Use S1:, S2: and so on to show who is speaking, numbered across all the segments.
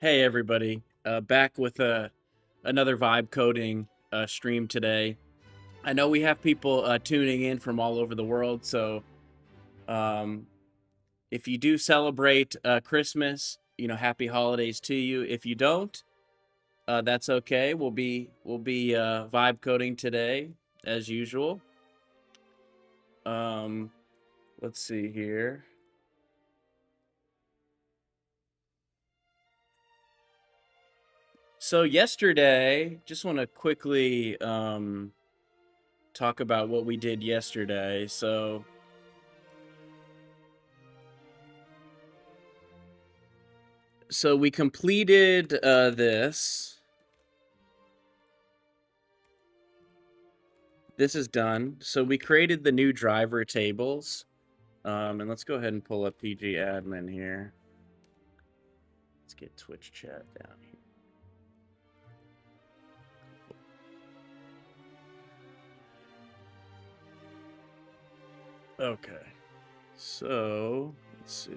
S1: Hey everybody, back with another vibe coding stream today. I know we have people tuning in from all over the world, so um, if you do celebrate Christmas, happy holidays to you. If you don't, that's okay. We'll be vibe coding today as usual. Um, let's see here. So yesterday, just want to quickly talk about what we did yesterday. So we completed this. This is done. So we created the new driver tables. And let's go ahead and pull up PG admin here. Let's get Twitch chat down here. Okay. So let's see.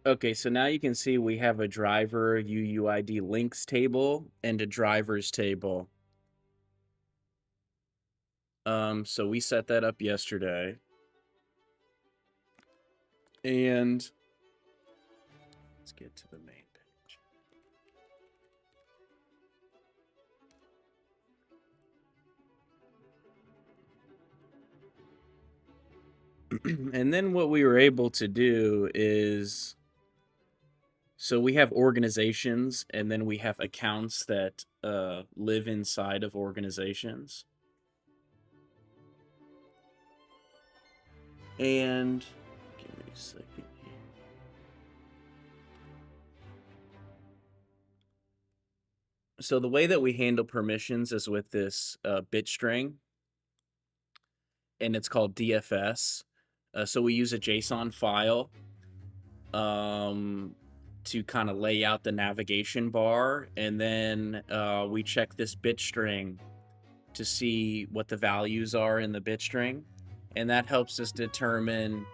S1: Okay, so now you can see we have a driver UUID links table and a drivers table. So we set that up yesterday. And let's get to the main page. And then what we were able to do is, so we have organizations and then we have accounts that live inside of organizations. And give me a second here. So the way that we handle permissions is with this bit string, and it's called DFS. So we use a JSON file to kind of lay out the navigation bar, and then we check this bit string to see what the values are in the bit string, and that helps us determine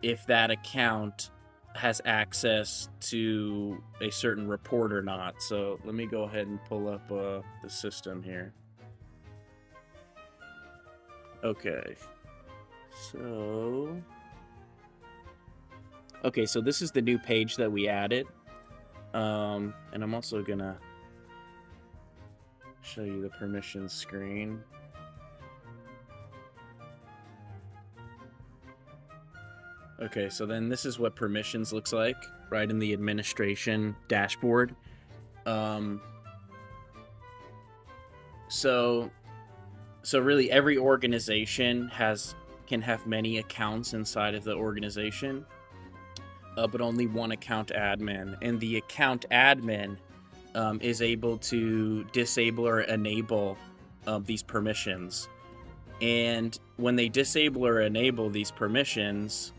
S1: if that account has access to a certain report or not. So let me go ahead and pull up the system here. Okay, so this is the new page that we added, and I'm also gonna show you the permissions screen. Okay, so then this is what permissions looks like right in the administration dashboard. So really every organization can have many accounts inside of the organization, but only one account admin, and the account admin is able to disable or enable these permissions. And when they disable or enable these permissions,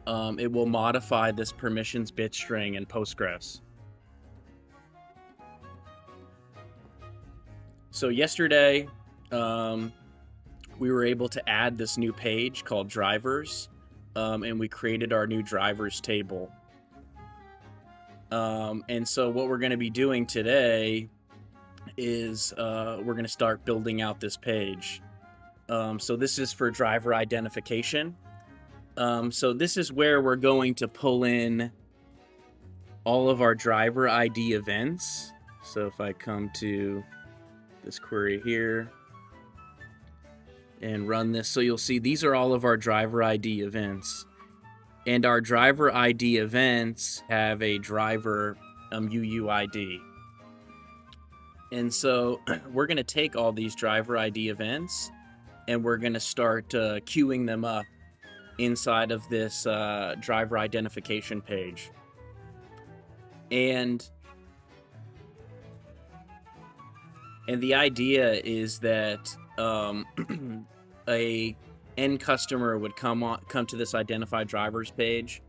S1: it will modify this permissions bit string in Postgres. So yesterday, we were able to add this new page called drivers, and we created our new drivers table. And so what we're going to be doing today is we're going to start building out this page. So this is for driver identification. So this is where we're going to pull in all of our driver ID events. So if I come to this query here and run this, so you'll see these are all of our driver ID events, and our driver ID events have a driver UUID. And so we're going to take all these driver ID events and we're going to start queuing them up inside of this driver identification page. And the idea is that a end customer would come to this identify drivers page.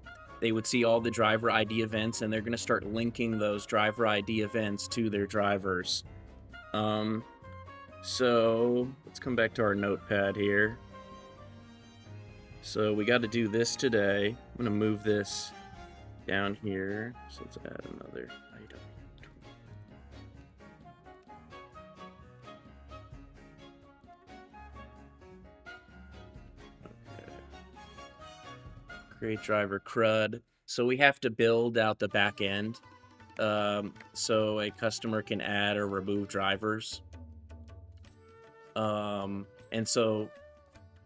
S1: they would see all the driver ID events, and they're going to start linking those driver ID events to their drivers. So let's come back to our notepad here. So we got to do this today. I'm going to move this down here. So let's add another item. Okay. Create driver CRUD. So we have to build out the back end. So a customer can add or remove drivers. And so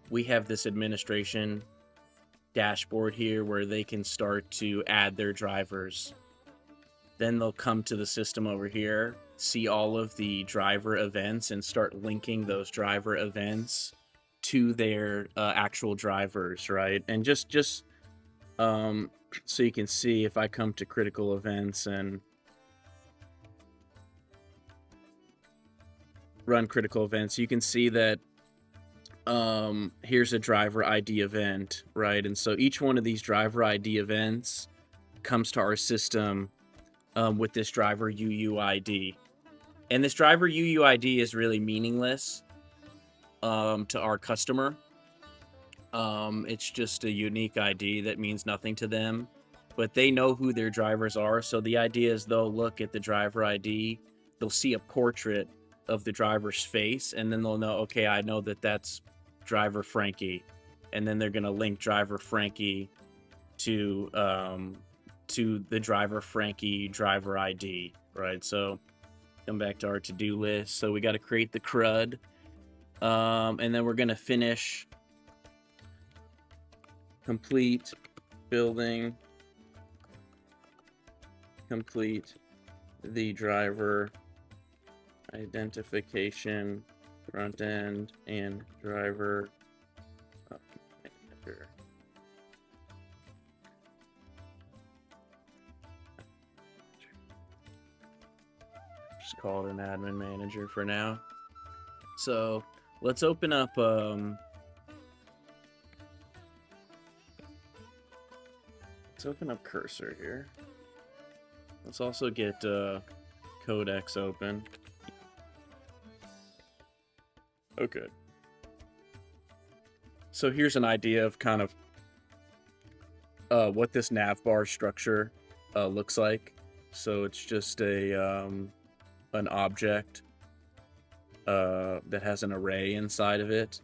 S1: we have this administration dashboard here where they can start to add their drivers. Then they'll come to the system over here, see all of the driver events, and start linking those driver events to their actual drivers, right? And just so you can see, if I come to critical events and run critical events, you can see that here's a driver ID event, right? And so each one of these driver ID events comes to our system with this driver UUID. And this driver UUID is really meaningless to our customer. It's just a unique ID that means nothing to them, but they know who their drivers are. So the idea is they'll look at the driver ID, they'll see a portrait of the driver's face, and then they'll know, okay, I know that that's driver Frankie, and then they're gonna link driver Frankie to the driver Frankie driver ID, right? So come back to our to-do list. So we got to create the CRUD, and then we're gonna finish complete building, complete the driver identification front end and driver manager. Just call it an admin manager for now. So let's open up Cursor here. Let's also get Codex open. Okay. So here's an idea of kind of what this navbar structure looks like. So it's just an object that has an array inside of it,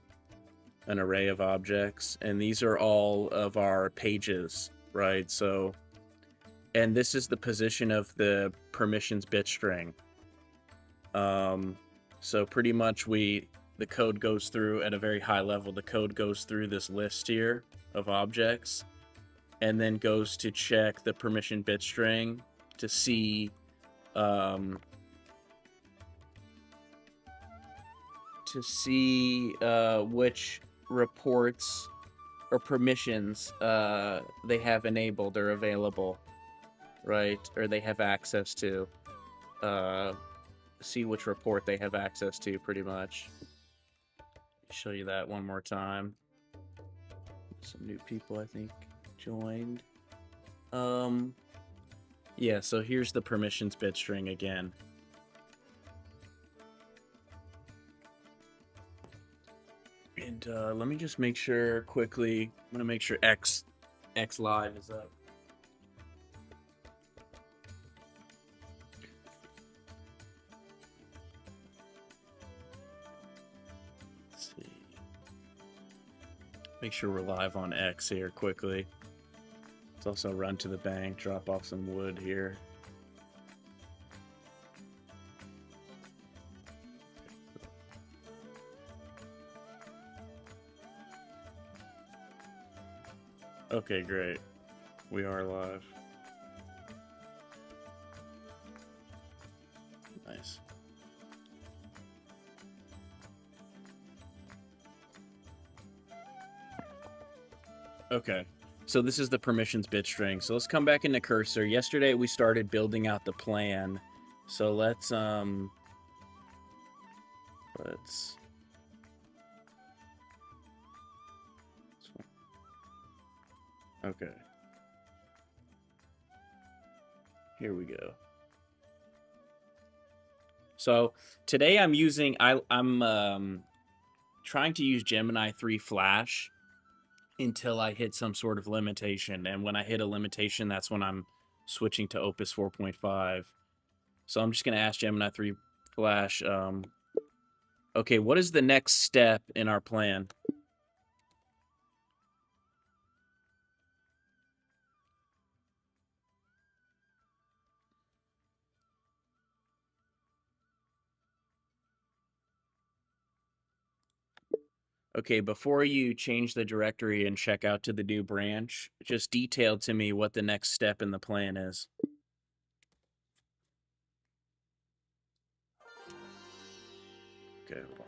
S1: an array of objects, and these are all of our pages, right? So, and this is the position of the permissions bit string. So pretty much the code goes through at a very high level. The code goes through this list here of objects and then goes to check the permission bit string to see which reports or permissions they have enabled or available, right? Or they have access to. See which report they have access to, pretty much. Show you that one more time. Some new people, I think, joined. Yeah, so here's the permissions bit string again. And let me just make sure quickly. I'm gonna make sure X Live is up. Make sure we're live on X here quickly. Let's also run to the bank, drop off some wood here. Okay, great. We are live. Nice. Okay, so this is the permissions bit string. So let's come back into Cursor. Yesterday we started building out the plan. So let's okay. Here we go. So today I'm using, I'm trying to use Gemini 3 Flash until I hit some sort of limitation. And when I hit a limitation, that's when I'm switching to Opus 4.5. So I'm just going to ask Gemini 3 Flash, okay, what is the next step in our plan? Okay, before you change the directory and check out to the new branch, just detail to me what the next step in the plan is. Okay, hold on.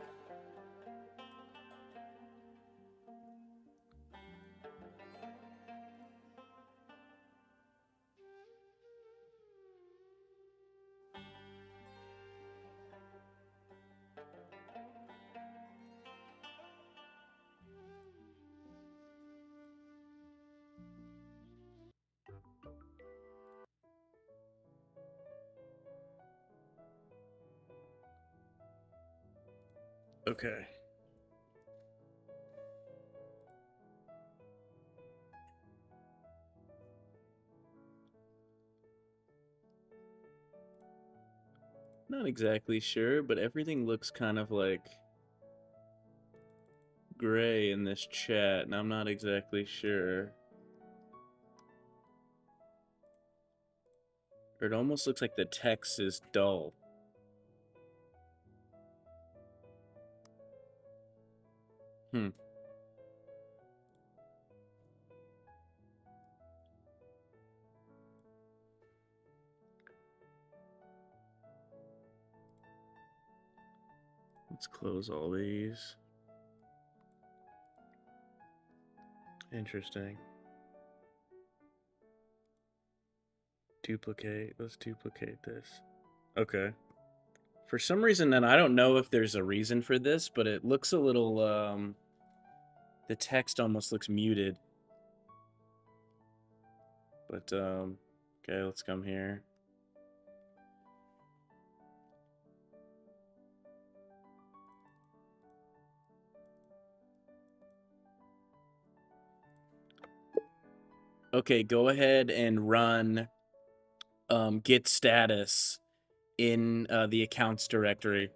S1: Okay. Not exactly sure, but everything looks kind of like gray in this chat, and I'm not exactly sure. Or it almost looks like the text is dull. Hmm. Let's close all these. Interesting. Duplicate. Let's duplicate this. Okay. For some reason, and I don't know if there's a reason for this, but it looks a little, the text almost looks muted. But, okay, let's come here. Okay, go ahead and run git status in the accounts directory.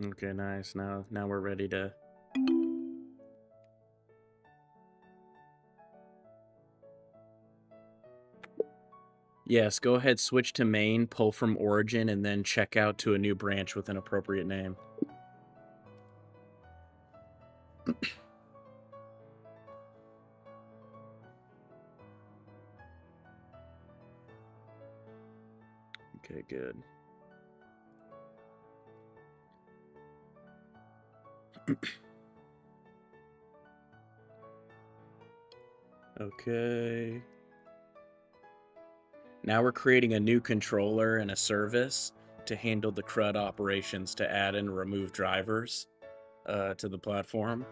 S1: Okay, nice. Now we're ready to... Yes, go ahead, switch to main, pull from origin, and then check out to a new branch with an appropriate name. Okay, good. Okay. Now we're creating a new controller and a service to handle the CRUD operations to add and remove drivers to the platform.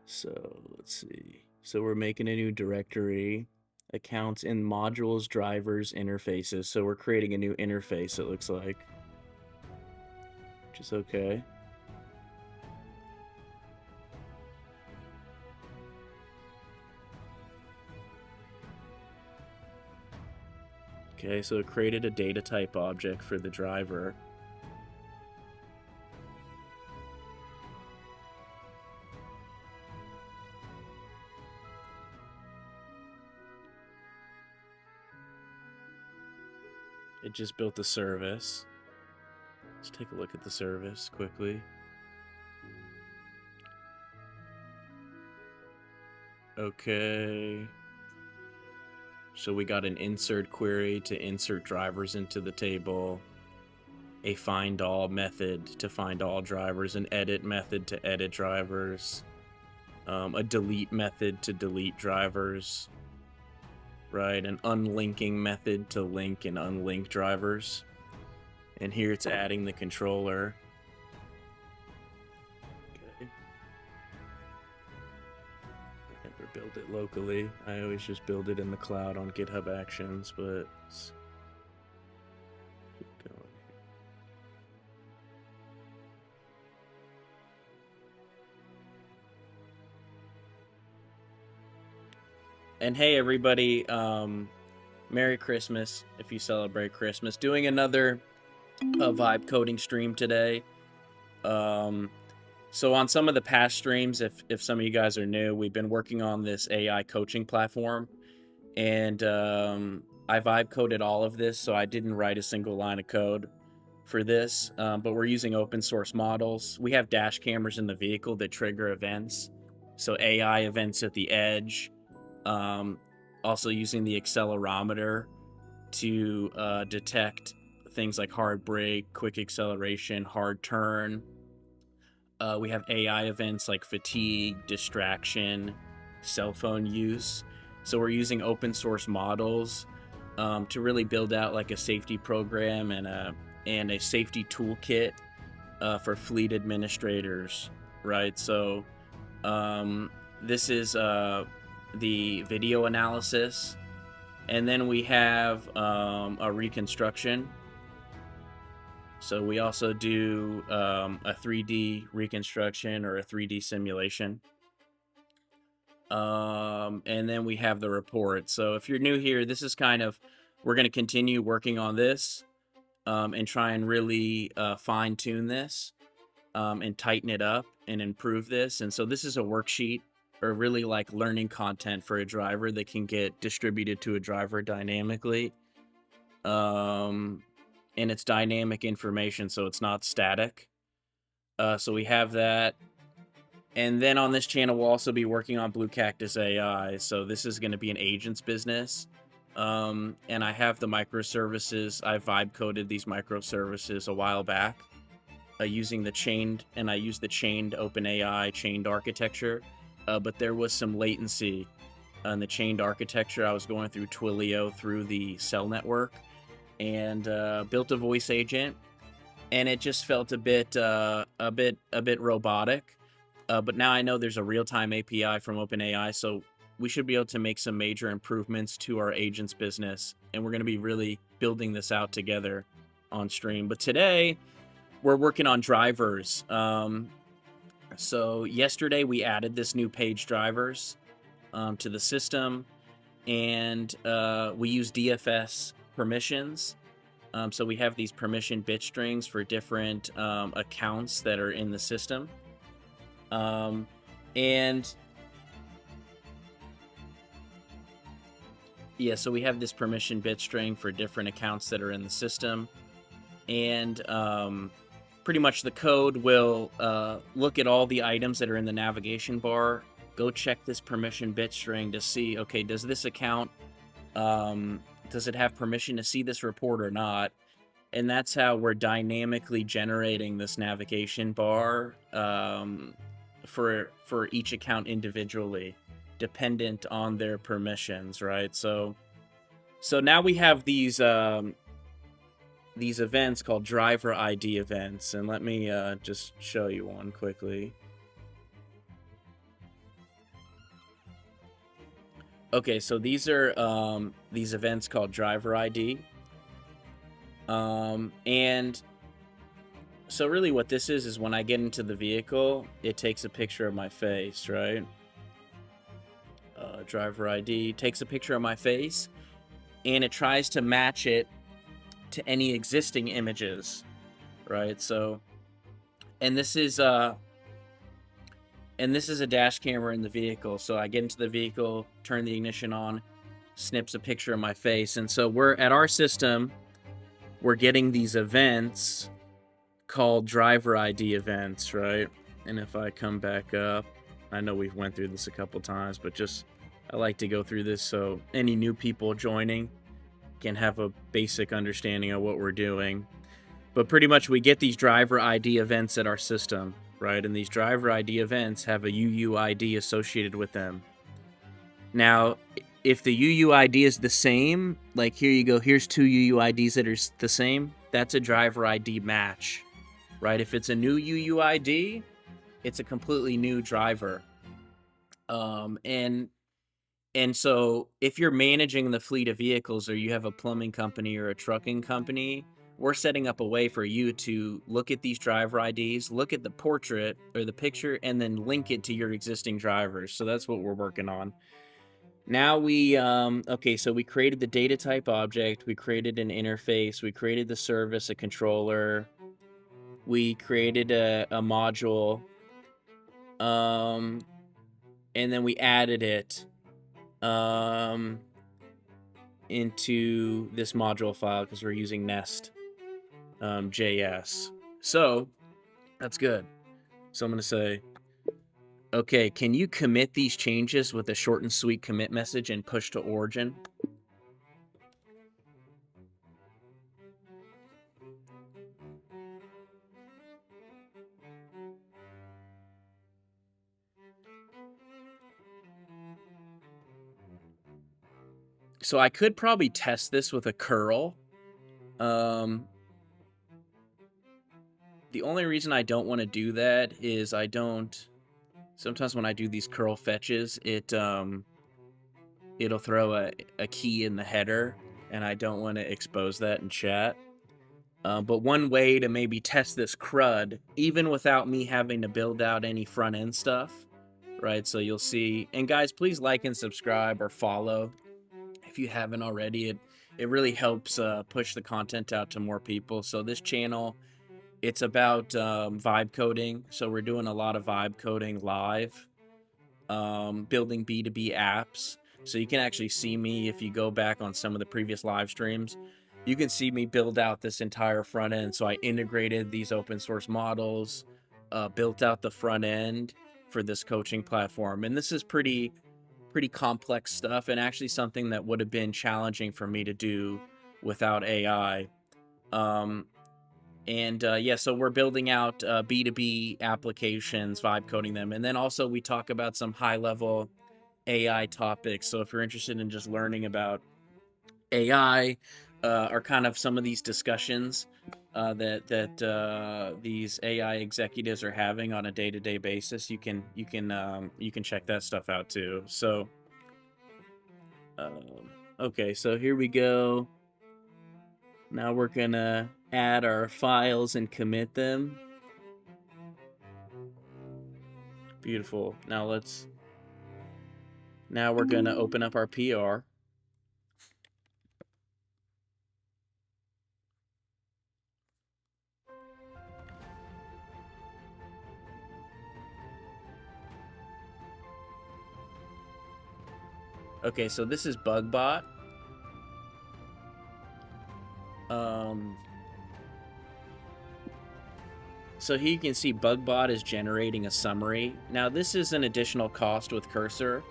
S1: So let's see. So we're making a new directory, accounts in modules, drivers, interfaces. So we're creating a new interface, it looks like, which is okay. Okay, so it created a data type object for the driver. It just built the service. Let's take a look at the service quickly. Okay. So we got an insert query to insert drivers into the table, a find all method to find all drivers, an edit method to edit drivers, a delete method to delete drivers. right? An unlinking method to link and unlink drivers. And here it's adding the controller. Okay. I never build it locally. I always just build it in the cloud on GitHub Actions, but let's keep going. And hey, everybody, Merry Christmas if you celebrate Christmas. Doing another vibe coding stream today. So on some of the past streams, if some of you guys are new, we've been working on this AI coaching platform, and I vibe coded all of this, so I didn't write a single line of code for this, but we're using open source models. We have dash cameras in the vehicle that trigger events, so AI events at the edge. Also using the accelerometer to detect things like hard brake, quick acceleration, hard turn. We have AI events like fatigue, distraction, cell phone use. So we're using open source models to really build out like a safety program and a safety toolkit for fleet administrators, right? So this is the video analysis, and then we have a reconstruction. So we also do a 3D reconstruction or a 3D simulation. And then we have the report. So if you're new here, this is kind of, we're going to continue working on this and try and really fine tune this and tighten it up and improve this. And so this is a worksheet, or really like learning content for a driver that can get distributed to a driver dynamically. And it's dynamic information, so it's not static. So we have that. And then on this channel, we'll also be working on Blue Cactus AI. So this is going to be an agents business. And I have the microservices. I vibe coded these microservices a while back using the chained, and I used the chained OpenAI chained architecture. But there was some latency on the chained architecture. I was going through Twilio through the cell network and built a voice agent, and it just felt a bit robotic. But now I know there's a real-time API from OpenAI, so we should be able to make some major improvements to our agents business, and we're going to be really building this out together on stream. But today we're working on drivers. So yesterday we added this new page drivers to the system, and we use DFS permissions. So we have these permission bit strings for different accounts that are in the system. And yeah, so we have this permission bit string for different accounts that are in the system. And pretty much the code will look at all the items that are in the navigation bar, go check this permission bit string to see, okay, does this account, does it have permission to see this report or not? And that's how we're dynamically generating this navigation bar for each account individually, dependent on their permissions, right? So now we have these events called driver ID events, and let me just show you one quickly. Okay, so these are these events called driver ID, and so really what this is when I get into the vehicle, it takes a picture of my face, right? Driver ID takes a picture of my face, and it tries to match it to any existing images, right? So, and this is a dash camera in the vehicle. So I get into the vehicle, turn the ignition on, snips a picture of my face. And so we're at our system, we're getting these events called driver ID events, right? And if I come back up, I know we've went through this a couple times, but just I like to go through this so any new people joining can have a basic understanding of what we're doing. But pretty much we get these driver ID events at our system, right? And these driver ID events have a UUID associated with them. Now, if the UUID is the same, like here you go, here's two UUIDs that are the same, that's a driver ID match, right? If it's a new UUID, it's a completely new driver. And so if you're managing the fleet of vehicles, or you have a plumbing company or a trucking company, we're setting up a way for you to look at these driver IDs, look at the portrait or the picture, and then link it to your existing drivers. So that's what we're working on. Now okay, so we created the data type object, we created an interface, we created the service, a controller, we created a module, and then we added it into this module file because we're using Nest JS. So that's good. So I'm going to say, okay, can you commit these changes with a short and sweet commit message and push to origin? So I could probably test this with a curl. The only reason I don't want to do that is sometimes when I do these curl fetches, it'll throw a key in the header, and I don't want to expose that in chat. But one way to maybe test this CRUD, even without me having to build out any front end stuff, right? So you'll see, and guys, please like and subscribe or follow if you haven't already. It really helps push the content out to more people. So this channel, it's about vibe coding. So we're doing a lot of vibe coding live, building B2B apps. So you can actually see me if you go back on some of the previous live streams. You can see me build out this entire front end. So I integrated these open source models, built out the front end for this coaching platform. And this is pretty complex stuff, and actually something that would have been challenging for me to do without AI. Yeah, so we're building out B2B applications, vibe coding them. And then also we talk about some high level AI topics. So if you're interested in just learning about AI, or kind of some of these discussions that these AI executives are having on a day-to-day basis, you can check that stuff out too. So okay, so here we go. Now we're gonna add our files and commit them. Beautiful. Now we're gonna open up our PR. Okay, so this is BugBot. So here you can see BugBot is generating a summary. Now this is an additional cost with Cursor,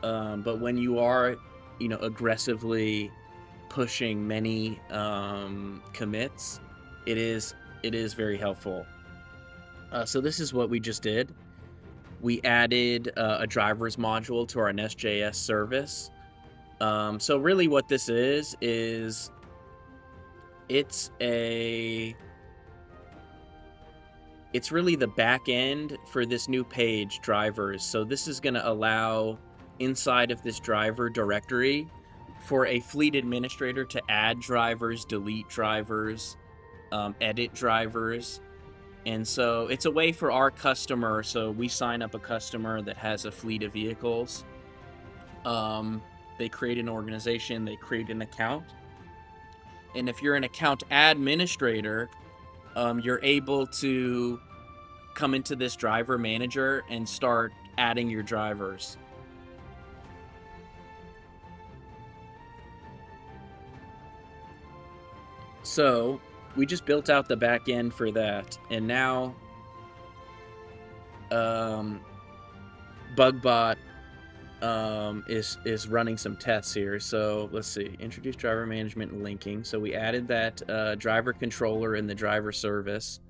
S1: but when you are, aggressively pushing many commits, it is very helpful. So this is what we just did. We added a drivers module to our Nest.js service. So really what this is it's really the back end for this new page, drivers. So this is going to allow, inside of this driver directory, for a fleet administrator to add drivers, delete drivers, edit drivers. And so it's a way for our customer, so we sign up a customer that has a fleet of vehicles. They create an organization, they create an account. And if you're an account administrator, you're able to come into this driver manager and start adding your drivers. So we just built out the back end for that, and now BugBot is running some tests here. So let's see, introduce driver management and linking. So we added that driver controller in the driver service.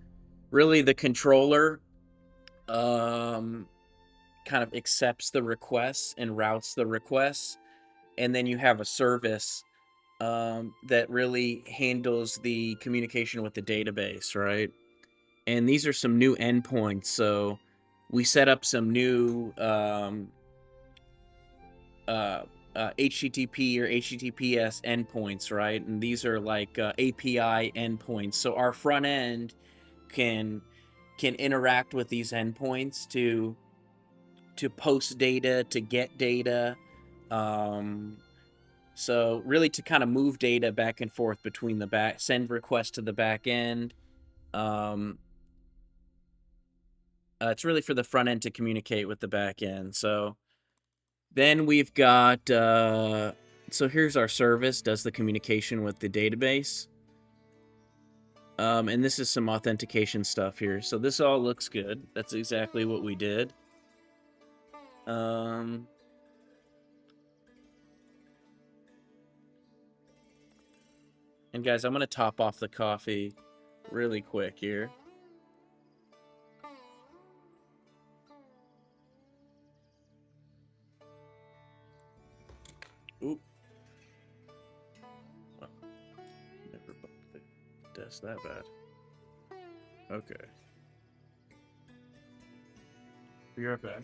S1: Really, the controller kind of accepts the requests and routes the requests, and then you have a service that really handles the communication with the database, right? And these are some new endpoints. So we set up some new HTTP or HTTPS endpoints, right? And these are like API endpoints. So our front end can interact with these endpoints to post data, to get data. So really to kind of move data back and forth between the send requests to the back end. It's really for the front end to communicate with the back end. So then we've got, so here's our service, does the communication with the database. And this is some authentication stuff here. So this all looks good. That's exactly what we did. And guys, I'm going to top off the coffee really quick here. Oop. Well, never bumped the desk that bad. Okay. Be right back.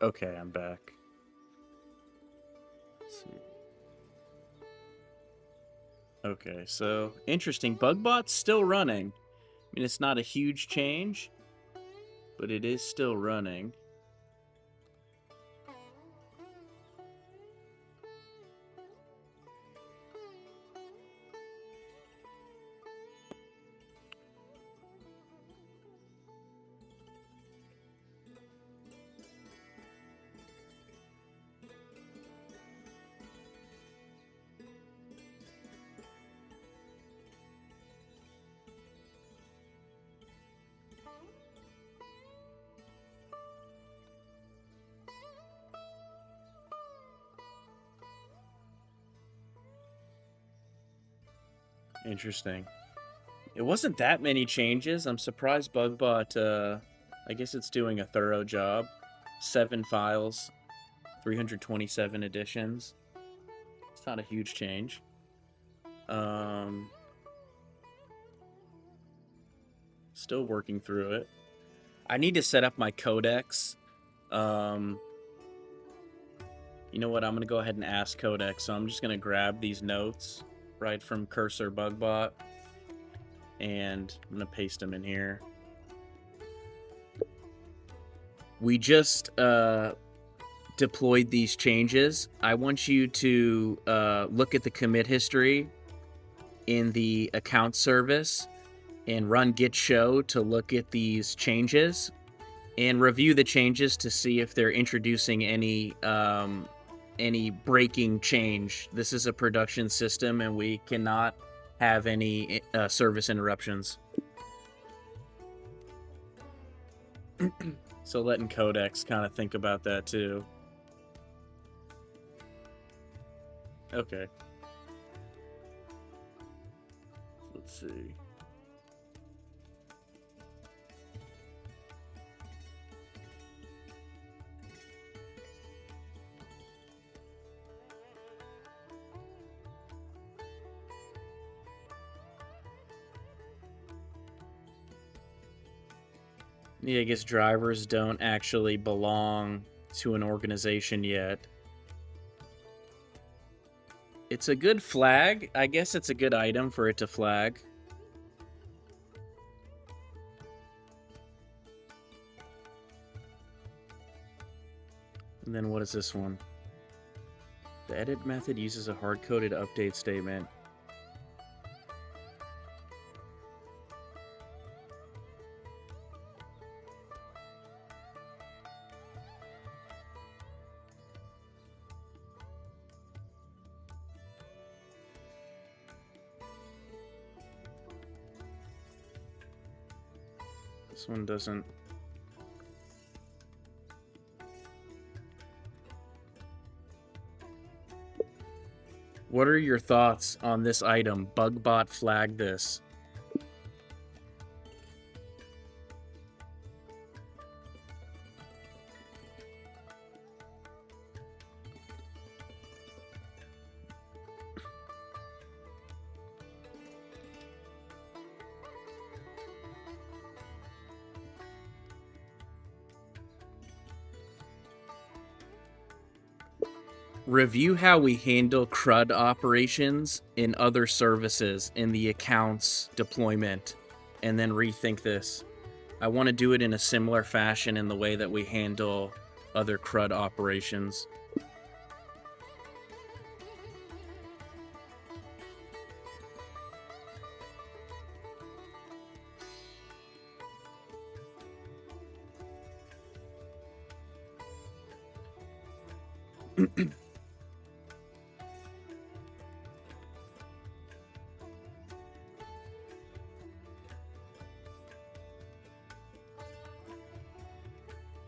S1: Okay, I'm back. Let's see. Okay, so interesting. Bugbot's still running. I mean, it's not a huge change, but it is still running. Interesting. It wasn't that many changes. I'm surprised Bugbot, I guess it's doing a thorough job. 7 files, 327 editions. It's not a huge change. Still working through it. I need to set up my codecs. You know what? I'm going to go ahead and ask Codex. So I'm just going to grab these notes right from Cursor Bugbot. And I'm going to paste them in here. We just deployed these changes. I want you to look at the commit history in the account service and run git show to look at these changes and review the changes to see if they're introducing any breaking change. This is a production system and we cannot have any service interruptions. So letting Codex kind of think about that too. Okay. Let's see. Yeah, I guess drivers don't actually belong to an organization yet. It's a good flag. I guess it's a good item for it to flag. And then what is this one? The edit method uses a hard-coded update statement. This one doesn't. What are your thoughts on this item? Bugbot flagged this. Review how we handle CRUD operations in other services in the accounts deployment, and then rethink this. I want to do it in a similar fashion in the way that we handle other CRUD operations.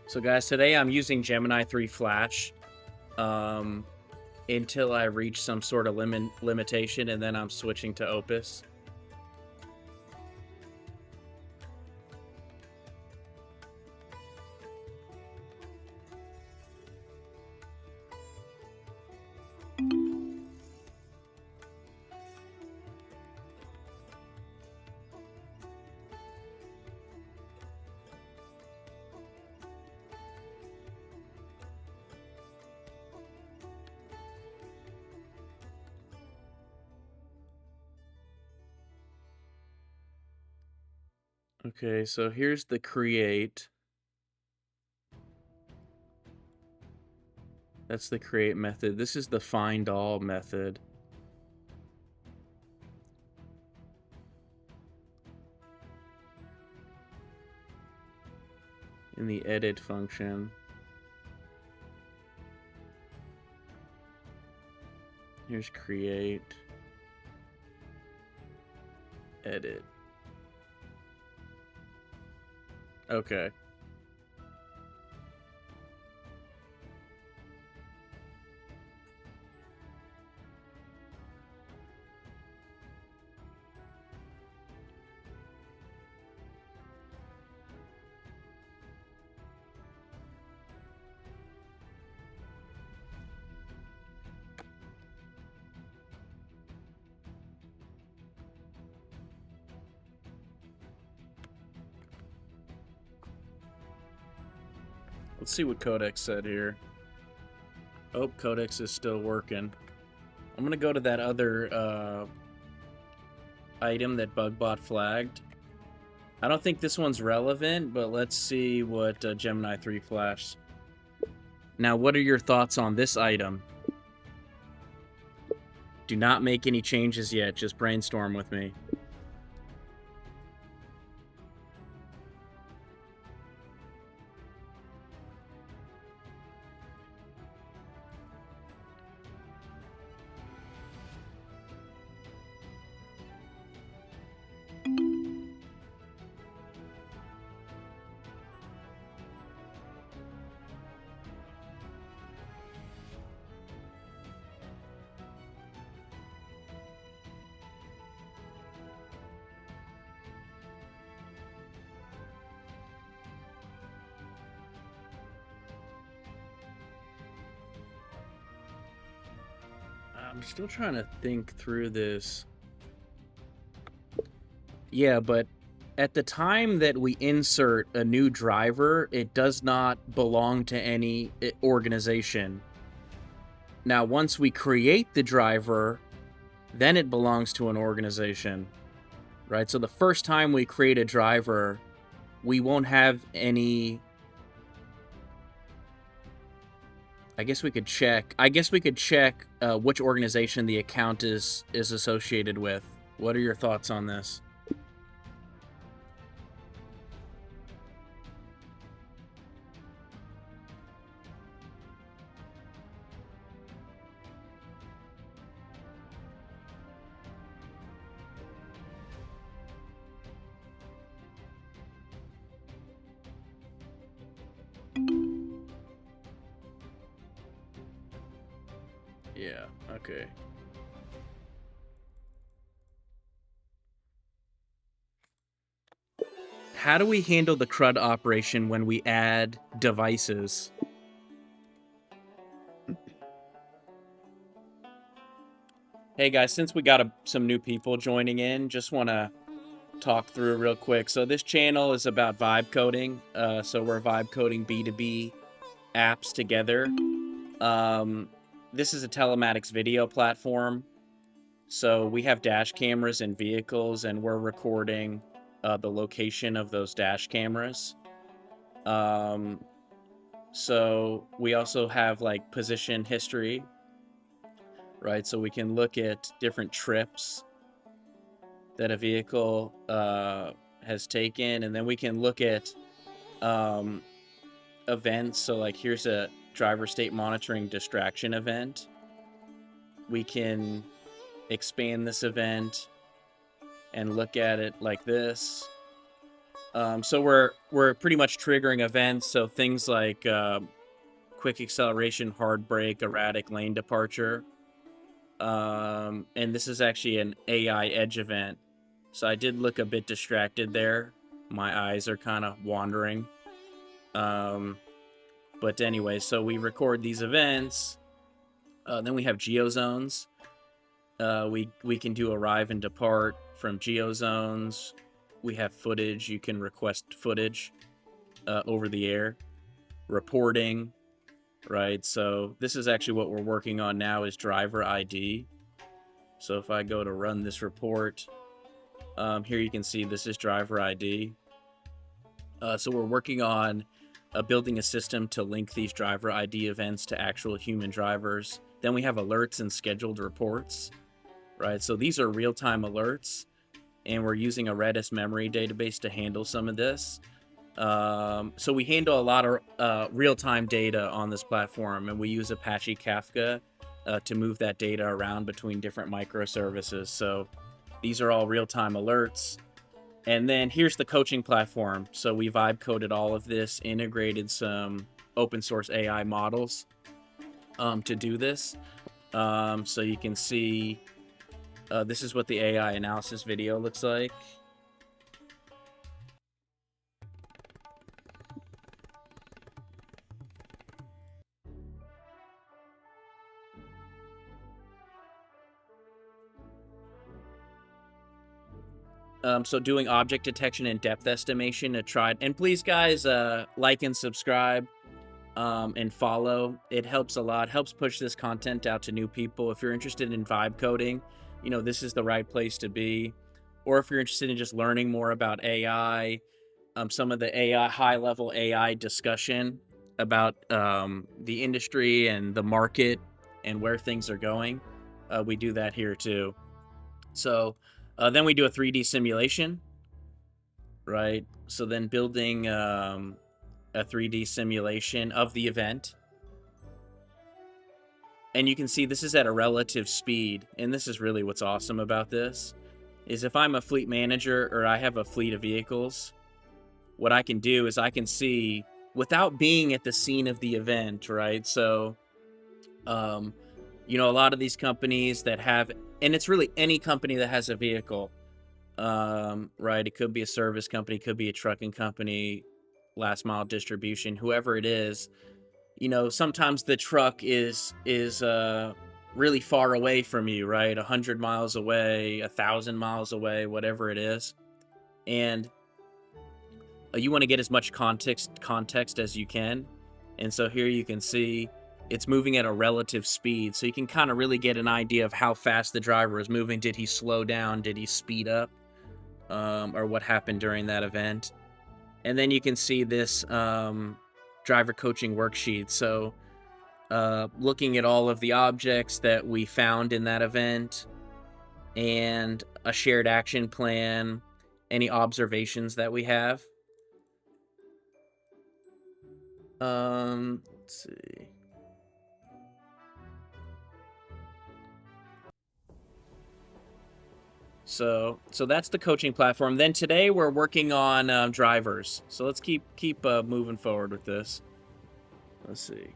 S1: So guys, today I'm using Gemini 3 Flash until I reach some sort of limitation, and then I'm switching to Opus. Okay, so here's the create. That's the create method. This is the find all method. In the edit function. Here's create. Edit. Okay. Let's see what Codex said here. Oh, Codex is still working. I'm gonna go to that other item that Bugbot flagged. I don't think this one's relevant, but let's see what Gemini 3 Flash. Now, what are your thoughts on this item? Do not make any changes yet. Just brainstorm with me. I'm still trying to think through this. Yeah, but at the time that we insert a new driver, it does not belong to any organization. Now, once we create the driver, then it belongs to an organization, right? So the first time we create a driver, we won't have any I guess we could check. Which organization the account is associated with. What are your thoughts on this? Yeah, okay. How do we handle the CRUD operation when we add devices? Hey guys, since we got some new people joining in, just want to talk through real quick. So this channel is about vibe coding. So we're vibe coding B2B apps together. This is a telematics video platform. So we have dash cameras in vehicles, and we're recording the location of those dash cameras. So we also have like position history, right? So we can look at different trips that a vehicle has taken, and then we can look at events. So like here's a driver state monitoring distraction event. We can expand this event and look at it like this. So we're pretty much triggering events. So things like quick acceleration, hard brake, erratic lane departure. And this is actually an AI edge event. So I did look a bit distracted there. My eyes are kind of wandering. But anyway, so we record these events. Then we have geozones. We can do arrive and depart from geozones. We have footage. You can request footage over the air. Reporting, right? So this is actually what we're working on now is driver ID. So if I go to run this report, here you can see this is driver ID. So we're working on building a system to link these driver ID events to actual human drivers. Then we have alerts and scheduled reports, right? So these are real-time alerts, and we're using a Redis memory database to handle some of this. So we handle a lot of real-time data on this platform, and we use Apache Kafka to move that data around between different microservices. So these are all real-time alerts. And then here's the coaching platform. So we vibe coded all of this, integrated some open source AI models to do this. So you can see this is what the AI analysis video looks like. So doing object detection and depth estimation to try, and please guys, like and subscribe and follow. It helps a lot, helps push this content out to new people. If you're interested in vibe coding, you know, this is the right place to be. Or if you're interested in just learning more about AI, some of the AI, high level AI discussion about the industry and the market and where things are going, we do that here too. So then we do a 3D simulation, right? So then building a 3D simulation of the event. And you can see this is at a relative speed. And this is really what's awesome about this, is if I'm a fleet manager or I have a fleet of vehicles, what I can do is I can see without being at the scene of the event, right? So, you know, a lot of these companies that have, and it's really any company that has a vehicle, right? It could be a service company, could be a trucking company, last mile distribution, whoever it is. You know, sometimes the truck is really far away from you, right? 100 miles away, 1,000 miles away, whatever it is, and you want to get as much context as you can. And so here you can see it's moving at a relative speed, so you can kind of really get an idea of how fast the driver is moving. Did he slow down? Did he speed up? Or what happened during that event? And then you can see this driver coaching worksheet. So looking at all of the objects that we found in that event, and a shared action plan, any observations that we have. Let's see. So that's the coaching platform. Then today we're working on drivers. So let's keep moving forward with this. Let's see.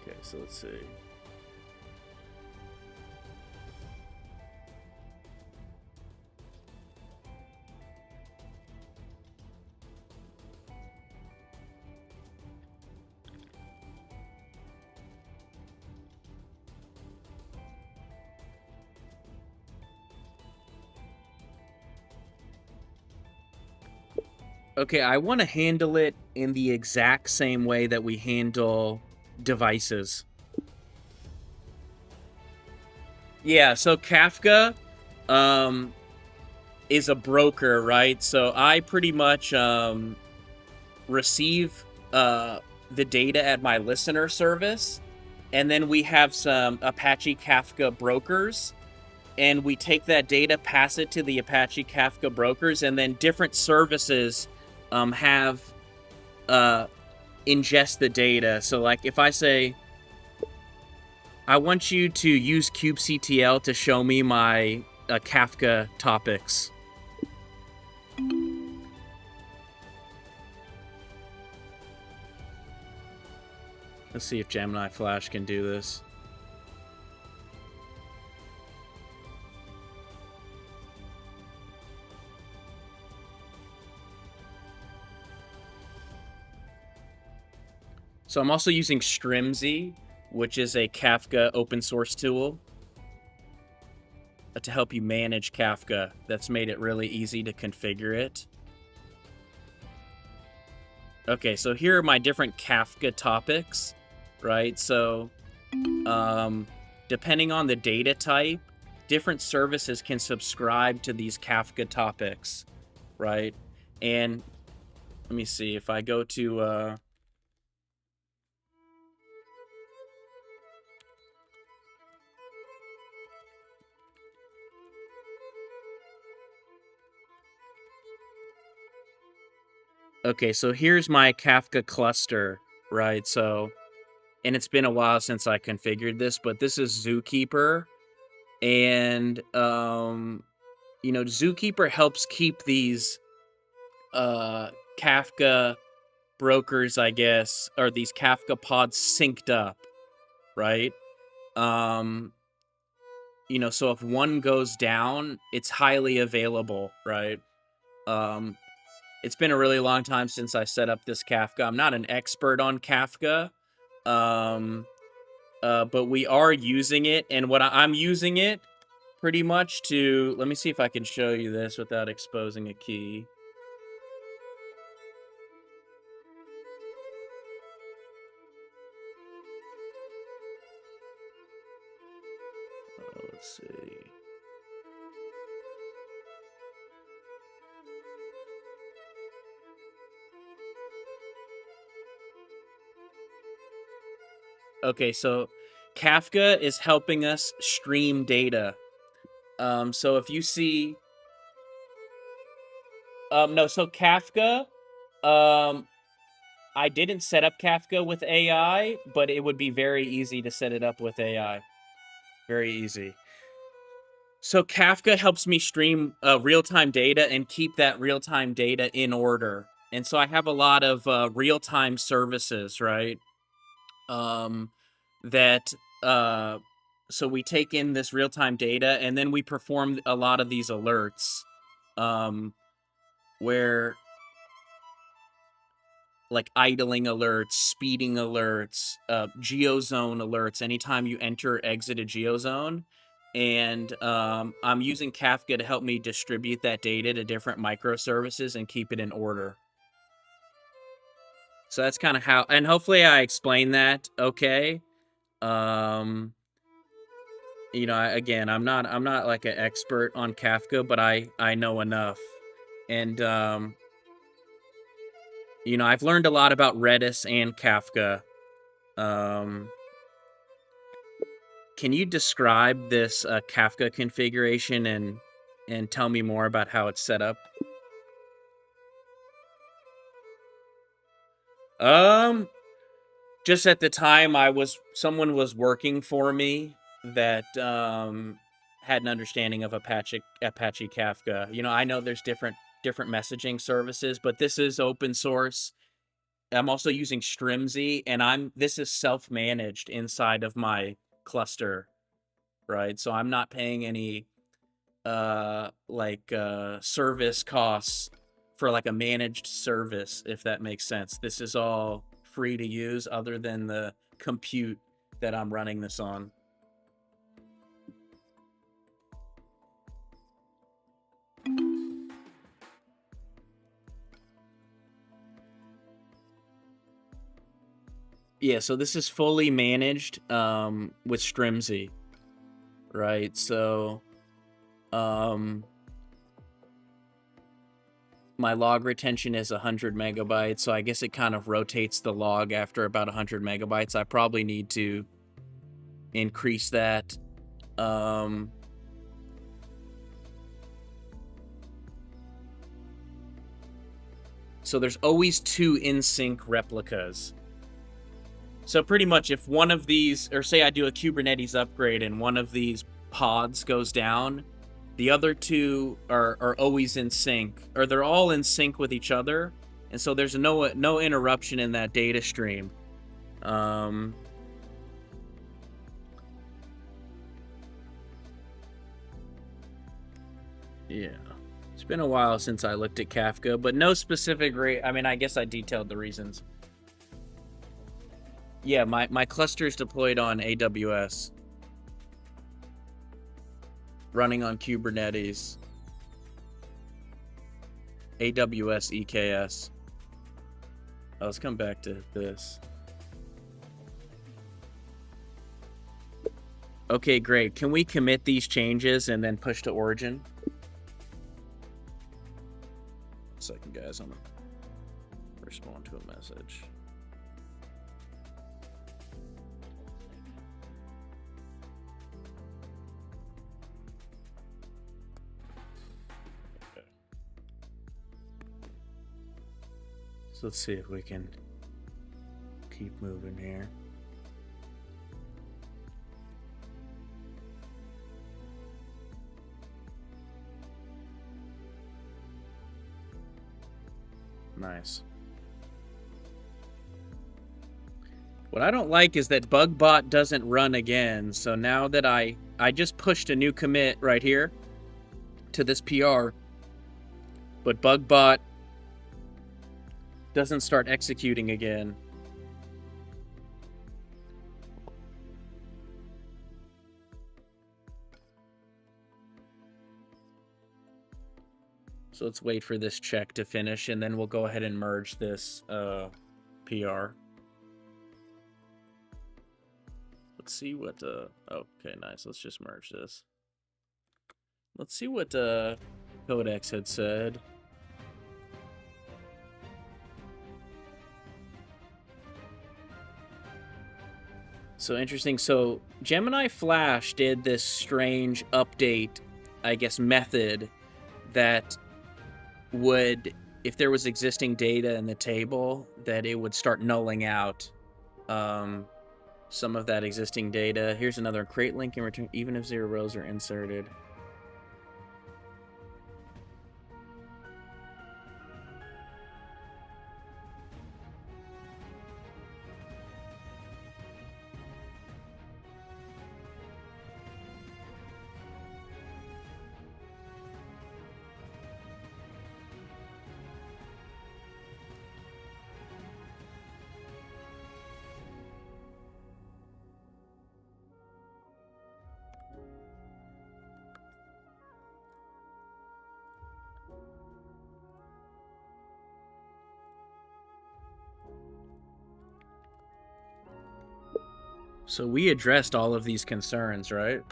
S1: Okay, so let's see. Okay, I want to handle it in the exact same way that we handle devices. Yeah, so Kafka is a broker, right? So I pretty much receive the data at my listener service, and then we have some Apache Kafka brokers, and we take that data, pass it to the Apache Kafka brokers, and then different services have ingest the data. So like if I say, I want you to use kubectl to show me my Kafka topics. Let's see if Gemini Flash can do this. So I'm also using Strimzy, which is a Kafka open source tool to help you manage Kafka. That's made it really easy to configure it. Okay, so here are my different Kafka topics, right? So depending on the data type, different services can subscribe to these Kafka topics, right? And let me see, if I go to okay, so here's my Kafka cluster, right? So, and it's been a while since I configured this, but this is Zookeeper. And, you know, Zookeeper helps keep these Kafka brokers, I guess, or these Kafka pods synced up, right? You know, so if one goes down, it's highly available, right? It's been a really long time since I set up this Kafka. I'm not an expert on Kafka, but we are using it, and what I'm using it pretty much to, let me see if I can show you this without exposing a key. Let's see. Okay, so Kafka is helping us stream data. So if you see, no, so Kafka, I didn't set up Kafka with AI, but it would be very easy to set it up with AI. Very easy. So Kafka helps me stream real-time data and keep that real-time data in order. And so I have a lot of real-time services, right? That so we take in this real-time data, and then we perform a lot of these alerts, where like idling alerts, speeding alerts, geozone alerts, anytime you enter or exit a geozone. And I'm using Kafka to help me distribute that data to different microservices and keep it in order. So that's kind of how, and hopefully I explained that okay. you know, again, I'm not like an expert on Kafka, but I know enough. And you know, I've learned a lot about Redis and Kafka. Um, can you describe this Kafka configuration and tell me more about how it's set up? Just at the time someone was working for me that had an understanding of Apache Kafka. You know, I know there's different messaging services, but this is open source. I'm also using Strimzy, and this is self-managed inside of my cluster, right? So I'm not paying any service costs for like a managed service, if that makes sense. This is all free to use other than the compute that I'm running this on. Yeah, so this is fully managed with Strimzy, right? So my log retention is 100 megabytes, so I guess it kind of rotates the log after about 100 megabytes. I probably need to increase that. So there's always 2 in-sync replicas. So pretty much if one of these, or say I do a Kubernetes upgrade and one of these pods goes down, the other 2 are always in sync, or they're all in sync with each other, and so there's no interruption in that data stream. Yeah, it's been a while since I looked at Kafka, but no specific I mean, I guess I detailed the reasons. Yeah, my cluster is deployed on AWS, running on Kubernetes. AWS EKS. Oh, let's come back to this. Okay, great. Can we commit these changes and then push to origin? 1 second, guys. I'm gonna respond to a message. Okay. So let's see if we can keep moving here. Nice. What I don't like is that bugbot doesn't run again. So now that I just pushed a new commit right here to this PR, but bugbot doesn't start executing again. So let's wait for this check to finish, and then we'll go ahead and merge this PR. Let's see what okay, nice. Let's just merge this. Let's see what Codex had said. So interesting. So Gemini Flash did this strange update, I guess, method that would, if there was existing data in the table, that it would start nulling out some of that existing data. Here's another: create link and return even if 0 rows are inserted. So we addressed all of these concerns, right?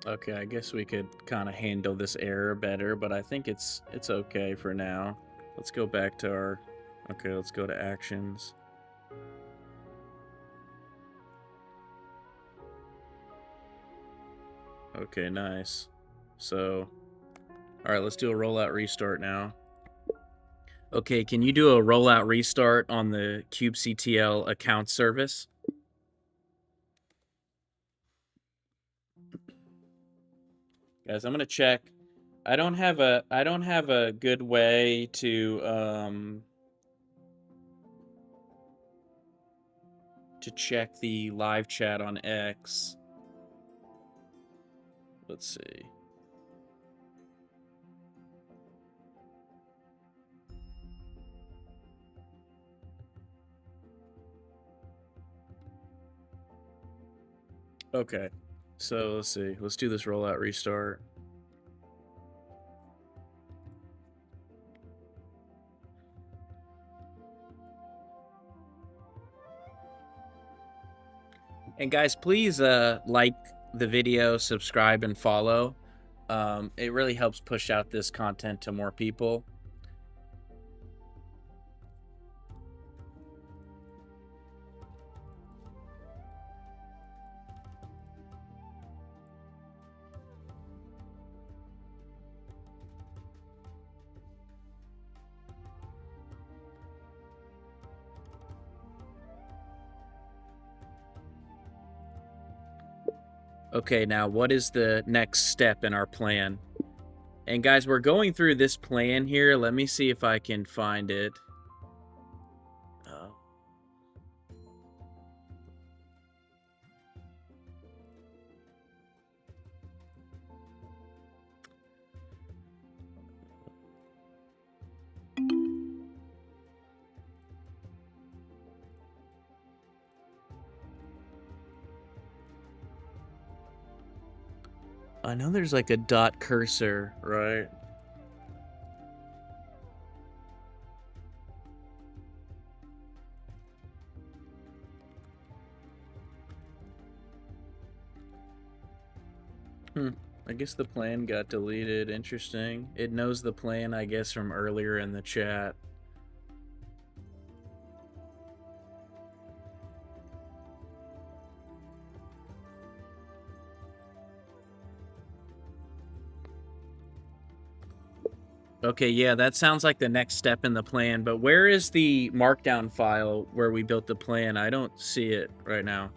S1: Okay, I guess we could kind of handle this error better, but I think it's okay for now. Let's go back to our... Okay, let's go to actions. Okay, nice. So, all right, let's do a rollout restart now. Okay, can you do a rollout restart on the kubectl account service? Guys, I'm gonna check. I don't have a good way to check the live chat on X. Let's see. Okay, so let's see. Let's do this rollout restart. And guys, please like the video, subscribe, and follow. It really helps push out this content to more people. Okay, now what is the next step in our plan? And guys, we're going through this plan here. Let me see if I can find it. I know there's like a dot cursor, right? I guess the plan got deleted. Interesting. It knows the plan, I guess, from earlier in the chat. Okay, yeah, that sounds like the next step in the plan, but where is the markdown file where we built the plan? I don't see it right now.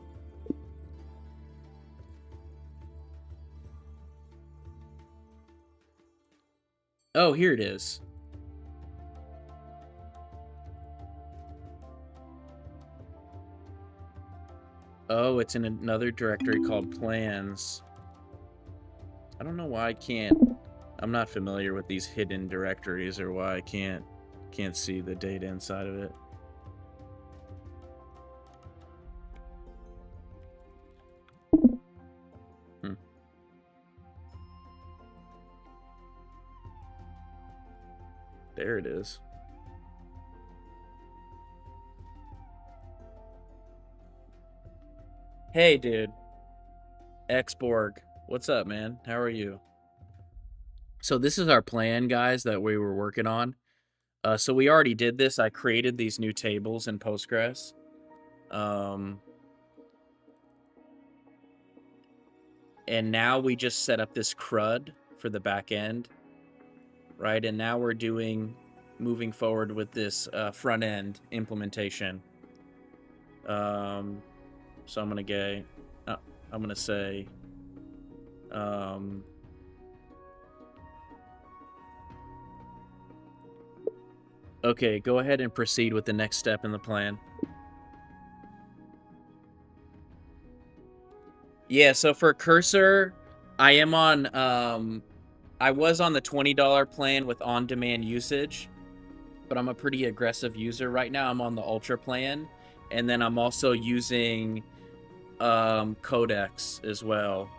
S1: Oh, here it is. Oh, it's in another directory called plans. I don't know why I can't... I'm not familiar with these hidden directories or why I can't see the data inside of it. There it is. Hey, dude. Xborg. What's up, man? How are you? So this is our plan, guys, that we were working on. So we already did this. I created these new tables in Postgres. And now we just set up this CRUD for the back end, right? And now we're moving forward with this front end implementation. So I'm gonna say, okay, go ahead and proceed with the next step in the plan. Yeah, so for cursor, I am on, I was on the $20 plan with on-demand usage, but I'm a pretty aggressive user right now. I'm on the Ultra plan, and then I'm also using Codex as well.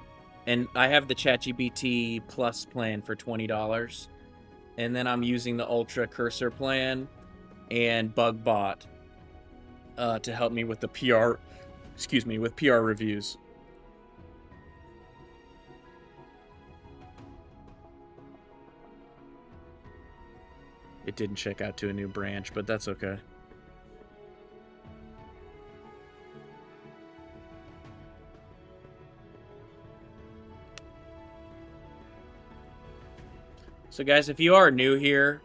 S1: And I have the ChatGPT Plus plan for $20. And then I'm using the Ultra Cursor plan and BugBot to help me with the PR, with PR reviews. it didn't check out to a new branch, but that's okay. So guys, if you are new here,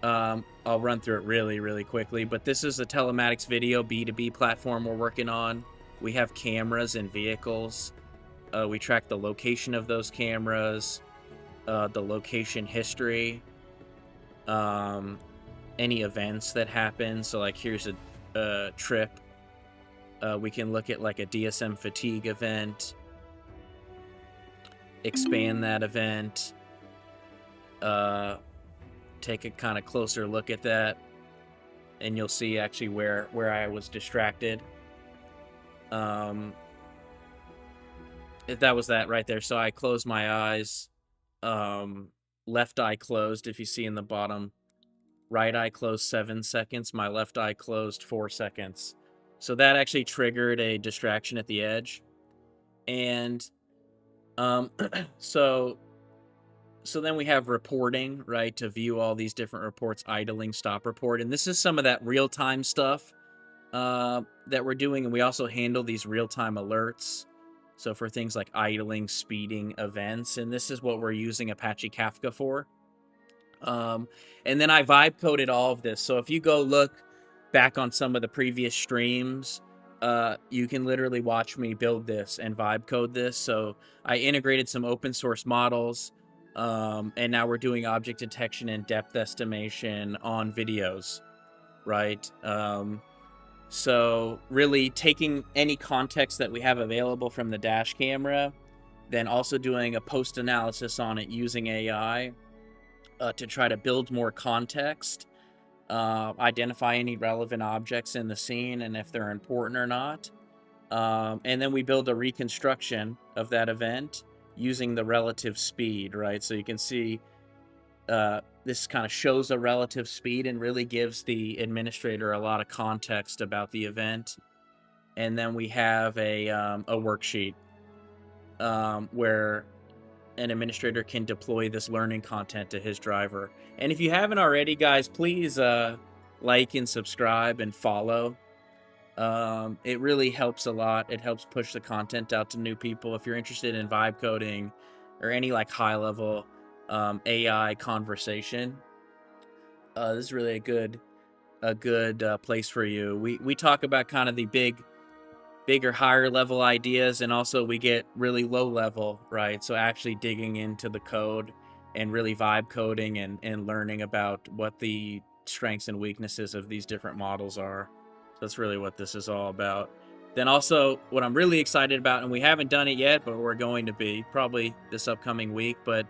S1: I'll run through it really quickly, but this is a telematics video B2B platform we're working on. We have cameras in vehicles. We track the location of those cameras, the location history, any events that happen. So like here's a trip. We can look at like a DSM fatigue event, expand that event, take a kind of closer look at that, and you'll see actually where I was distracted. That was that right there. So I closed my eyes, left eye closed, if you see in the bottom, right eye closed 7 seconds, my left eye closed 4 seconds. So that actually triggered a distraction at the edge. And so then we have reporting, right, to view all these different reports, idling, stop report. And this is some of that real-time stuff that we're doing. And we also handle these real-time alerts. So for things like idling, speeding, events. And this is what we're using Apache Kafka for. And then I vibe coded all of this. So if you go look back on some of the previous streams, you can literally watch me build this and vibe code this. So I integrated some open source models. And now we're doing object detection and depth estimation on videos, right? So really taking any context that we have available from the dash camera, then also doing a post analysis on it using AI to try to build more context, identify any relevant objects in the scene and if they're important or not. And then we build a reconstruction of that event using the relative speed, right? So you can see this kind of shows a relative speed and really gives the administrator a lot of context about the event. And then we have a worksheet where an administrator can deploy this learning content to his driver. And if you haven't already, guys, please like and subscribe and follow. It really helps a lot. It helps push the content out to new people. If you're interested in vibe coding or any like high level AI conversation, this is really a good place for you. We talk about kind of the bigger, higher level ideas, and also we get really low level, right? So actually digging into the code and really vibe coding and learning about what the strengths and weaknesses of these different models are. That's really what this is all about. Then also what I'm really excited about, and we haven't done it yet, but we're going to be probably this upcoming week, but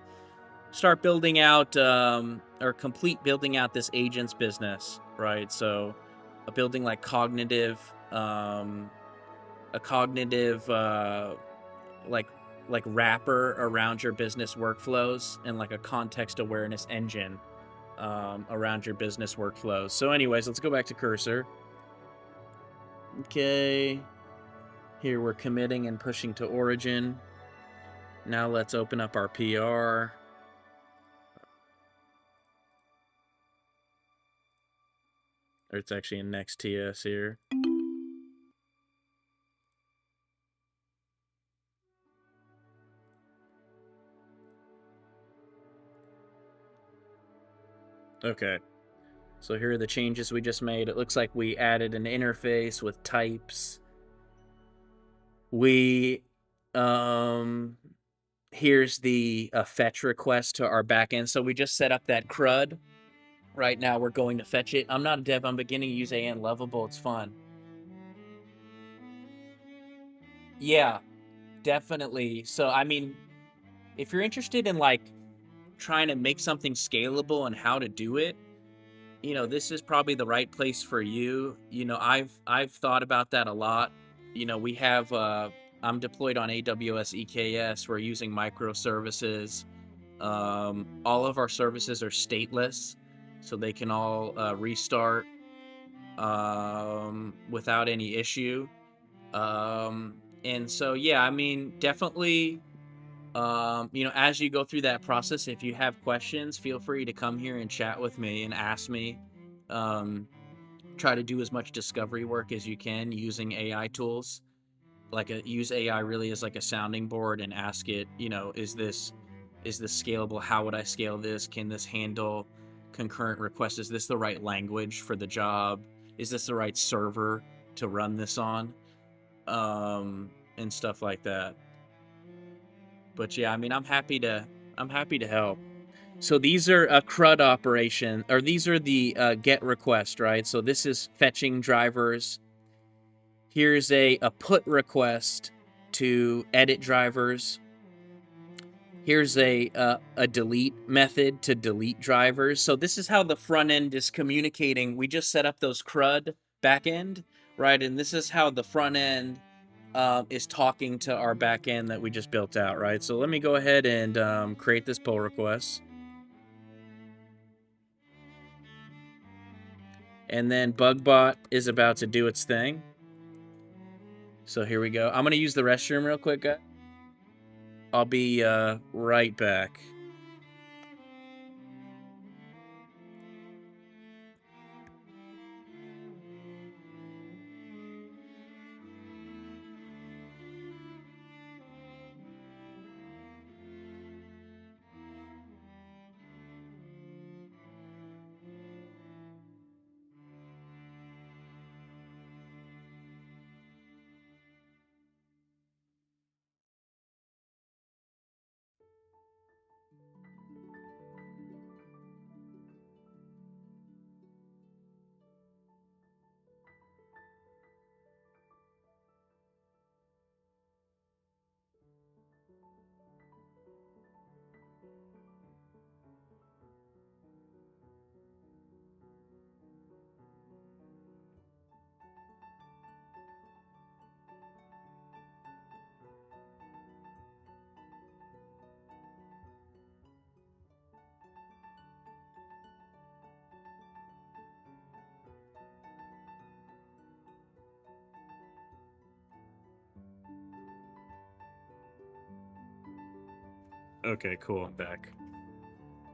S1: start building out or complete building out this agents business, right? So building like cognitive, a cognitive like wrapper around your business workflows and like a context awareness engine around your business workflows. So anyways, let's go back to Cursor. Okay, here we're committing and pushing to origin. Now let's open up our PR. Or it's actually in next TS here. Okay. So here are the changes we just made. It looks like we added an interface with types. We, here's the fetch request to our backend. So we just set up that CRUD. Right now we're going to fetch it. I'm not a dev, I'm beginning to use AN Lovable. It's fun. Yeah, definitely. So, I mean, if you're interested in like trying to make something scalable and how to do it, you know, this is probably the right place for you. You know, I've thought about that a lot. You know, we have I'm deployed on AWS EKS. We're using microservices. All of our services are stateless, so they can all restart without any issue. And so yeah, I mean, definitely As you go through that process, if you have questions, feel free to come here and chat with me and ask me. Try to do as much discovery work as you can using AI tools. Use AI really as like a sounding board and ask it, is this scalable? How would I scale this? Can this handle concurrent requests? Is this the right language for the job? Is this the right server to run this on? And stuff like that. But yeah, I mean, I'm happy to help. So these are a CRUD operation, or these are the GET request, right? So this is fetching drivers. Here's a put request to edit drivers. Here's a delete method to delete drivers. So this is how the front end is communicating. We just set up those CRUD backend, right? And this is how the front end is talking to our backend that we just built out, right? So let me go ahead and create this pull request. And then BugBot is about to do its thing. So here we go. I'm going to use the restroom real quick, guys. I'll be right back. Okay, cool. I'm back.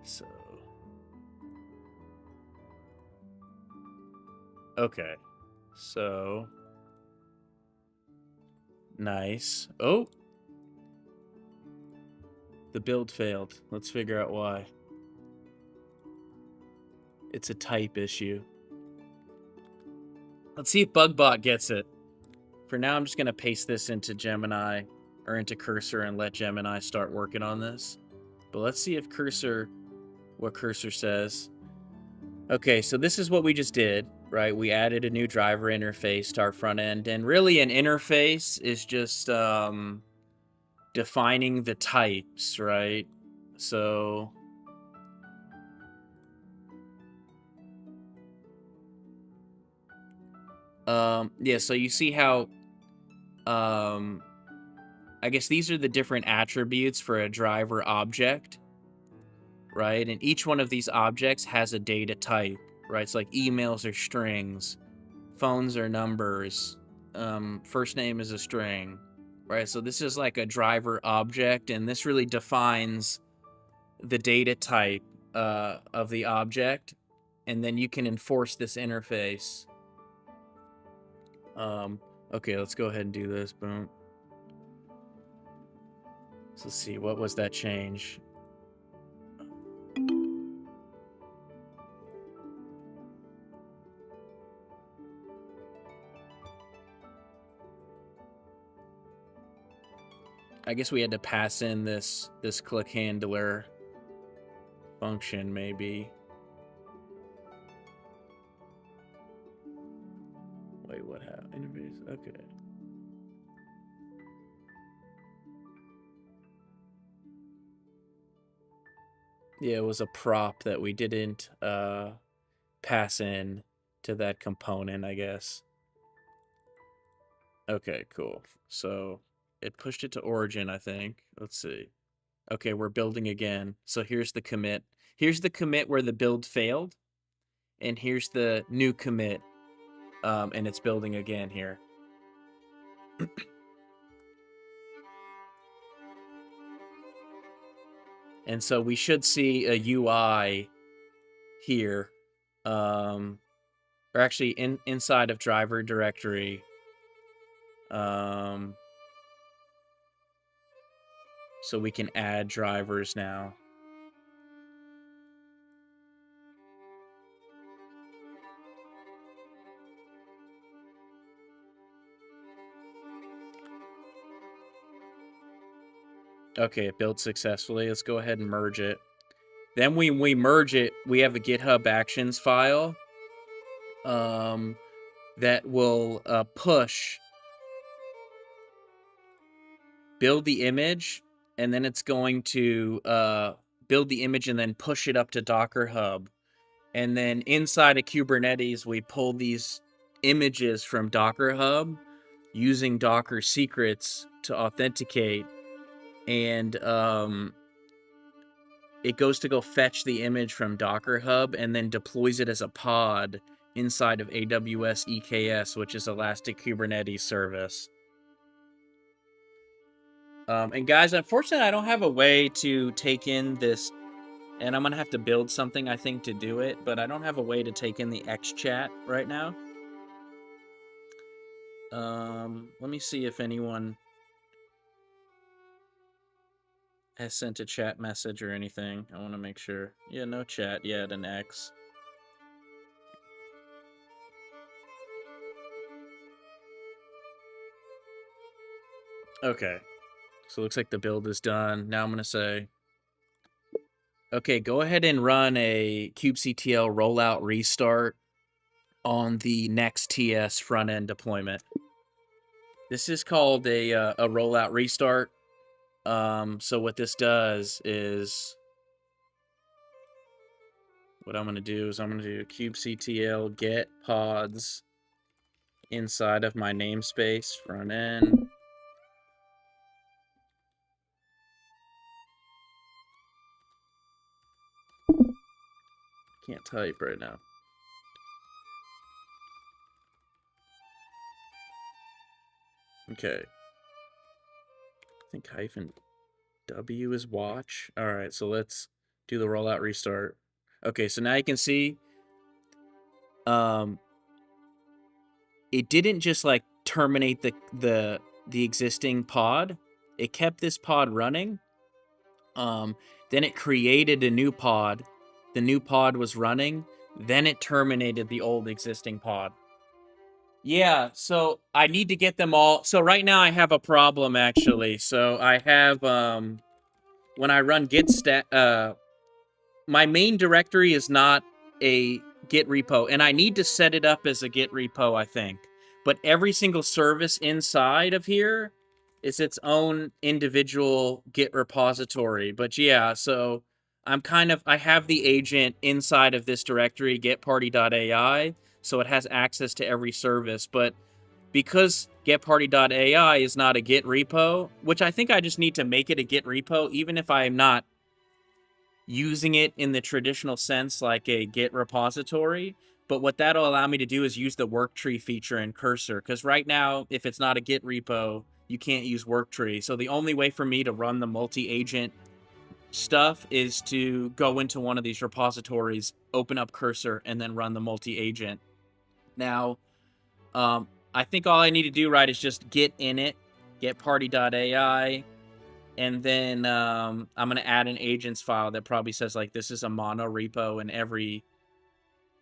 S1: So, okay. So, nice. Oh, the build failed. Let's figure out why. It's a type issue. Let's see if BugBot gets it. For now, I'm just going to paste this into Gemini or into Cursor and let Gemini start working on this. But let's see if what Cursor says. Okay, so this is what we just did, right? We added a new driver interface to our front end. And really an interface is just defining the types, right? So yeah, so you see how I guess these are the different attributes for a driver object, right? And each one of these objects has a data type, right? It's like emails are strings, phones are numbers, first name is a string, right? So this is like a driver object, and this really defines the data type of the object, and then you can enforce this interface. Okay, let's go ahead and do this. Boom. So let's see, what was that change? I guess we had to pass in this click handler function, maybe. Wait, what happened? Interface? Okay. Yeah, it was a prop that we didn't pass in to that component, I guess. Okay, cool. So it pushed it to origin, I think. Let's see. Okay, we're building again. So here's the commit. Here's the commit where the build failed. And here's the new commit. And it's building again here. And so we should see a UI here, or actually inside of driver directory. So we can add drivers now. Okay, it built successfully. Let's go ahead and merge it. Then when we merge it, we have a GitHub Actions file that will push, build the image, and then it's going to build the image and then push it up to Docker Hub. And then inside of Kubernetes, we pull these images from Docker Hub using Docker secrets to authenticate. And it goes to go fetch the image from Docker Hub and then deploys it as a pod inside of AWS EKS, which is Elastic Kubernetes Service. And guys, unfortunately, I don't have a way to take in this, and I'm going to have to build something, I think, to do it, but I don't have a way to take in the X chat right now. Let me see if anyone has sent a chat message or anything. I want to make sure. Yeah, no chat yet in X. Okay. So it looks like the build is done. Now I'm going to say, okay, go ahead and run a kubectl rollout restart on the next TS front end deployment. This is called a rollout restart. So what this does is, what I'm going to do is I'm going to do kubectl get pods inside of my namespace front end. Can't type right now. Okay. I think -W is watch. All right, so let's do the rollout restart. Okay, so now you can see it didn't just like terminate the existing pod. It kept this pod running. Then it created a new pod. The new pod was running. Then it terminated the old existing pod. Yeah, so I need to get them all. So right now I have a problem actually. So I have when I run git stat, my main directory is not a Git repo, and I need to set it up as a Git repo, I think. But every single service inside of here is its own individual Git repository. But yeah, so I have the agent inside of this directory, getparty.ai, so it has access to every service. But because getparty.ai is not a Git repo, which I think I just need to make it a Git repo, even if I am not using it in the traditional sense like a Git repository. But what that'll allow me to do is use the worktree feature in Cursor, because right now, if it's not a Git repo, you can't use worktree. So the only way for me to run the multi-agent stuff is to go into one of these repositories, open up Cursor, and then run the multi-agent. Now, I think all I need to do, right, is just git init, getparty.ai, and then I'm going to add an agents file that probably says, like, this is a mono repo, and every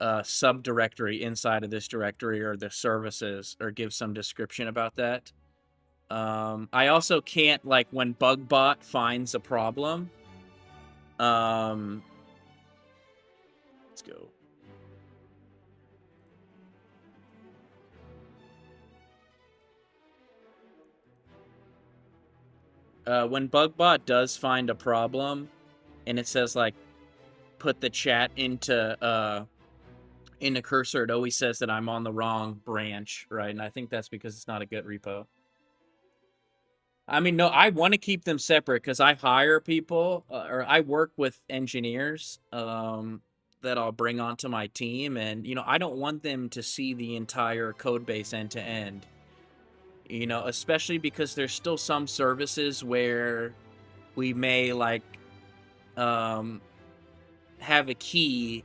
S1: subdirectory inside of this directory or the services, or give some description about that. I also can't, like, when BugBot finds a problem, let's go. When BugBot does find a problem, and it says, like, put the chat into Cursor, it always says that I'm on the wrong branch, right? And I think that's because it's not a Git repo. I mean, no, I want to keep them separate because I hire people, or I work with engineers that I'll bring onto my team, and I don't want them to see the entire code base end to end. Especially because there's still some services where we may, like, have a key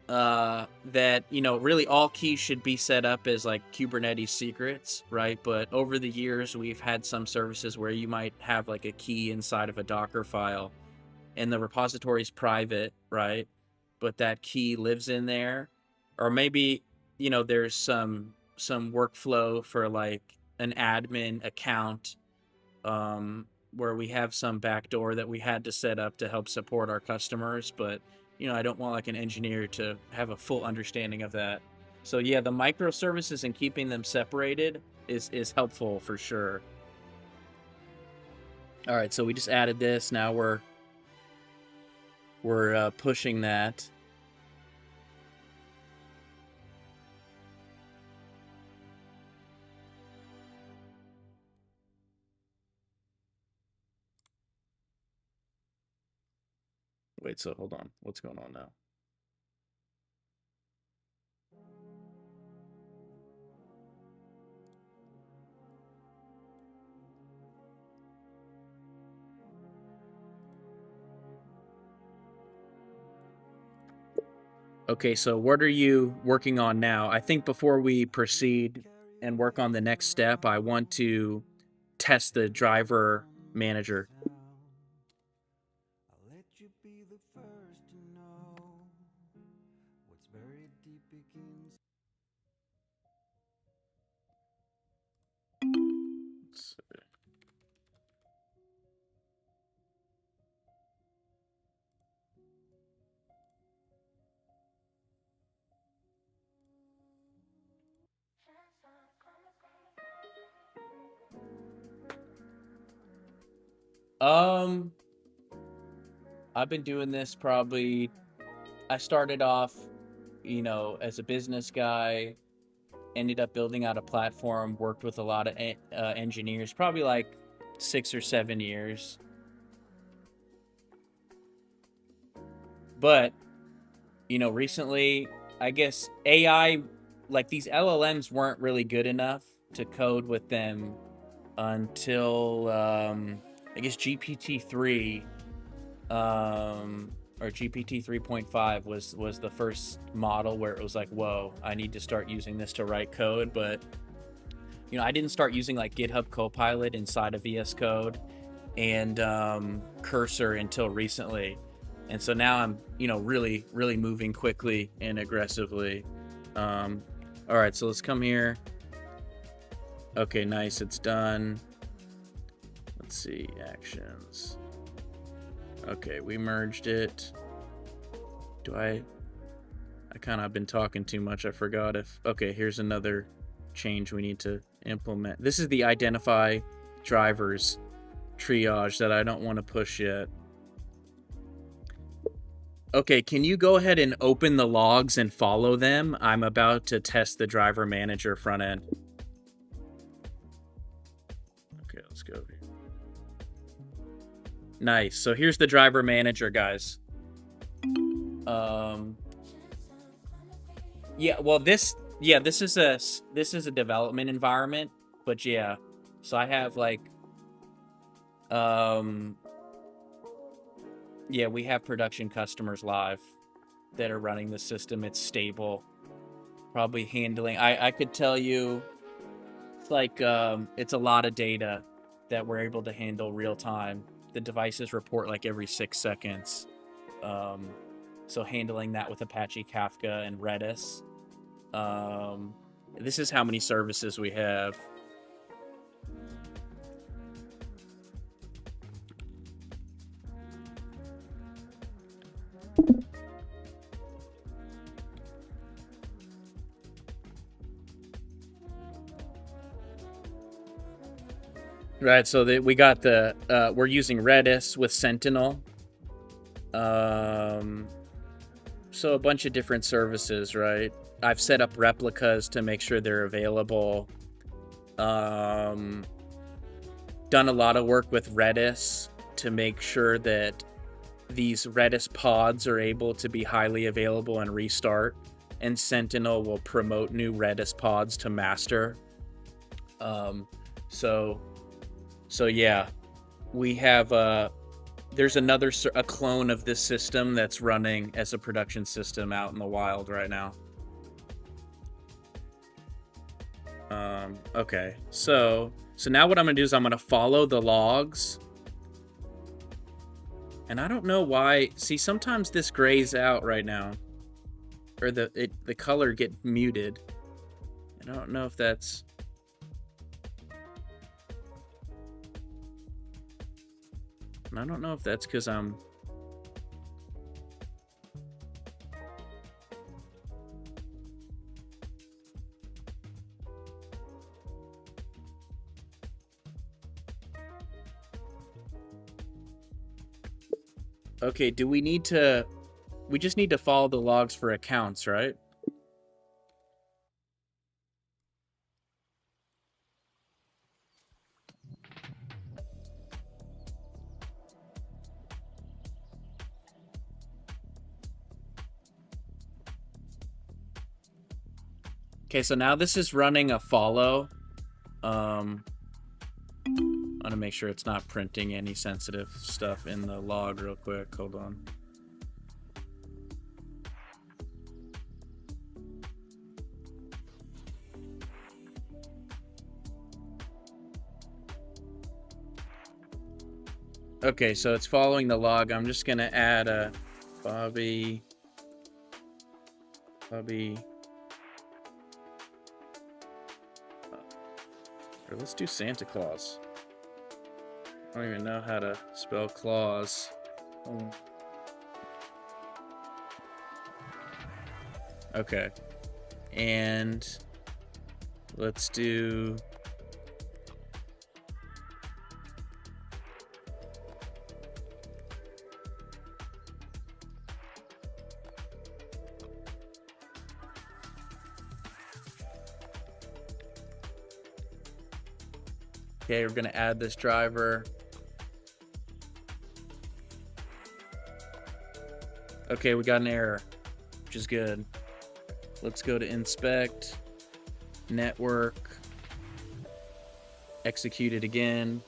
S1: that, you know, really all keys should be set up as like Kubernetes secrets, right? But over the years, we've had some services where you might have like a key inside of a Docker file and the repository is private, right? But that key lives in there. Or maybe, you know, there's some workflow for like an admin account, where we have some backdoor that we had to set up to help support our customers, but you know, I don't want like an engineer to have a full understanding of that. So yeah, the microservices and keeping them separated is helpful for sure. All right, so we just added this. Now we're pushing that. Wait, so hold on. What's going on now? Okay, so what are you working on now? I think before we proceed and work on the next step, I want to test the driver manager. I've been doing this probably, I started off, you know, as a business guy, ended up building out a platform, worked with a lot of engineers, probably like 6 or 7 years. But, you know, recently, I guess AI, like these LLMs weren't really good enough to code with them until, I guess GPT-3, or GPT 3.5 was the first model where it was like, whoa, I need to start using this to write code. But, you know, I didn't start using like GitHub Copilot inside of VS Code and Cursor until recently. And so now I'm, you know, really moving quickly and aggressively. All right, so let's come here. Okay, nice, it's done. Let's see, actions. Okay, we merged it. I kind of been talking too much. I forgot if... Okay, here's another change we need to implement. This is the identify drivers triage that I don't want to push yet. Okay, can you go ahead and open the logs and follow them? I'm about to test the driver manager front end. Okay, let's go here. Nice. So here's the driver manager, guys. Yeah, well, this is a development environment, but yeah. So I have like yeah, we have production customers live that are running the system. It's stable. Probably handling, I could tell you, it's like it's a lot of data that we're able to handle real time. The devices report like every 6 seconds. So handling that with Apache Kafka and Redis. This is how many services we have. Right, so we got the, we're using Redis with Sentinel. So a bunch of different services, right? I've set up replicas to make sure they're available. Done a lot of work with Redis to make sure that these Redis pods are able to be highly available and restart. And Sentinel will promote new Redis pods to master. So yeah, we have there's a clone of this system that's running as a production system out in the wild right now. Okay, so now what I'm gonna do is I'm gonna follow the logs. And I don't know why. See, sometimes this grays out right now, or the color get muted. I don't know if that's. And I don't know if that's because I'm. Okay, do we need to... We just need to follow the logs for accounts, right? Okay, so now this is running a follow. I want to make sure it's not printing any sensitive stuff in the log real quick. Hold on. Okay, so it's following the log. I'm just going to add a Bobby. Or let's do Santa Claus. I don't even know how to spell Claus. Okay. And let's do... Okay, we're gonna add this driver. Okay, we got an error, which is good. Let's go to inspect, network, execute it again.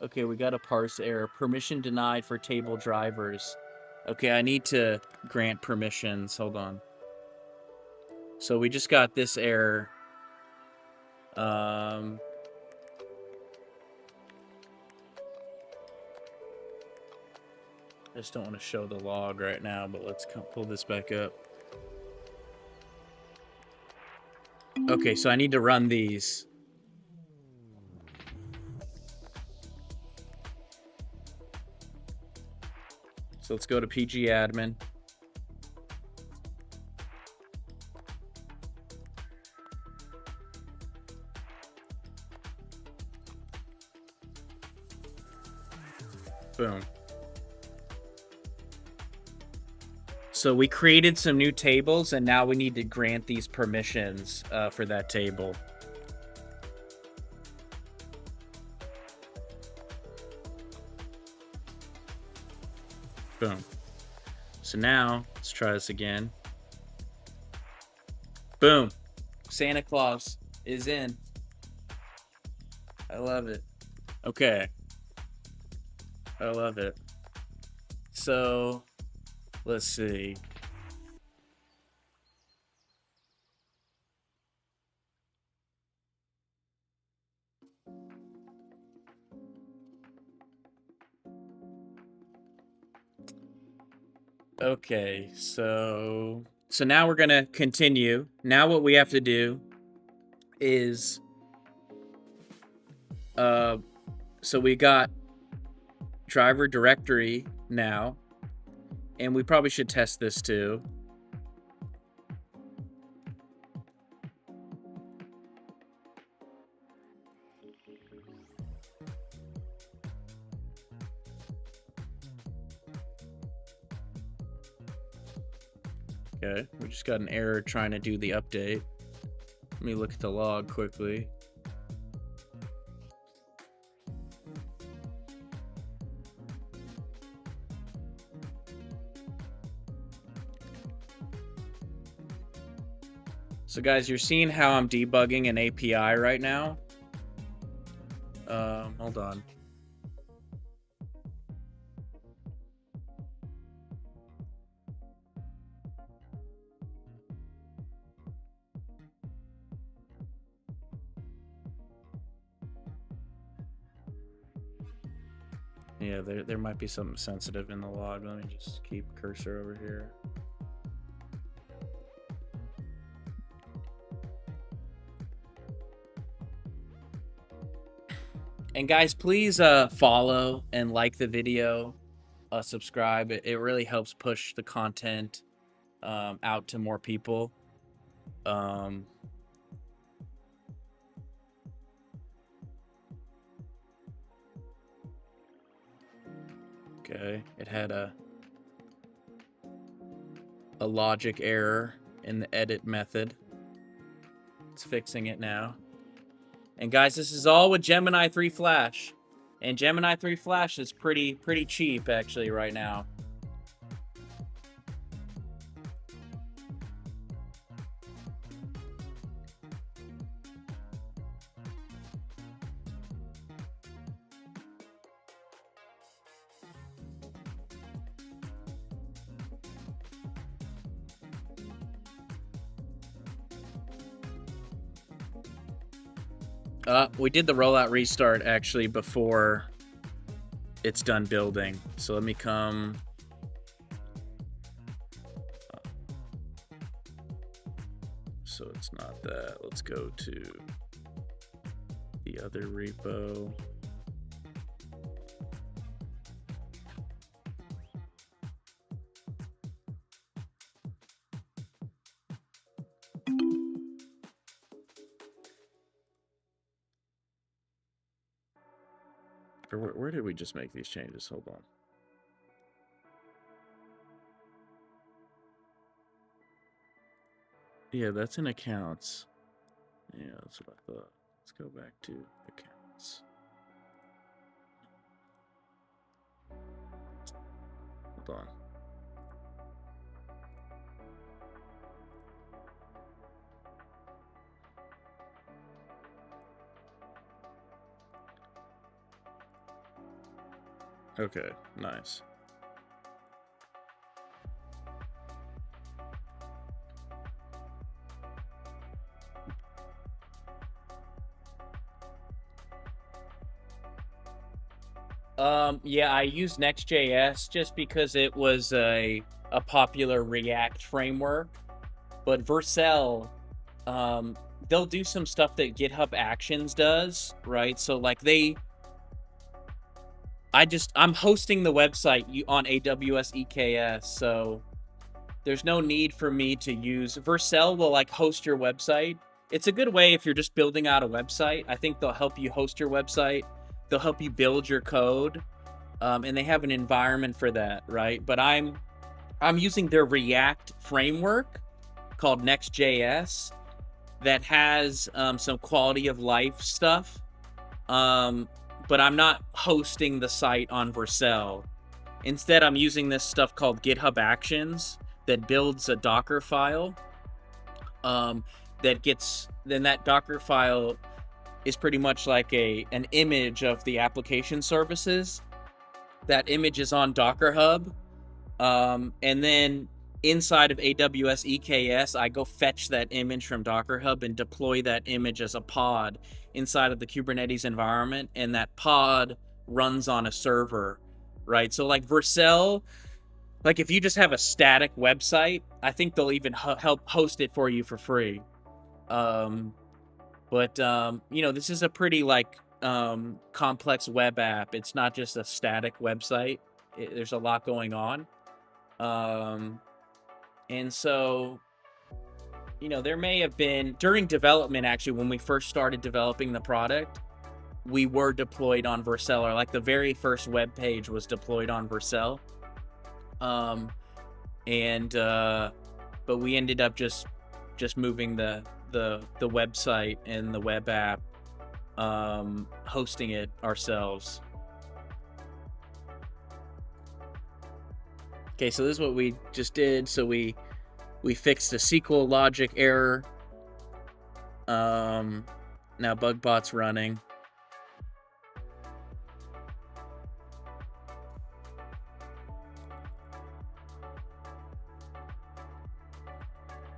S1: Okay, we got a parse error. Permission denied for table drivers. Okay, I need to grant permissions. Hold on. So we just got this error. I just don't want to show the log right now, but let's pull this back up. Okay, so I need to run these. So let's go to PG admin. Boom. So we created some new tables, and now we need to grant these permissions for that table. Boom. So now, let's try this again. Boom. Santa Claus is in. I love it. Okay. I love it. So, let's see. Okay, so now we're gonna continue. Now what we have to do is, so we got driver directory now, and we probably should test this too. Okay, we just got an error trying to do the update. Let me look at the log quickly. So guys, you're seeing how I'm debugging an API right now. Hold on. Yeah, there might be something sensitive in the log. Let me just keep cursor over here. And guys, please follow and like the video, subscribe. It really helps push the content out to more people. Okay, it had a logic error in the edit method. It's fixing it now. And guys, this is all with Gemini 3 Flash. And Gemini 3 Flash is pretty cheap actually right now. We did the rollout restart actually before it's done building. So let me come. So it's not that. Let's go to the other repo. Where did we just make these changes? Hold on. Yeah, that's in accounts. Yeah, that's what I thought. Let's go back to accounts. Hold on. Okay, nice. Yeah, I used Next.js just because it was a popular React framework, but Vercel, they'll do some stuff that GitHub Actions does, right? So like I'm hosting the website on AWS EKS, so there's no need for me to use Vercel. Will like host your website. It's a good way if you're just building out a website. I think they'll help you host your website. They'll help you build your code, and they have an environment for that, right? But I'm using their React framework called Next.js that has some quality of life stuff. But I'm not hosting the site on Vercel. Instead, I'm using this stuff called GitHub Actions that builds a Docker file. Then that Docker file is pretty much like an image of the application services. That image is on Docker Hub. And then inside of AWS EKS, I go fetch that image from Docker Hub and deploy that image as a pod inside of the Kubernetes environment, and that pod runs on a server, right? So like Vercel, like if you just have a static website, I think they'll even help host it for you for free. But this is a pretty like complex web app. It's not just a static website. There's a lot going on. And so, there may have been, during development, actually, when we first started developing the product, we were deployed on Vercel, or like the very first web page was deployed on Vercel. But we ended up just moving the website and the web app, hosting it ourselves. Okay, so this is what we just did. So we fixed the SQL logic error. Now BugBot's running.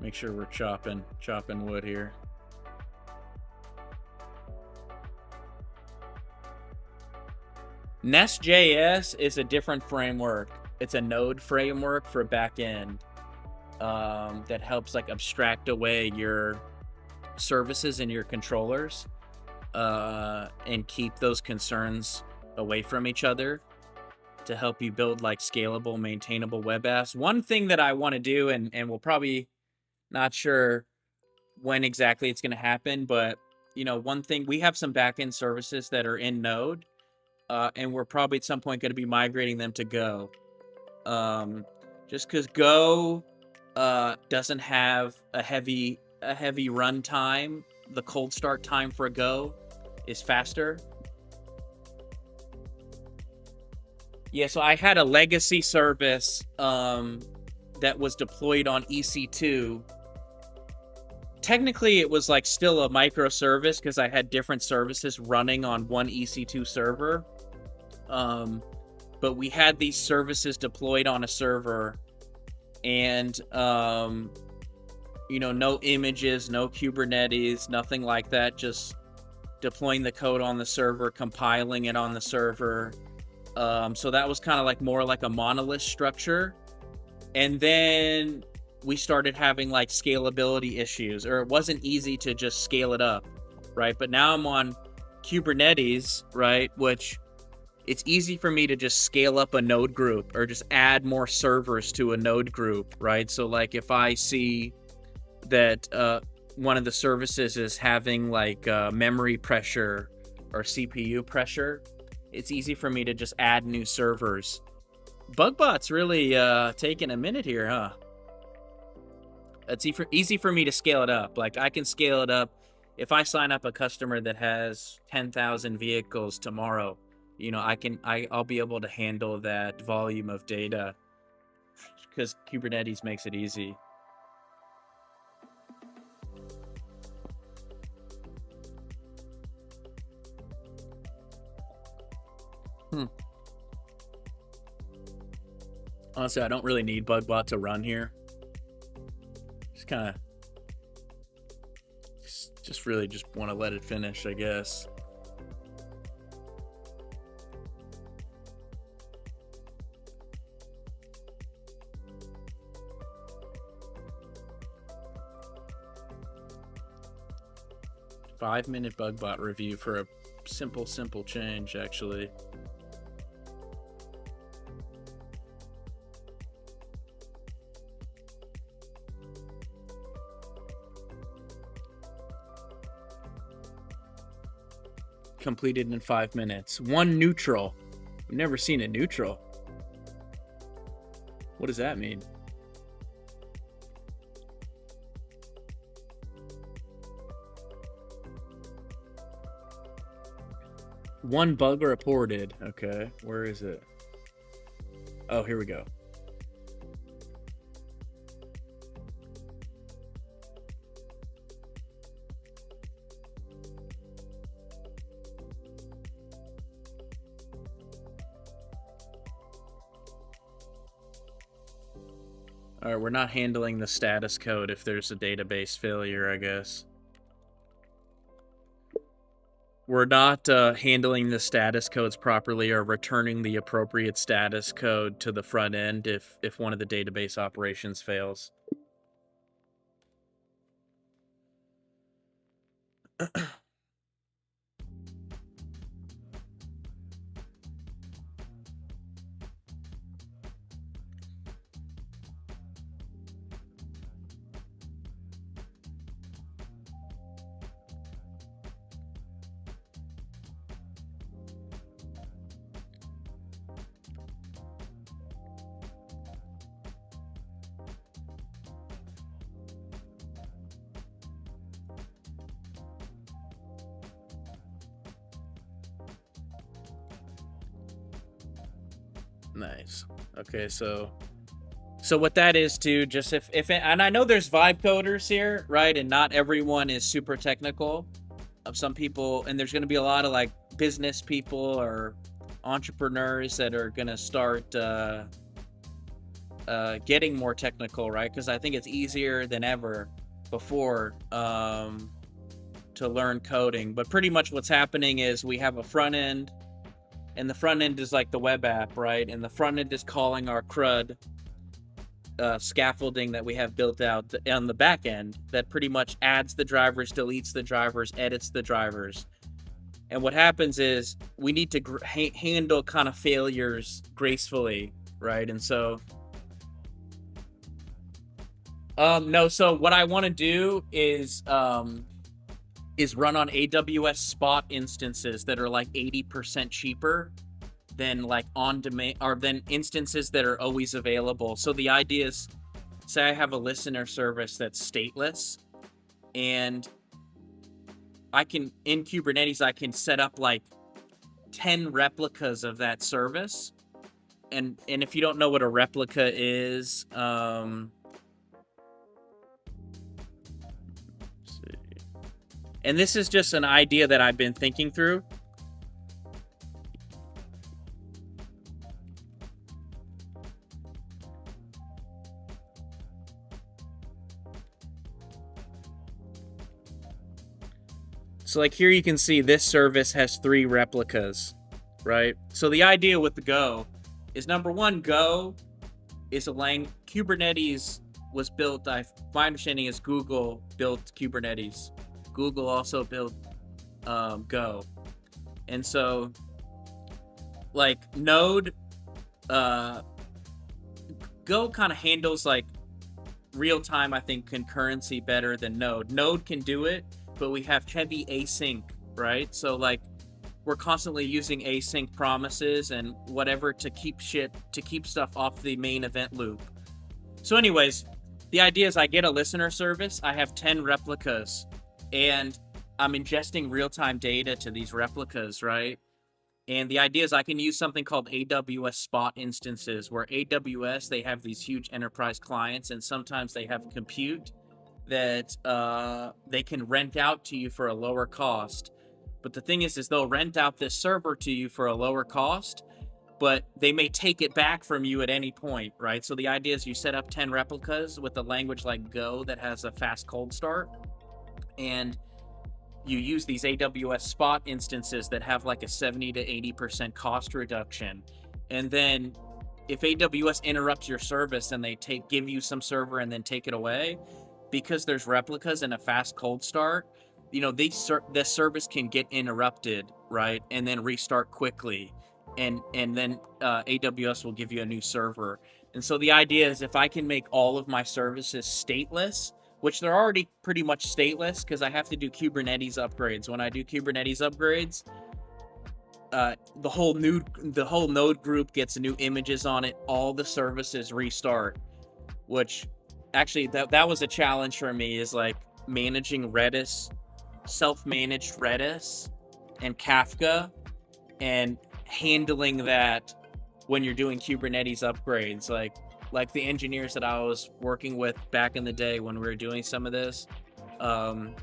S1: Make sure we're chopping wood here. Nest.js is a different framework. It's a node framework for backend that helps like abstract away your services and your controllers and keep those concerns away from each other to help you build like scalable, maintainable web apps. One thing that I want to do, and we'll probably not sure when exactly it's going to happen, but you know, one thing, we have some backend services that are in Node, and we're probably at some point going to be migrating them to Go. Just because Go doesn't have a heavy run time. The cold start time for Go is faster. Yeah, so I had a legacy service that was deployed on EC2. Technically, it was like still a microservice because I had different services running on one EC2 server. But we had these services deployed on a server, and you know, no images, no Kubernetes, nothing like that. Just deploying the code on the server, compiling it on the server. So that was kind of like more like a monolith structure. And then we started having like scalability issues, or it wasn't easy to just scale it up, right? But now I'm on Kubernetes, right? Which it's easy for me to just scale up a node group or just add more servers to a node group, right? So like if I see that one of the services is having like memory pressure or CPU pressure, it's easy for me to just add new servers. Bugbot's really taking a minute here, huh? It's easy for me to scale it up. Like I can scale it up if I sign up a customer that has 10,000 vehicles tomorrow. You know, I'll be able to handle that volume of data because Kubernetes makes it easy. Honestly, I don't really need Bugbot to run here. Just really just want to let it finish, I guess. Five-minute Bugbot review for a simple change, actually. Completed in 5 minutes. One neutral. I've never seen a neutral. What does that mean? One bug reported. Okay, where is it? Oh, here we go. All right, we're not handling the status code if there's a database failure, I guess. We're not handling the status codes properly or returning the appropriate status code to the front end if one of the database operations fails. Nice. Okay, so what that is too, just if and I know there's vibe coders here, right? And not everyone is super technical. Some people, and there's going to be a lot of like business people or entrepreneurs that are going to start getting more technical, right? Because I think it's easier than ever before to learn coding. But pretty much what's happening is we have a front end, and the front end is like the web app, right? And the front end is calling our CRUD scaffolding that we have built out on the back end that pretty much adds the drivers, deletes the drivers, edits the drivers. And what happens is we need to handle kind of failures gracefully, right? And so no, so what I want to do is run on AWS Spot instances that are like 80% cheaper than like on demand, or than instances that are always available. So the idea is, say I have a listener service that's stateless, and I can, in Kubernetes, I can set up like 10 replicas of that service. And if you don't know what a replica is, and this is just an idea that I've been thinking through. So like here you can see this service has 3 replicas, right? So the idea with the Go is, number one, Go is a language. Kubernetes was built, my understanding is Google built Kubernetes. Google also built Go. And so like Node, Go kind of handles like real-time, I think, concurrency better than Node. Node can do it, but we have heavy async, right? So like we're constantly using async promises and whatever to keep stuff off the main event loop. So anyways, the idea is I get a listener service, I have 10 replicas, and I'm ingesting real-time data to these replicas, right? And the idea is I can use something called AWS Spot instances, where AWS, they have these huge enterprise clients, and sometimes they have compute that they can rent out to you for a lower cost. But the thing is they'll rent out this server to you for a lower cost, but they may take it back from you at any point, right? So the idea is you set up 10 replicas with a language like Go that has a fast cold start, and you use these AWS Spot instances that have like a 70 to 80% cost reduction. And then if AWS interrupts your service and they give you some server and then take it away, because there's replicas and a fast cold start, you know, this service can get interrupted, right? And then restart quickly. And then AWS will give you a new server. And so the idea is if I can make all of my services stateless, which they're already pretty much stateless because I have to do Kubernetes upgrades. When I do Kubernetes upgrades, the whole node group gets new images on it. All the services restart, which actually that was a challenge for me, is like managing Redis, self-managed Redis and Kafka, and handling that when you're doing Kubernetes upgrades. Like the engineers that I was working with back in the day when we were doing some of this, and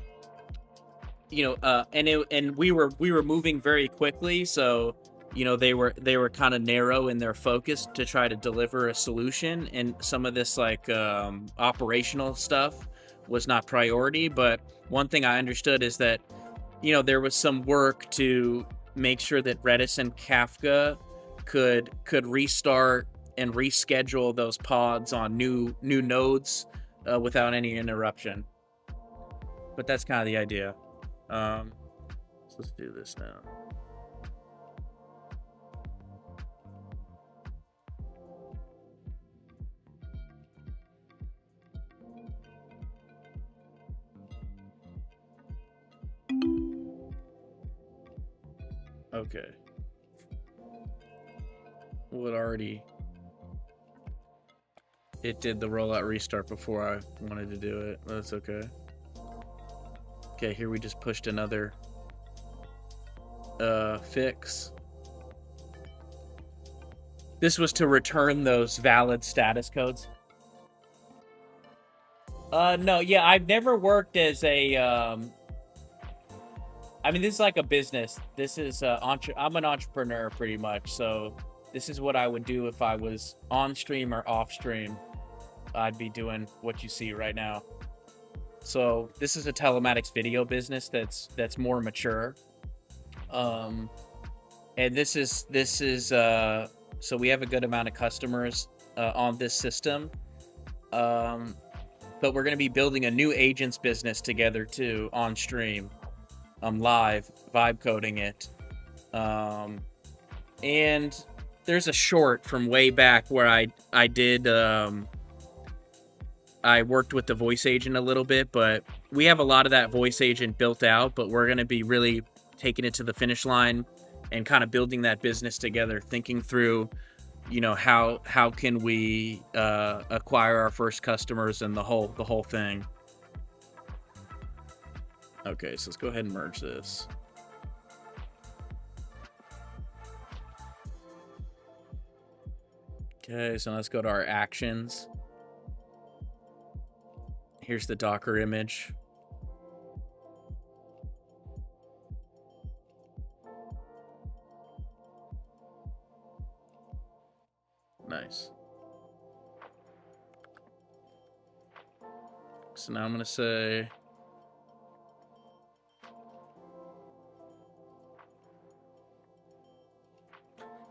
S1: we were moving very quickly, so you know they were kind of narrow in their focus to try to deliver a solution, and some of this like operational stuff was not priority. But one thing I understood is that, you know, there was some work to make sure that Redis and Kafka could restart and reschedule those pods on new nodes without any interruption. But that's kind of the idea. So let's do this now. Okay. Well, it did the rollout restart before I wanted to do it. That's okay. Okay, here we just pushed another fix. This was to return those valid status codes. No, yeah, I've never worked as a I mean, this is like a business. This is I'm an entrepreneur pretty much, so this is what I would do if I was on stream or off stream. I'd be doing what you see right now. So this is a telematics video business that's more mature. And this is so we have a good amount of customers on this system. But we're going to be building a new agents business together too on stream. Live vibe coding it. And there's a short from way back where I did I worked with the voice agent a little bit, but we have a lot of that voice agent built out, but we're going to be really taking it to the finish line and kind of building that business together, thinking through, you know, how can we acquire our first customers and the whole thing. Okay, so let's go ahead and merge this. Okay, so let's go to our actions. Here's the Docker image. Nice. So now I'm gonna say,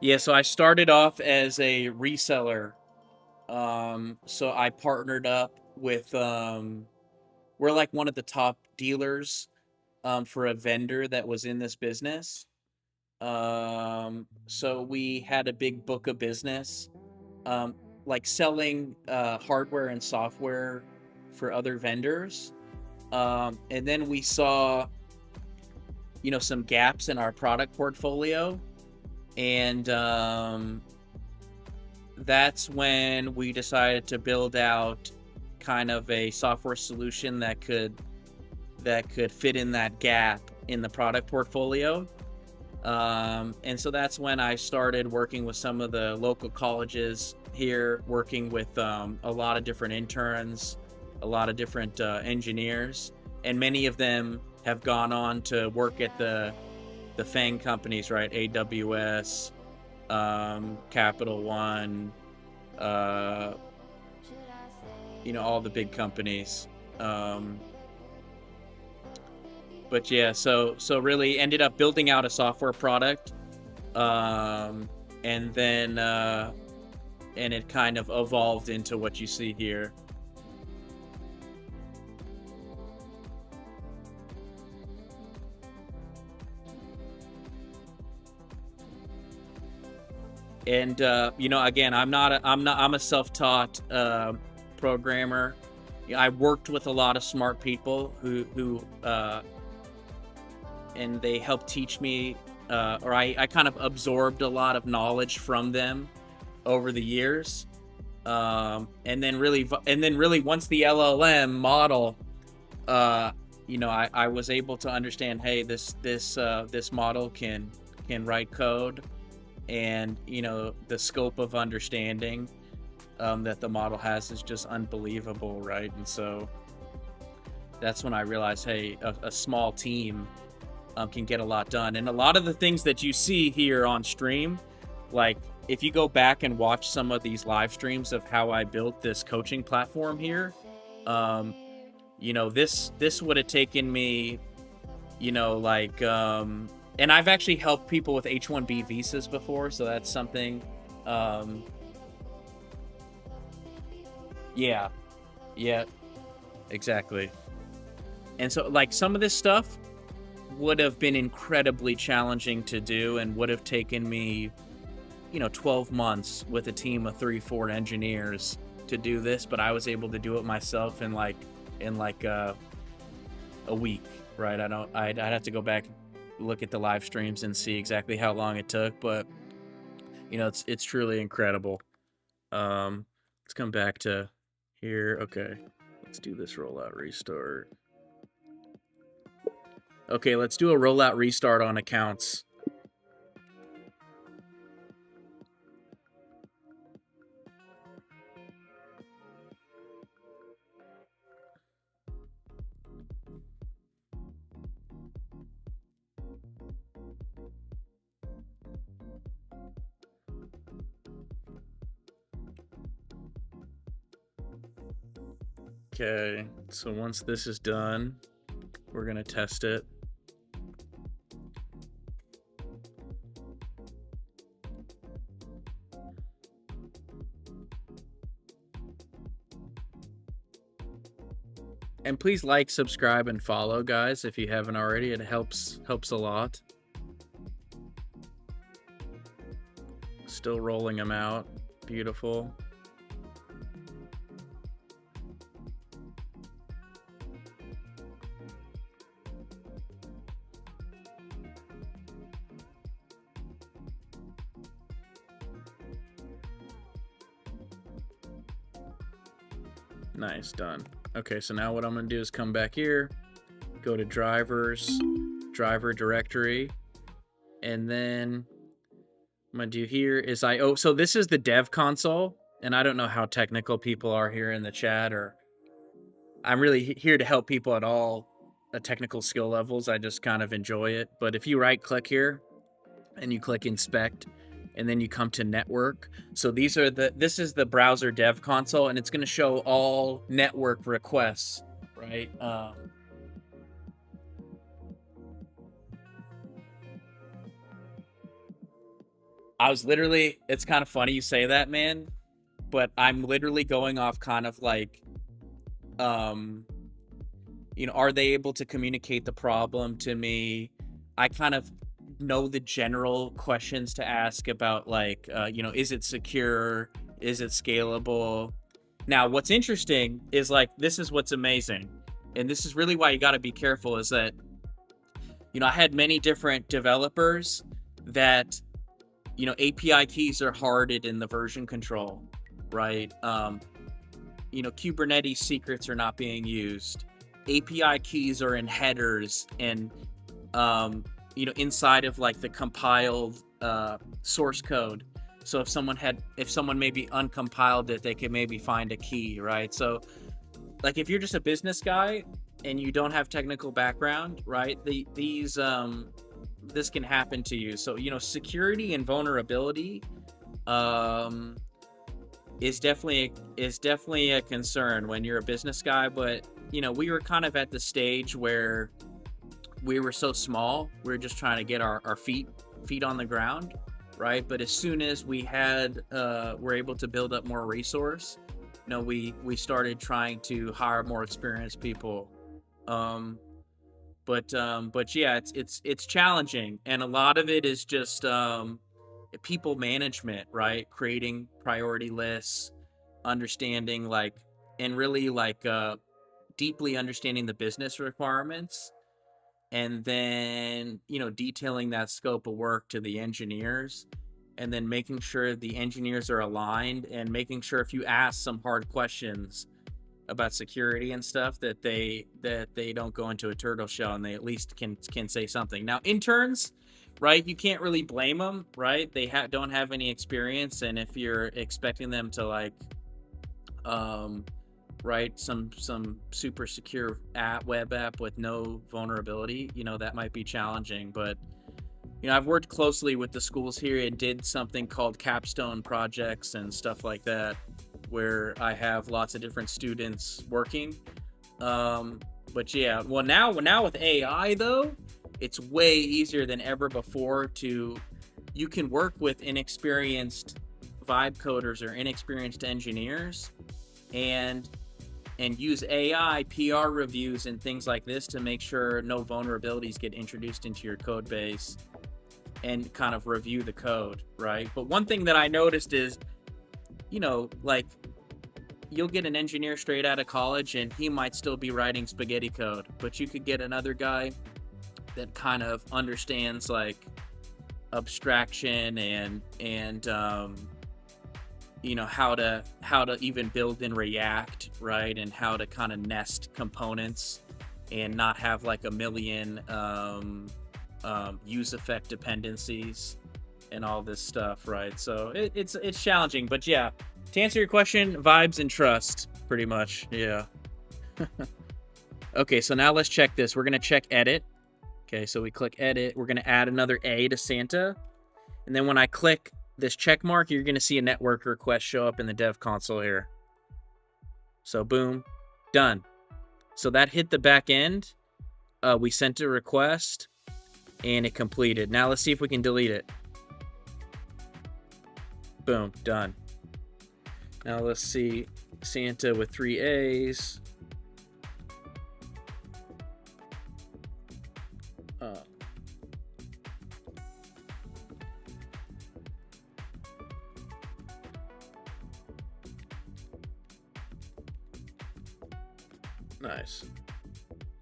S1: yeah, so I started off as a reseller. So I partnered up with, we're like one of the top dealers for a vendor that was in this business. So we had a big book of business, like selling hardware and software for other vendors. And then we saw, you know, some gaps in our product portfolio. And that's when we decided to build out kind of a software solution that could fit in that gap in the product portfolio. And so that's when I started working with some of the local colleges here, working with a lot of different interns, a lot of different engineers, and many of them have gone on to work at the FANG companies, right? AWS, Capital One, you know, all the big companies. But yeah, so really ended up building out a software product, and then and it kind of evolved into what you see here. And you know, again, I'm a self-taught programmer. I worked with a lot of smart people who and they helped teach me, or I kind of absorbed a lot of knowledge from them over the years. And then really once the LLM model, you know, I was able to understand, hey, this model can write code, and you know, the scope of understanding that the model has is just unbelievable, right? And so that's when I realized, hey, a small team can get a lot done. And a lot of the things that you see here on stream, like if you go back and watch some of these live streams of how I built this coaching platform here, you know, this would have taken me, you know, like, and I've actually helped people with H-1B visas before, so that's something. Yeah, exactly. And so, like, some of this stuff would have been incredibly challenging to do and would have taken me, you know, 12 months with a team of 3-4 engineers to do this, but I was able to do it myself in like a week, right? I'd have to go back, look at the live streams and see exactly how long it took, but you know, it's truly incredible. Let's come back to here. Okay, let's do this rollout restart. Okay, let's do a rollout restart on accounts. Okay, so once this is done, we're gonna test it. And please like, subscribe, and follow, guys, if you haven't already. It helps a lot. Still rolling them out. Beautiful. Nice, done. Okay, so now what I'm gonna do is come back here, go to drivers, driver directory, and then I'm gonna do here is so this is the dev console, and I don't know how technical people are here in the chat, or I'm really here to help people at all technical skill levels. I just kind of enjoy it. But if you right click here and you click inspect, and then you come to network. So this is the browser dev console, and it's going to show all network requests, right? It's kind of funny you say that, man, but I'm literally going off kind of like, are they able to communicate the problem to me? I kind of know the general questions to ask about, like, is it secure? Is it scalable? Now, what's interesting is, like, this is what's amazing. And this is really why you got to be careful, is that, I had many different developers that, API keys are harded in the version control, right? Kubernetes secrets are not being used. API keys are in headers and, inside of like the compiled source code. So if someone maybe uncompiled it, they could maybe find a key, right? So like if you're just a business guy and you don't have technical background, right? This can happen to you. So, security and vulnerability is definitely a concern when you're a business guy. But, we were kind of at the stage where we were so small, we were just trying to get our feet on the ground, right? But as soon as we were able to build up more resource, we started trying to hire more experienced people. But yeah, it's challenging, and a lot of it is just people management, right? Creating priority lists, understanding and really deeply understanding the business requirements, and then detailing that scope of work to the engineers, and then making sure the engineers are aligned, and making sure if you ask some hard questions about security and stuff that they don't go into a turtle shell, and they at least can say something. Now, interns, right, you can't really blame them, right? They don't have any experience, and if you're expecting them to write some super secure web app with no vulnerability, that might be challenging. But I've worked closely with the schools here and did something called capstone projects and stuff like that, where I have lots of different students working. But yeah, well, now with AI though, it's way easier than ever before you can work with inexperienced vibe coders or inexperienced engineers and use AI PR reviews and things like this to make sure no vulnerabilities get introduced into your code base, and kind of review the code, right? But one thing that I noticed is, you'll get an engineer straight out of college and he might still be writing spaghetti code, but you could get another guy that kind of understands abstraction and how to even build in React, right? And how to kind of nest components and not have a million use effect dependencies and all this stuff, right? So it's challenging, but yeah, to answer your question, vibes and trust, pretty much. Yeah. Okay, so now let's check this. We're gonna check edit. Okay, so we click edit. We're gonna add another A to Santa, and then when I click this check mark, you're gonna see a network request show up in the dev console here. So boom, Done. So that hit the back end. We sent a request and it completed. Now let's see if we can delete it. Boom, done. Now let's see Santa with 3 A's. Nice.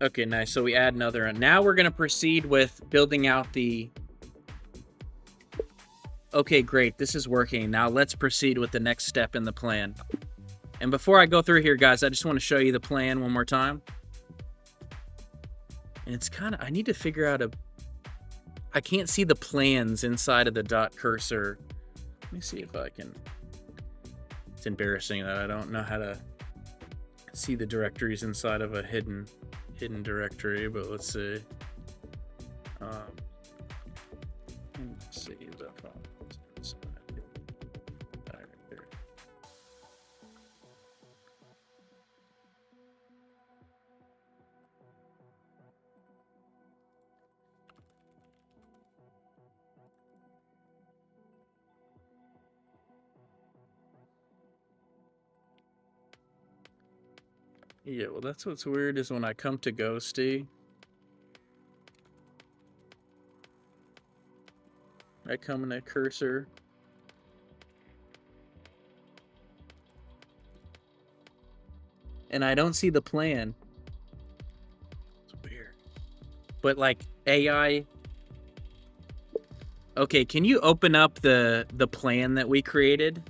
S1: Okay, nice. So we add another one. Now we're going to proceed with building out the... Okay, great. This is working. Now let's proceed with the next step in the plan. And before I go through here, guys, I just want to show you the plan one more time. And it's kind of... I need to figure out a... I can't see the plans inside of the dot cursor. Let me see if I can... It's embarrassing that I don't know how to see the directories inside of a hidden directory, but let's see. Let's see the files inside. Right there. Yeah, well, that's what's weird is when I come to Ghosty, I come in a cursor. And I don't see the plan. It's weird. But like AI. Okay, can you open up the plan that we created?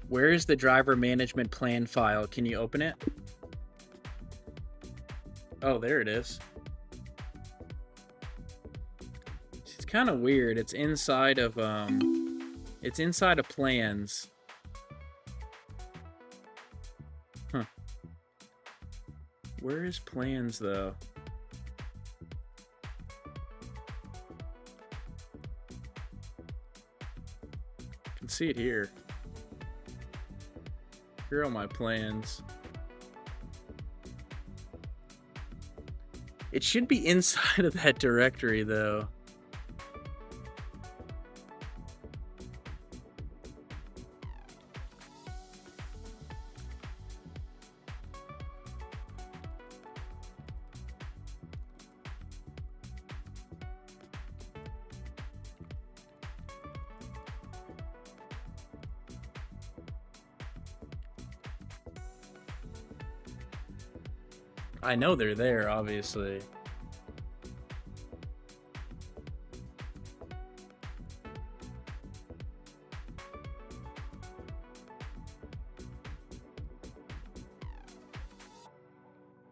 S1: Where is the driver management plan file? Can you open it? Oh, there it is. It's kind of weird. It's inside of plans. Huh. Where is plans though? I can see it here. Here are my plans. It should be inside of that directory, though. I know they're there, obviously.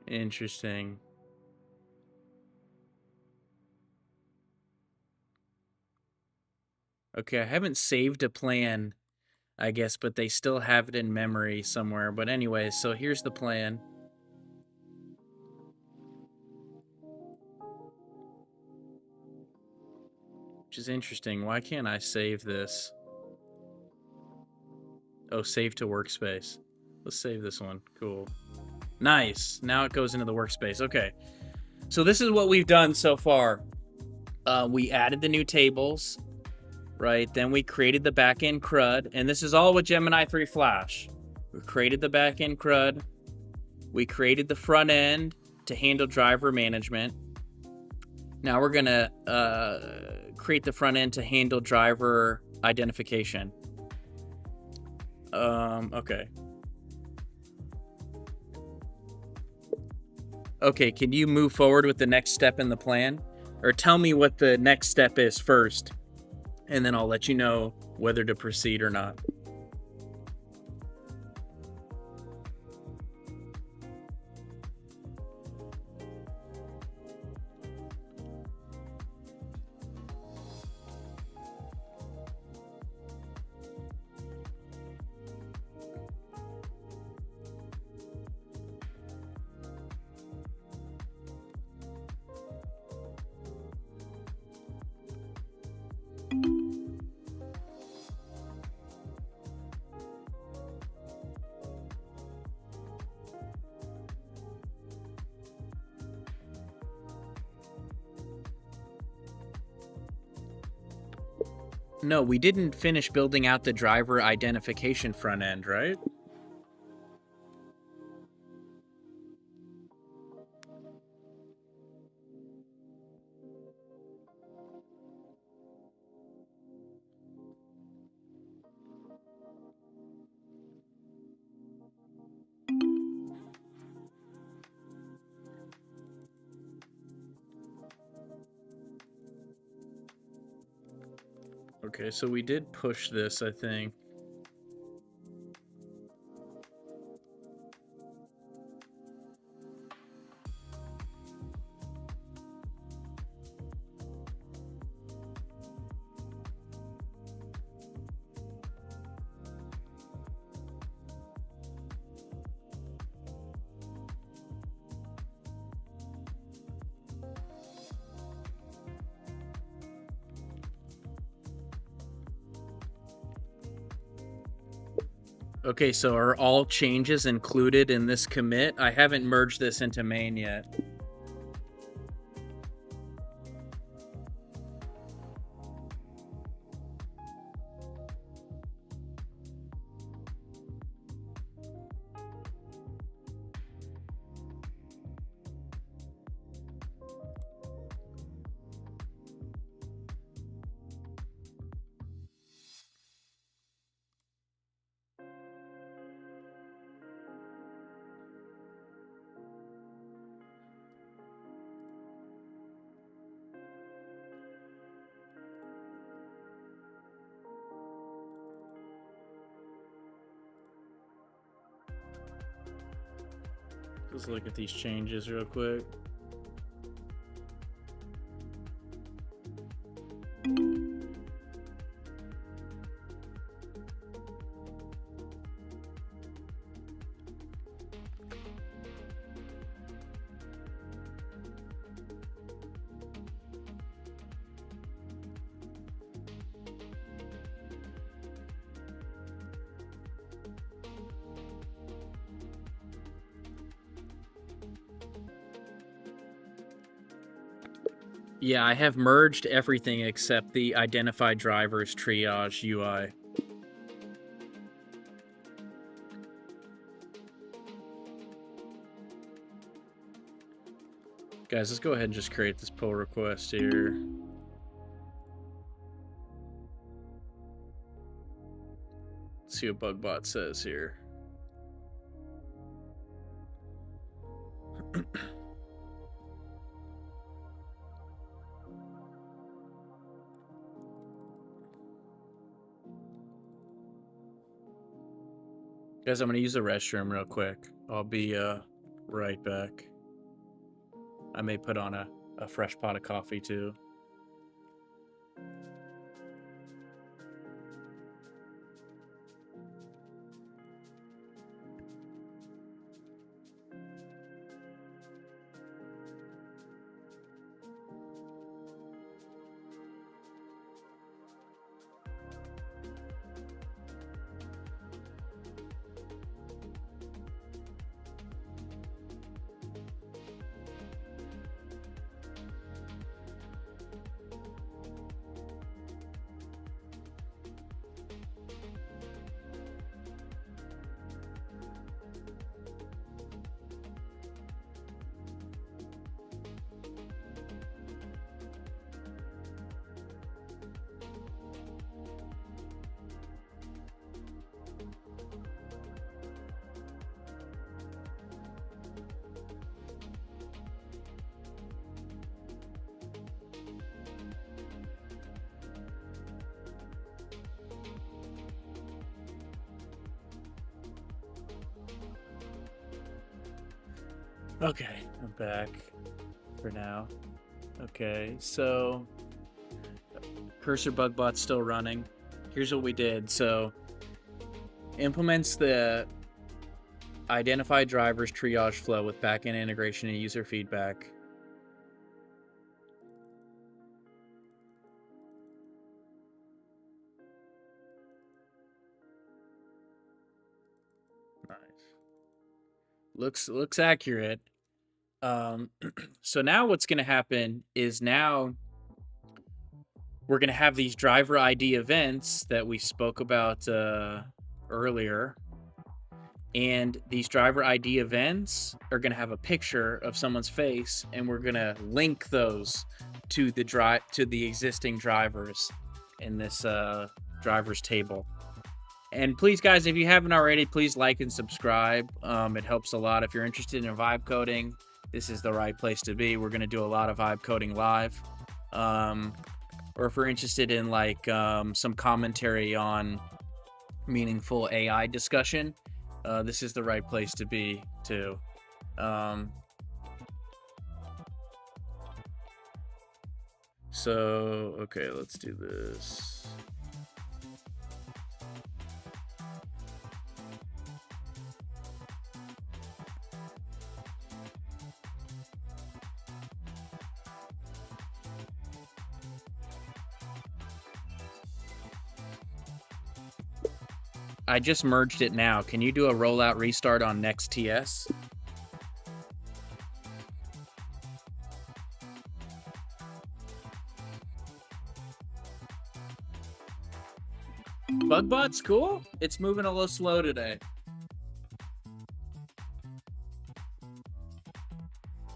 S1: Interesting. Okay, I haven't saved a plan, I guess, but they still have it in memory somewhere. But anyway, so here's the plan. Which is interesting. Why can't I save this? Oh, save to workspace. Let's save this one. Cool. Nice. Now it goes into the workspace. Okay. So this is what we've done so far. We added the new tables, right? Then we created the backend CRUD, and this is all with Gemini 3 Flash. We created the backend CRUD. We created the front end to handle driver management. Now we're gonna create the front end to handle driver identification. Okay. Okay, can you move forward with the next step in the plan? Or tell me what the next step is first, and then I'll let you know whether to proceed or not. No, we didn't finish building out the driver identification front end, right? Okay, so we did push this, I think. Okay, so are all changes included in this commit? I haven't merged this into main yet. Let's look at these changes real quick. Yeah, I have merged everything except the identified drivers triage UI. Guys, let's go ahead and just create this pull request here. Let's see what Bugbot says here. Guys, I'm going to use the restroom real quick. I'll be right back. I may put on a fresh pot of coffee too. Okay, I'm back for now. Okay, so cursor bugbot's still running. Here's what we did. So implements the identify drivers triage flow with backend integration and user feedback. Nice. Looks accurate. So now what's going to happen is now we're going to have these driver ID events that we spoke about earlier. And these driver ID events are going to have a picture of someone's face, and we're going to link those to the existing drivers in this drivers table. And please, guys, if you haven't already, please like and subscribe. It helps a lot. If you're interested in vibe coding, this is the right place to be. We're going to do a lot of vibe coding live. Or if we're interested in like some commentary on meaningful AI discussion, this is the right place to be too. So, okay, let's do this. I just merged it now. Can you do a rollout restart on Next.ts? Bugbot's cool. It's moving a little slow today.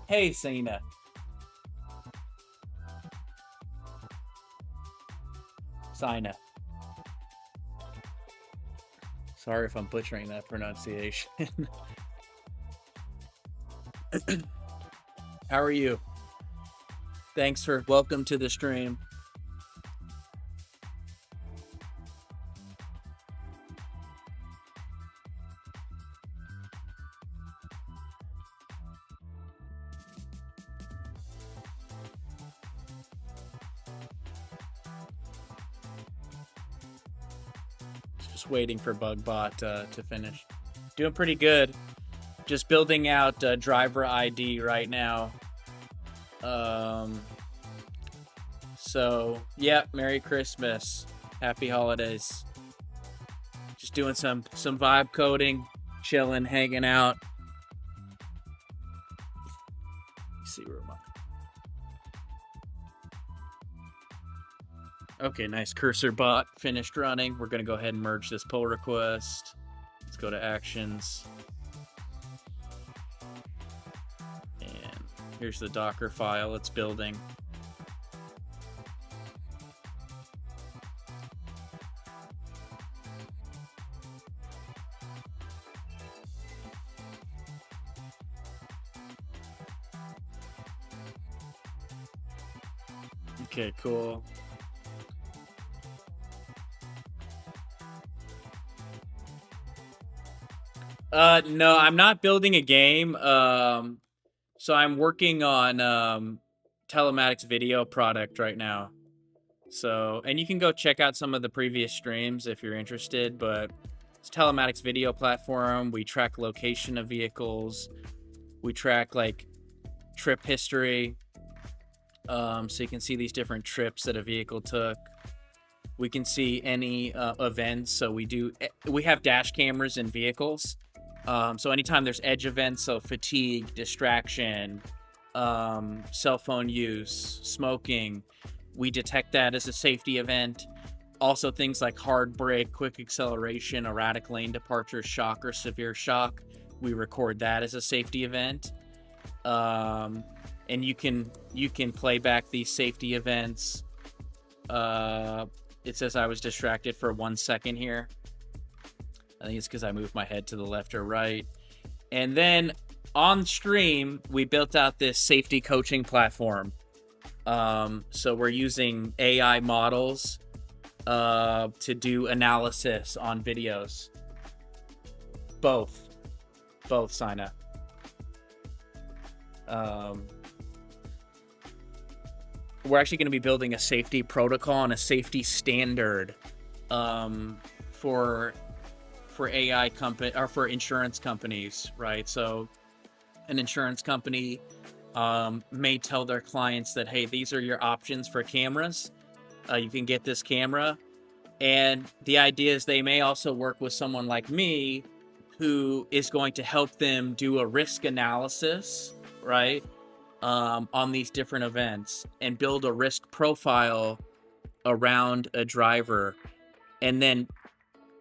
S1: Hey, Sina. Sina. Sorry if I'm butchering that pronunciation. How are you? Thanks for welcome to the stream. Just waiting for Bugbot to finish. Doing pretty good. Just building out driver ID right now. So yeah, Merry Christmas, Happy Holidays. Just doing some vibe coding, chilling, hanging out. Let's see where am I? Okay, nice. Cursor bot finished running. We're gonna go ahead and merge this pull request. Let's go to actions. And here's the Docker file it's building. Okay, cool. No, I'm not building a game. So I'm working on telematics video product right now. So, and you can go check out some of the previous streams if you're interested, but it's a telematics video platform. We track location of vehicles. We track like trip history. So you can see these different trips that a vehicle took. We can see any events. So we have dash cameras in vehicles. So anytime there's edge events, so fatigue, distraction, cell phone use, smoking, we detect that as a safety event. Also things like hard brake, quick acceleration, erratic lane departure, shock or severe shock, we record that as a safety event. And you can play back these safety events. It says I was distracted for 1 second here. I think it's because I moved my head to the left or right. And then on stream, we built out this safety coaching platform. So we're using AI models to do analysis on videos. Both, Sina. We're actually going to be building a safety protocol and a safety standard for AI company or for insurance companies, right? So an insurance company may tell their clients that, hey, these are your options for cameras. You can get this camera. And the idea is they may also work with someone like me who is going to help them do a risk analysis, right? On these different events and build a risk profile around a driver, and then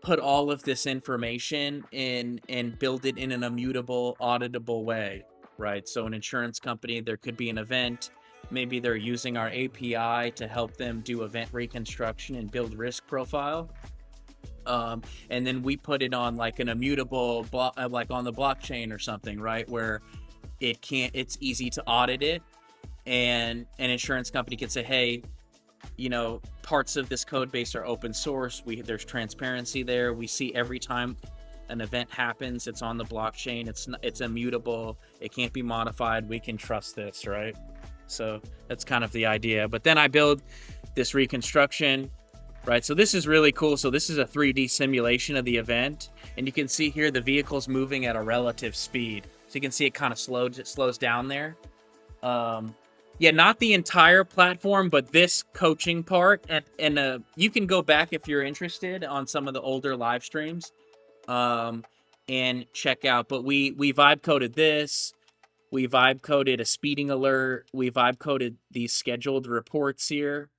S1: put all of this information in and build it in an immutable, auditable way, right? So an insurance company, there could be an event. Maybe they're using our API to help them do event reconstruction and build risk profile. And then we put it on like an immutable, like on the blockchain or something, right? Where it's easy to audit it. And an insurance company can say, hey, parts of this code base are open source. There's transparency there. We see every time an event happens, it's on the blockchain. It's immutable. It can't be modified. We can trust this, right? So that's kind of the idea. But then I build this reconstruction, right? So this is really cool. So this is a 3D simulation of the event, and you can see here the vehicle's moving at a relative speed. So you can see it kind of slows down there. Yeah, not the entire platform, but this coaching part, and you can go back if you're interested on some of the older live streams, and check out. But we vibe coded this, we vibe coded a speeding alert, we vibe coded these scheduled reports here.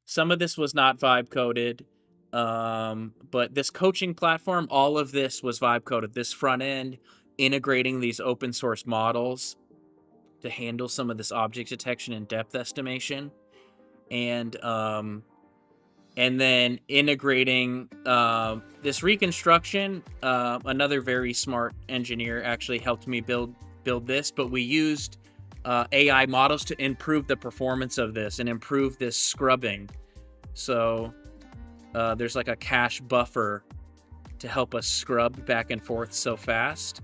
S1: Some of this was not vibe coded, but this coaching platform, all of this was vibe coded. This front end, integrating these open source models to handle some of this object detection and depth estimation, and then integrating this reconstruction. Another very smart engineer actually helped me build this, but we used AI models to improve the performance of this and improve this scrubbing. So there's like a cache buffer to help us scrub back and forth so fast.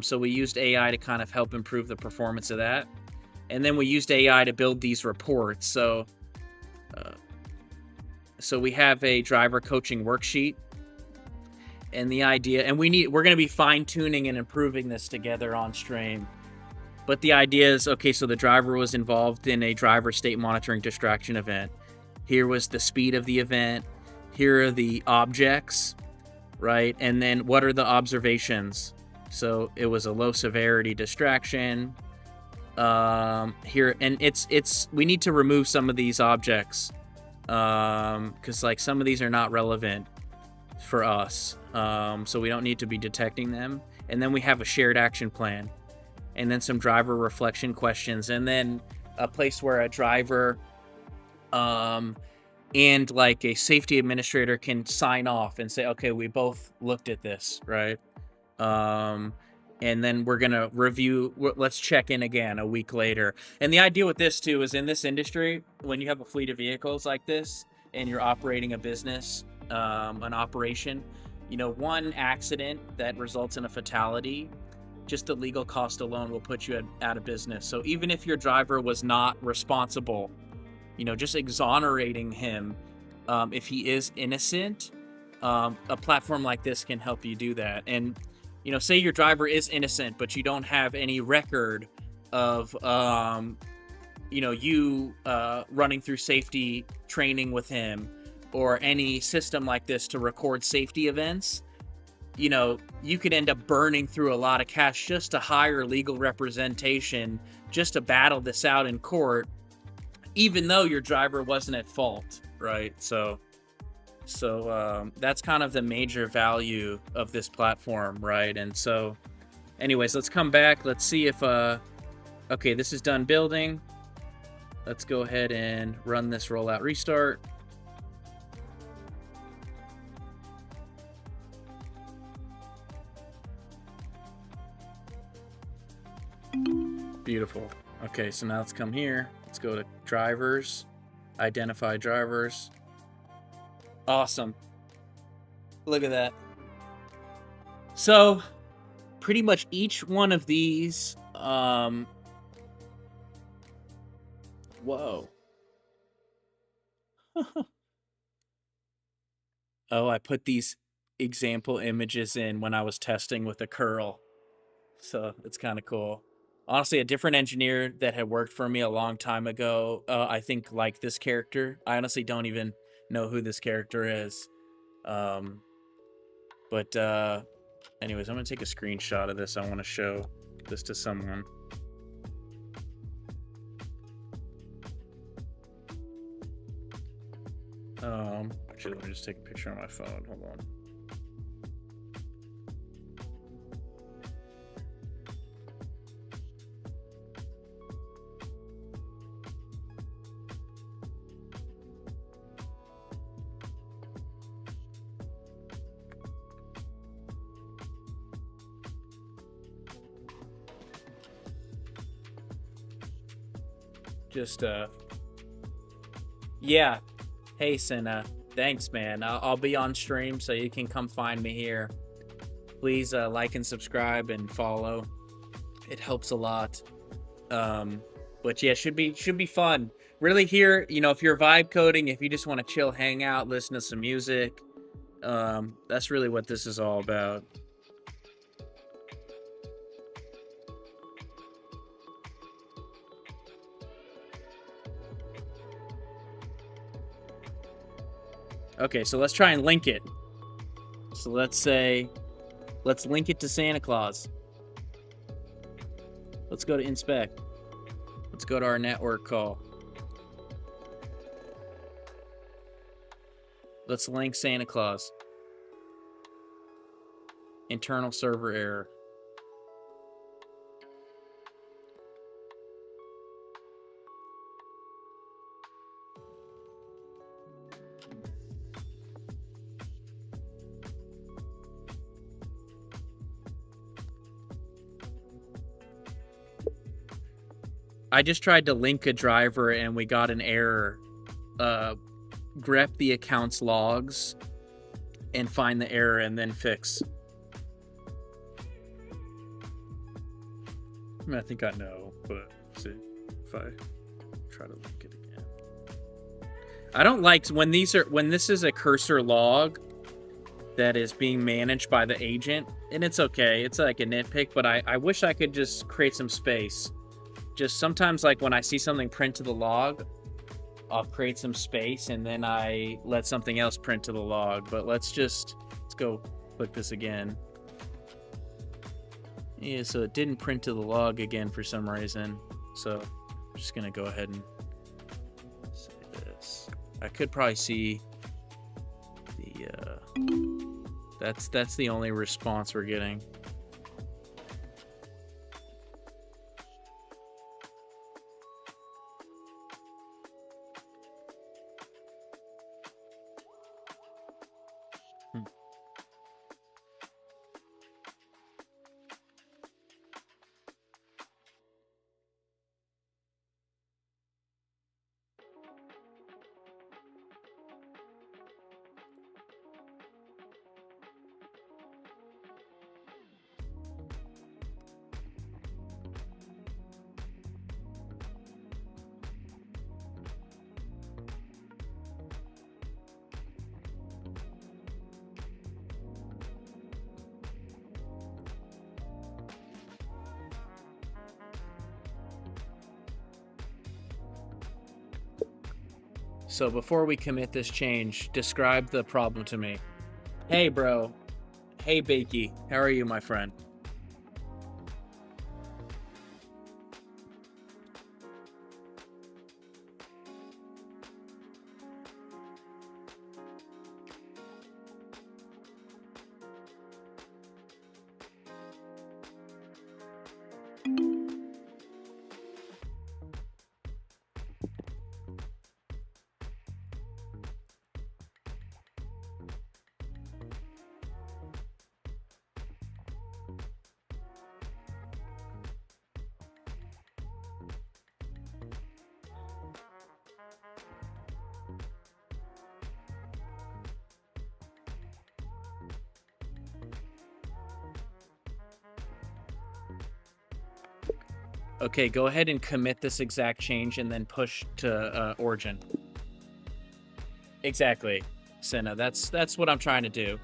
S1: So we used AI to kind of help improve the performance of that. And then we used AI to build these reports. So we have a driver coaching worksheet. And the idea, and we're going to be fine-tuning and improving this together on stream. But the idea is, okay, so the driver was involved in a driver state monitoring distraction event. Here was the speed of the event. Here are the objects, right? And then what are the observations? So it was a low severity distraction here, and it's we need to remove some of these objects because like some of these are not relevant for us, so we don't need to be detecting them. And then we have a shared action plan, and then some driver reflection questions, and then a place where a driver and like a safety administrator can sign off and say, okay, we both looked at this, right? And then we're gonna review. Let's check in again a week later. And the idea with this too is, in this industry, when you have a fleet of vehicles like this and you're operating a business, an operation, one accident that results in a fatality, just the legal cost alone will put you out of business. So even if your driver was not responsible, just exonerating him, if he is innocent, a platform like this can help you do that. And say your driver is innocent, but you don't have any record of, you running through safety training with him, or any system like this to record safety events. You could end up burning through a lot of cash just to hire legal representation, just to battle this out in court, even though your driver wasn't at fault, right? So that's kind of the major value of this platform, right? And so anyways, let's come back. Let's see if, okay, this is done building. Let's go ahead and run this rollout restart. Beautiful. Okay, so now let's come here. Let's go to drivers, identify drivers. Awesome. Look at that. So pretty much each one of these, whoa. Oh, I put these example images in when I was testing with a curl. So it's kind of cool. Honestly, a different engineer that had worked for me a long time ago, I think liked this character. I honestly don't even know who this character is. But anyways, I'm gonna take a screenshot of this. I want to show this to someone. Actually, let me just take a picture on my phone. Hold on. Just, yeah. Hey, Senna. Thanks, man. I'll be on stream, so you can come find me here. Please like and subscribe and follow. It helps a lot. But yeah, should be fun. Really here, you know, if you're vibe coding, if you just want to chill, hang out, listen to some music, that's really what this is all about. Okay, so let's try and link it. So let's link it to Santa Claus. Let's go to inspect. Let's go to our network call. Let's link Santa Claus. Internal server error. I just tried to link a driver and we got an error. Grep the account's logs and find the error and then fix. I mean, I think I know, but see if I try to link it again. I don't like when this is a cursor log that is being managed by the agent, and it's okay. It's like a nitpick, but I wish I could just create some space. Just sometimes, like when I see something print to the log, I'll create some space and then I let something else print to the log. But let's go click this again. Yeah, so it didn't print to the log again for some reason. So I'm just gonna go ahead and say this. I could probably see the that's the only response we're getting. So before we commit this change, describe the problem to me. Hey, bro. Hey, Bakey. How are you, my friend? Okay, go ahead and commit this exact change and then push to origin. Exactly, Senna. That's what I'm trying to do.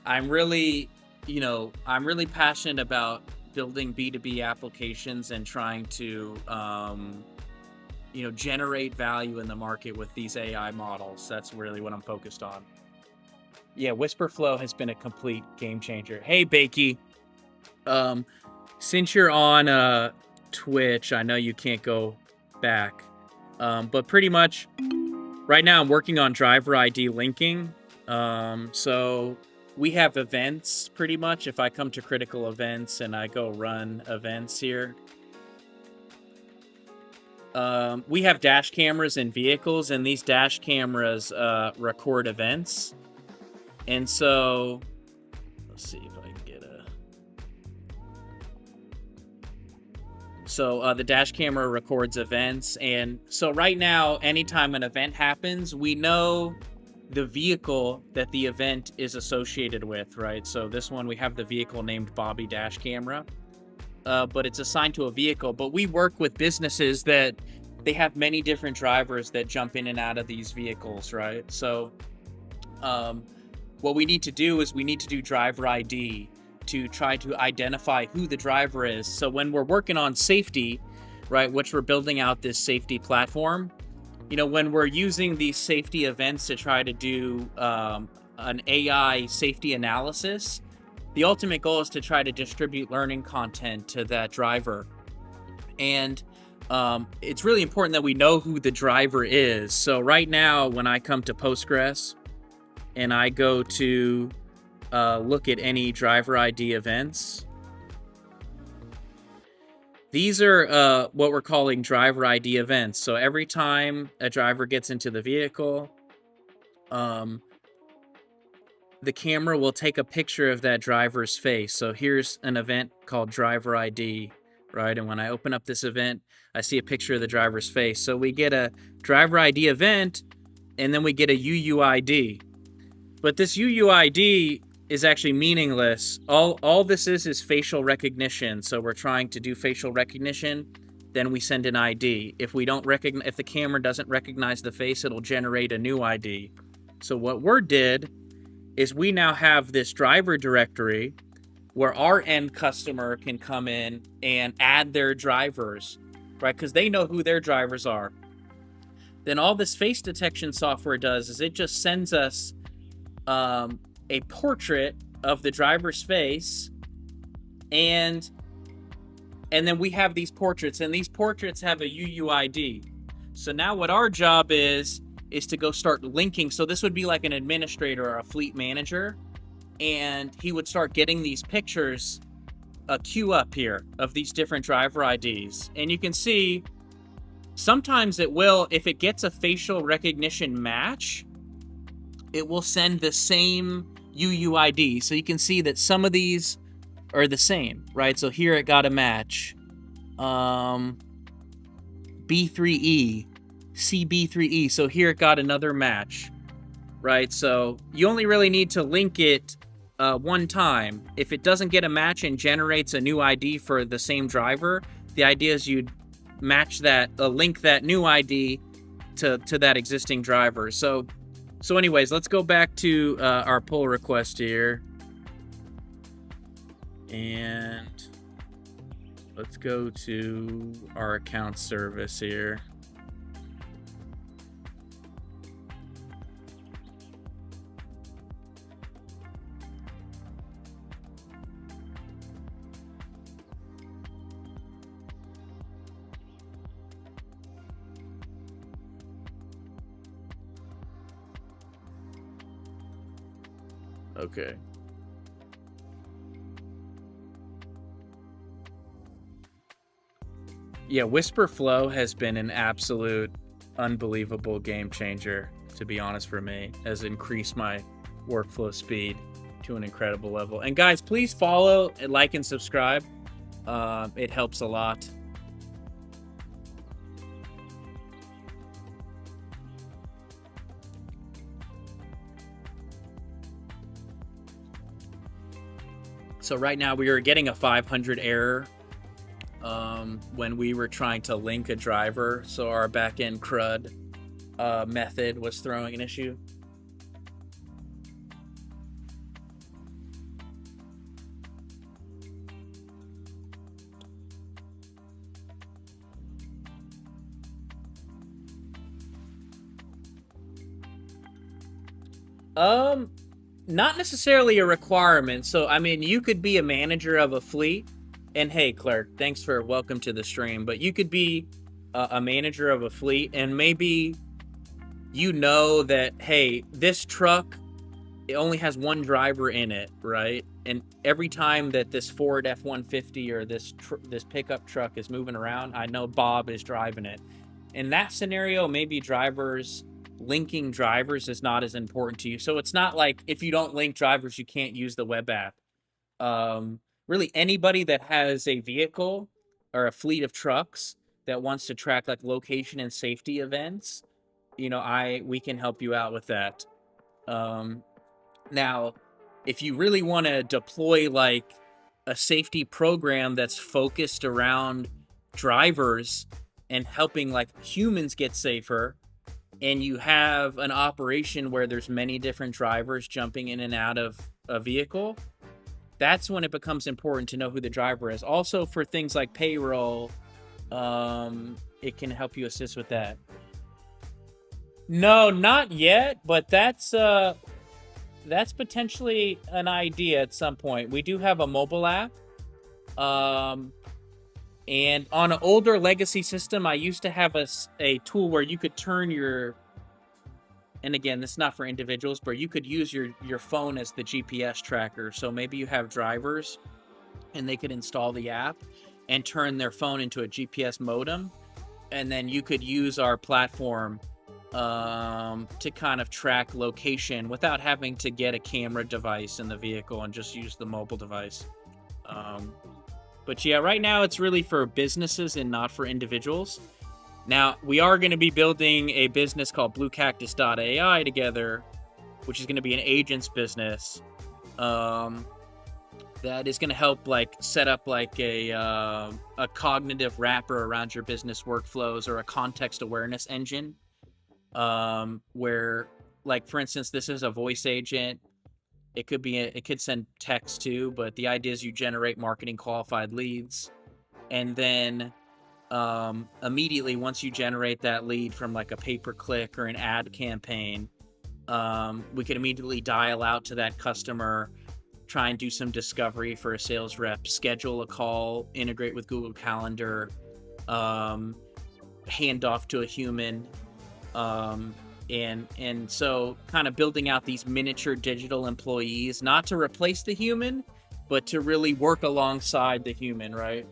S1: I'm really passionate about building B2B applications and trying to, generate value in the market with these AI models. That's really what I'm focused on. Yeah, Whisperflow has been a complete game changer. Hey, Bakey. Since you're on Twitch, I know you can't go back, but pretty much right now I'm working on driver ID linking. So we have events pretty much. If I come to critical events and I go run events here, we have dash cameras in vehicles, and these dash cameras record events. And so let's see if I can get a... So the dash camera records events. And so right now, anytime an event happens, we know the vehicle that the event is associated with, right? So this one, we have the vehicle named Bobby Dash Camera, but it's assigned to a vehicle. But we work with businesses that they have many different drivers that jump in and out of these vehicles, right? So what we need to do is we need to do driver ID to try to identify who the driver is. So when we're working on safety, right, which we're building out this safety platform, you know, when we're using these safety events to try to do an AI safety analysis, the ultimate goal is to try to distribute learning content to that driver. And it's really important that we know who the driver is. So right now, when I come to Postgres and I go to look at any driver ID events, these are what we're calling driver ID events. So every time a driver gets into the vehicle, the camera will take a picture of that driver's face. So here's an event called driver ID, right? And when I open up this event, I see a picture of the driver's face. So we get a driver ID event, and then we get a UUID. But this UUID is actually meaningless. All this is facial recognition. So we're trying to do facial recognition, then we send an ID. If the camera doesn't recognize the face, it'll generate a new ID. So what we did is we now have this driver directory where our end customer can come in and add their drivers, right? Because they know who their drivers are. Then all this face detection software does is it just sends us a portrait of the driver's face, and then we have these portraits, and these portraits have a UUID. So now what our job is to go start linking. So this would be like an administrator or a fleet manager, and he would start getting these pictures queue up here of these different driver IDs. And you can see sometimes it will, if it gets a facial recognition match, it will send the same UUID. So you can see that some of these are the same, right? So here it got a match. B3E, CB3E. So here it got another match, right? So you only really need to link it one time. If it doesn't get a match and generates a new ID for the same driver, the idea is you'd match that, link that new ID to that existing driver. So anyways, let's go back to our pull request here. And let's go to our account service here. Okay. Yeah, Whisper Flow has been an absolute unbelievable game changer, to be honest, for me. Has increased my workflow speed to an incredible level. And guys, please follow, like, and subscribe. It helps a lot. So right now we are getting a 500 error when we were trying to link a driver. So our backend CRUD method was throwing an issue. Not necessarily a requirement. So, I mean, you could be a manager of a fleet, and hey, Clark, thanks for welcome to the stream, but you could be a manager of a fleet, and maybe you know that, hey, this truck, it only has one driver in it, right? And every time that this Ford F-150 or this pickup truck is moving around, I know Bob is driving it. In that scenario, maybe linking drivers is not as important to you. So it's not like if you don't link drivers, you can't use the web app. Really, anybody that has a vehicle or a fleet of trucks that wants to track like location and safety events, we can help you out with that. Now, if you really want to deploy like a safety program that's focused around drivers and helping like humans get safer, and you have an operation where there's many different drivers jumping in and out of a vehicle, that's when it becomes important to know who the driver is. Also, for things like payroll, it can help you assist with that. No, not yet, but that's potentially an idea at some point. We do have a mobile app. And on an older legacy system, I used to have a tool where you could turn your, and again, this is not for individuals, but you could use your phone as the GPS tracker. So maybe you have drivers and they could install the app and turn their phone into a GPS modem. And then you could use our platform to kind of track location without having to get a camera device in the vehicle and just use the mobile device. But yeah, right now it's really for businesses and not for individuals. Now, we are going to be building a business called BlueCactus.ai together, which is going to be an agent's business that is going to help like set up like a cognitive wrapper around your business workflows, or a context awareness engine, where, like, for instance, this is a voice agent. It could send text too, but the idea is you generate marketing qualified leads, and then immediately once you generate that lead from like a pay-per-click or an ad campaign, we could immediately dial out to that customer, try and do some discovery for a sales rep, schedule a call, integrate with Google Calendar, hand off to a human, and so kind of building out these miniature digital employees, not to replace the human, but to really work alongside the human, right?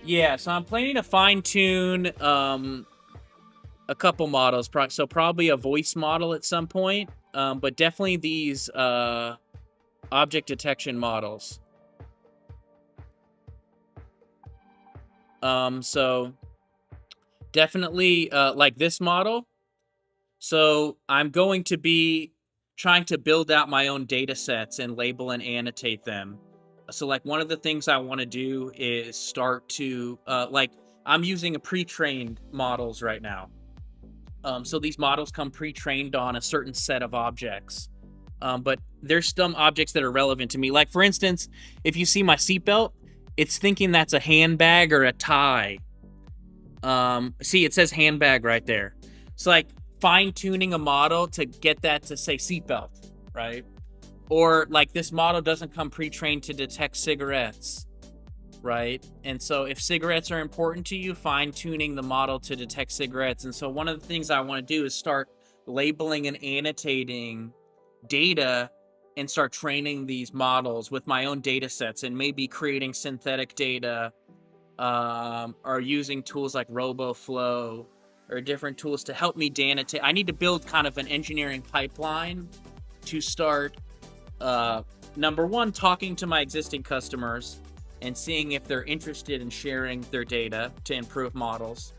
S1: Yeah, so I'm planning to fine-tune a couple models, so probably a voice model at some point, but definitely these object detection models. So definitely like this model. So I'm going to be trying to build out my own data sets and label and annotate them. So like one of the things I want to do is start to like, I'm using a pre-trained models right now. So these models come pre-trained on a certain set of objects, but there's some objects that are relevant to me. Like, for instance, if you see my seatbelt, it's thinking that's a handbag or a tie. See, it says handbag right there. So like fine-tuning a model to get that to say seatbelt, right? Or like this model doesn't come pre-trained to detect cigarettes, right? And so if cigarettes are important to you, fine-tuning the model to detect cigarettes. And so one of the things I want to do is start labeling and annotating data and start training these models with my own data sets, and maybe creating synthetic data, or using tools like RoboFlow or different tools to help me annotate. I need to build kind of an engineering pipeline to start, number one, talking to my existing customers and seeing if they're interested in sharing their data to improve models.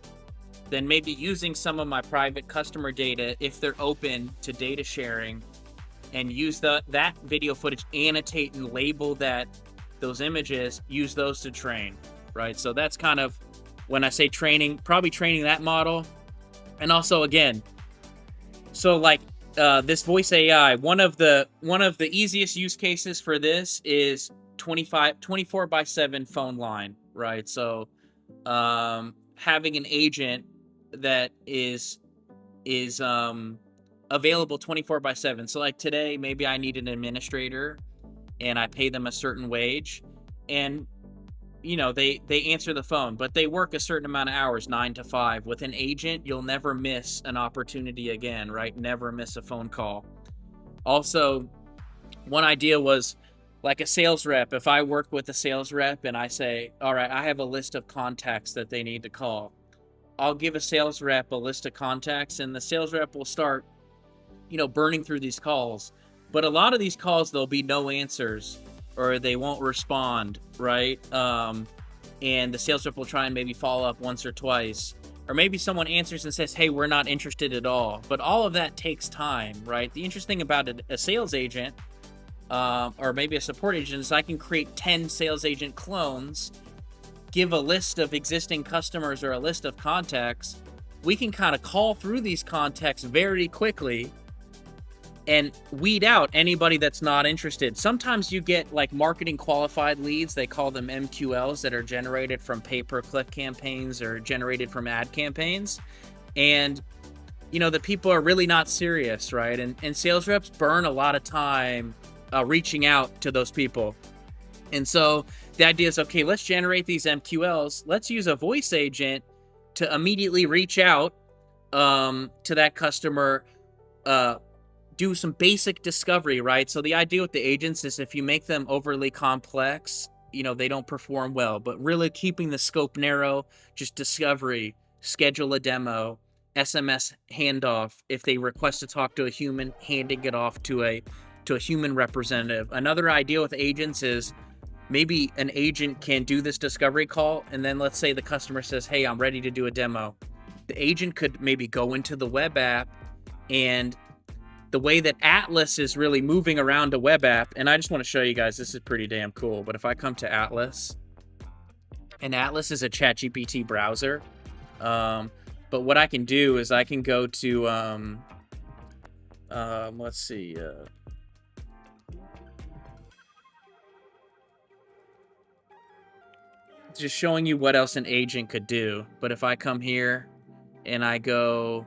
S1: Then maybe using some of my private customer data, if they're open to data sharing, and use that video footage, annotate and label those images, use those to train, right? So that's kind of, when I say training, probably training that model. And also, again, so like this voice AI, one of the easiest use cases for this is 24/7 phone line, right? So having an agent that is available 24/7. So like today, maybe I need an administrator and I pay them a certain wage, and you know, they answer the phone, but they work a certain amount of hours, 9 to 5. With an agent, you'll never miss an opportunity again, right? Never miss a phone call. Also, one idea was like a sales rep. If I work with a sales rep and I say, all right, I have a list of contacts that they need to call, I'll give a sales rep a list of contacts, and the sales rep will start, you know, burning through these calls. But a lot of these calls, there'll be no answers, or they won't respond, right? And the sales rep will try and maybe follow up once or twice. Or maybe someone answers and says, hey, we're not interested at all. But all of that takes time, right? The interesting thing about a sales agent, or maybe a support agent, is I can create 10 sales agent clones, give a list of existing customers or a list of contacts. We can kind of call through these contacts very quickly and weed out anybody that's not interested. Sometimes you get like marketing qualified leads, they call them MQLs, that are generated from pay-per-click campaigns or generated from ad campaigns. And, you know, the people are really not serious, right? And sales reps burn a lot of time reaching out to those people. And so the idea is, okay, let's generate these MQLs. Let's use a voice agent to immediately reach out to that customer, do some basic discovery, right? So the idea with the agents is if you make them overly complex, you know, they don't perform well. But really keeping the scope narrow, just discovery, schedule a demo, SMS handoff. If they request to talk to a human, handing it off to a human representative. Another idea with agents is maybe an agent can do this discovery call, and then let's say the customer says, hey, I'm ready to do a demo. The agent could maybe go into the web app, and the way that Atlas is really moving around a web app, and I just want to show you guys, this is pretty damn cool, but if I come to Atlas, and Atlas is a ChatGPT browser, but what I can do is I can go to, let's see, just showing you what else an agent could do. But if I come here and I go,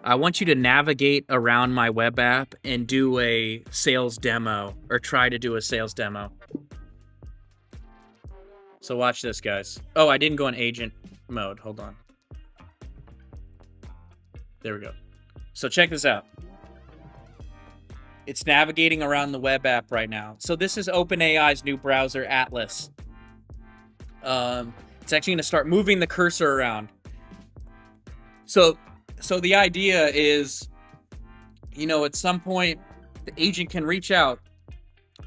S1: I want you to navigate around my web app and do a sales demo, or try to do a sales demo. So watch this, guys. Oh, I didn't go in agent mode. Hold on. There we go. So check this out. It's navigating around the web app right now. So this is OpenAI's new browser, Atlas. It's actually going to start moving the cursor around. So the idea is, you know, at some point, the agent can reach out.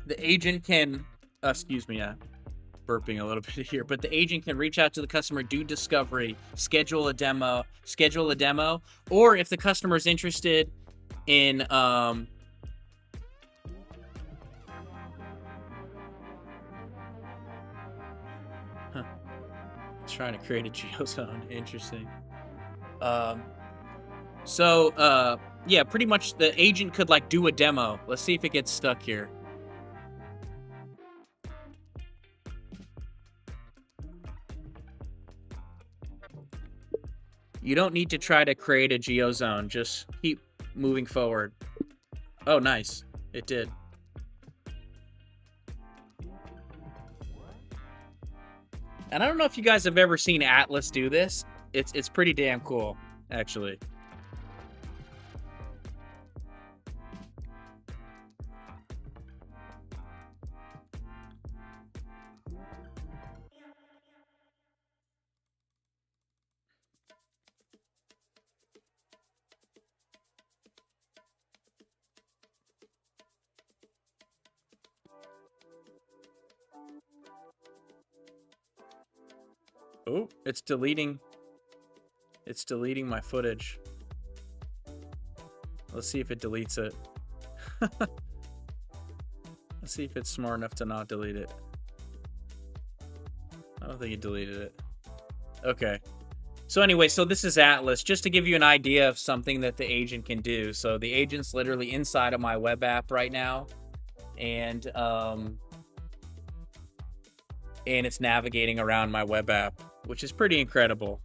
S1: The agent can, excuse me, burping a little bit here, but the agent can reach out to the customer, do discovery, schedule a demo, or if the customer is interested in, trying to create a geozone. Interesting. Yeah, pretty much the agent could like do a demo. Let's see if it gets stuck here. You don't need to try to create a geozone. Just keep moving forward. Oh, nice. It did. And I don't know if you guys have ever seen Atlas do this. It's pretty damn cool, actually. Oh, it's deleting my footage. Let's see if it deletes it. Let's see if it's smart enough to not delete it. I don't think it deleted it. Okay. So anyway, so this is Atlas, just to give you an idea of something that the agent can do. So the agent's literally inside of my web app right now, and it's navigating around my web app, which is pretty incredible.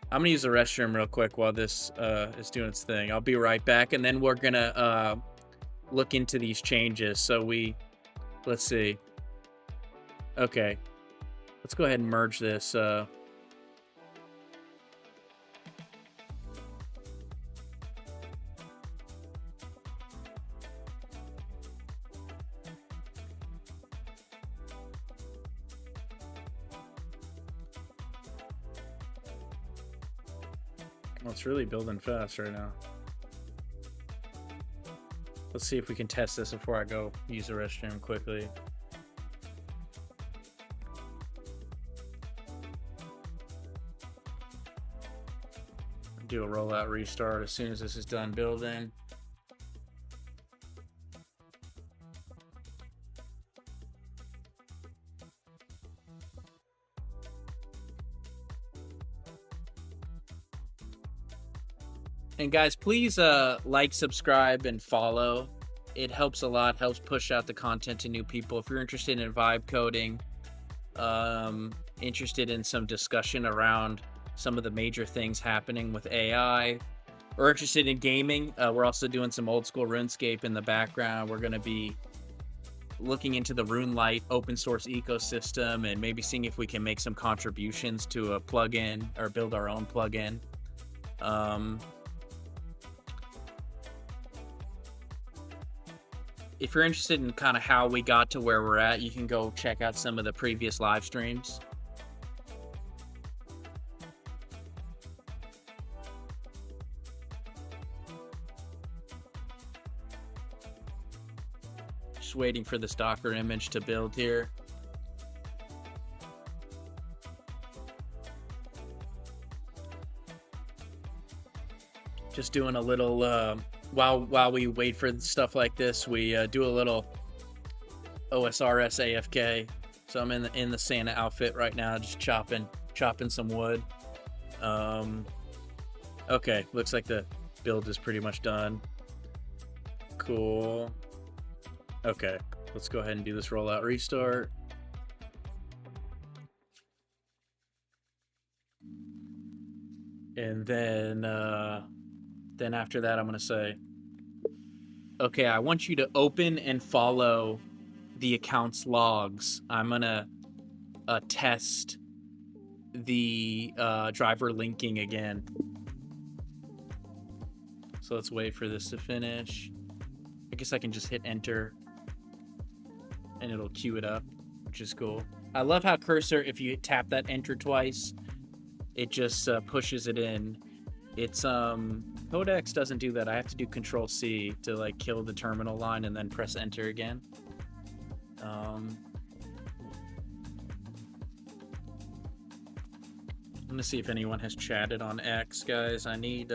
S1: I'm gonna use the restroom real quick while this is doing its thing. I'll be right back, and then we're gonna look into these changes. So let's see. Okay, let's go ahead and merge this. Well, it's really building fast right now. Let's see if we can test this before I go use the restroom quickly. Do a rollout restart as soon as this is done building. And guys, please like, subscribe, and follow. It helps a lot, helps push out the content to new people. If you're interested in vibe coding, interested in some discussion around some of the major things happening with AI, or interested in gaming, we're also doing some old school RuneScape in the background. We're going to be looking into the RuneLite open source ecosystem and maybe seeing if we can make some contributions to a plugin or build our own plugin. If you're interested in kind of how we got to where we're at, you can go check out some of the previous live streams. Just waiting for this Docker image to build here. Just doing a little while we wait for stuff like this, we do a little OSRS AFK. So I'm in the Santa outfit right now, just chopping some wood. Okay, looks like the build is pretty much done. Cool. Okay, let's go ahead and do this rollout restart. And then after that, I'm gonna say, okay, I want you to open and follow the account's logs. I'm gonna test the driver linking again. So let's wait for this to finish. I guess I can just hit enter and it'll queue it up, which is cool. I love how cursor, if you tap that enter twice, it just pushes it in. It's Codex doesn't do that. I have to do Control C to like kill the terminal line and then press enter again. I'm gonna see if anyone has chatted on X, guys. I need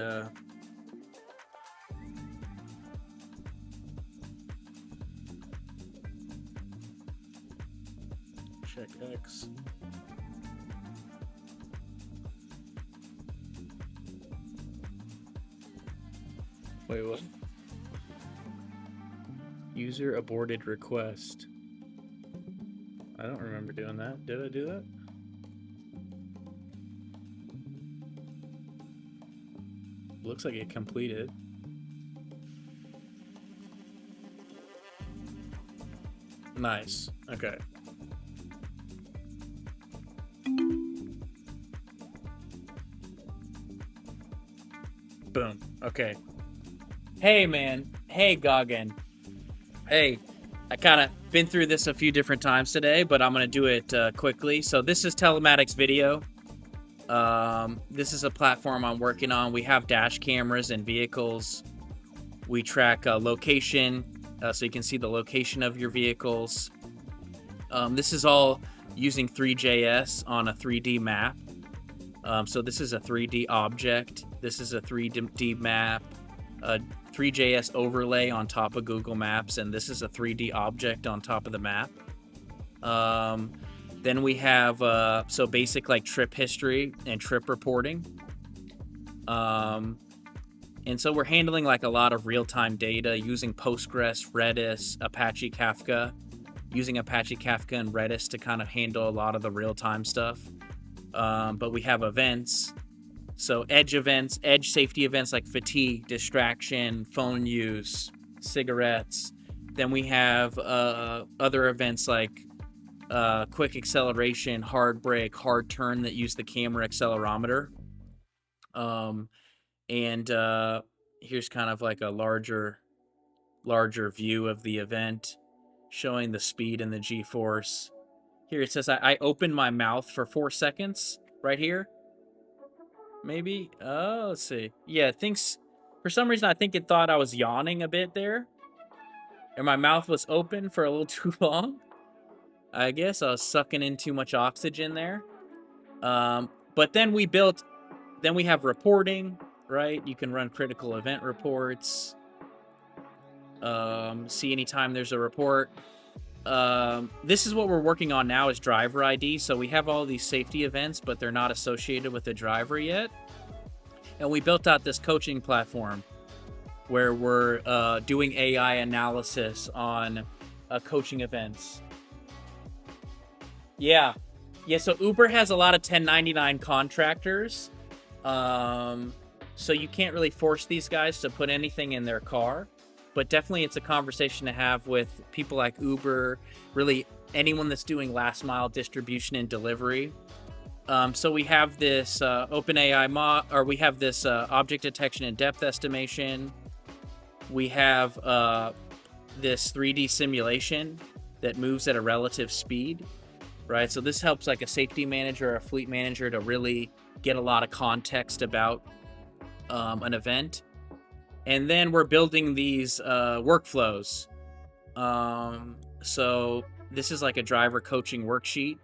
S1: check X. Wait, what? User aborted request. I don't remember doing that. Did I do that? Looks like it completed. Nice. Okay. Boom. Okay. Hey, man. Hey, Goggin. Hey, I kind of been through this a few different times today, but I'm going to do it quickly. So this is Telematics Video. This is a platform I'm working on. We have dash cameras in vehicles. We track location, so you can see the location of your vehicles. This is all using Three.js on a 3D map. So this is a 3D object. This is a 3D map, a Three.js overlay on top of Google Maps, and this is a 3D object on top of the map. Then we have so basic like trip history and trip reporting. And so we're handling like a lot of real-time data using Postgres, Redis, Apache Kafka, using Apache Kafka and Redis to kind of handle a lot of the real-time stuff. But we have events. So edge events, edge safety events like fatigue, distraction, phone use, cigarettes. Then we have other events like quick acceleration, hard brake, hard turn that use the camera accelerometer. And here's kind of like a larger view of the event, showing the speed and the G-force. Here it says I opened my mouth for 4 seconds right here. Maybe. Let's see. Yeah, it thinks, for some reason, I think it thought I was yawning a bit there. And my mouth was open for a little too long. I guess I was sucking in too much oxygen there. But then we have reporting, right? You can run critical event reports. See anytime there's a report. This is what we're working on now, is driver ID. So we have all these safety events, but they're not associated with the driver yet. And we built out this coaching platform where we're doing AI analysis on coaching events. Yeah. So Uber has a lot of 1099 contractors. So you can't really force these guys to put anything in their car. But definitely it's a conversation to have with people like Uber, really anyone that's doing last mile distribution and delivery. So we have this OpenAI we have this object detection and depth estimation. We have this 3D simulation that moves at a relative speed, right? So this helps like a safety manager or a fleet manager to really get a lot of context about an event. And then we're building these workflows. So this is like a driver coaching worksheet.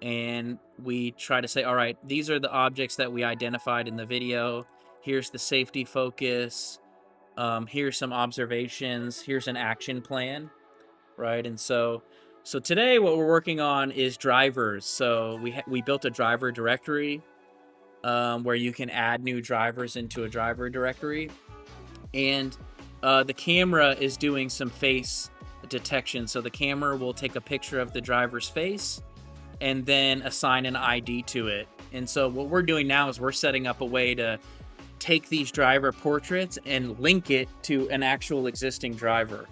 S1: And we try to say, all right, these are the objects that we identified in the video. Here's the safety focus. Here's some observations. Here's an action plan, right? And so today what we're working on is drivers. So we built a driver directory where you can add new drivers into a driver directory. And the camera is doing some face detection. So the camera will take a picture of the driver's face and then assign an ID to it. And so what we're doing now is we're setting up a way to take these driver portraits and link it to an actual existing driver.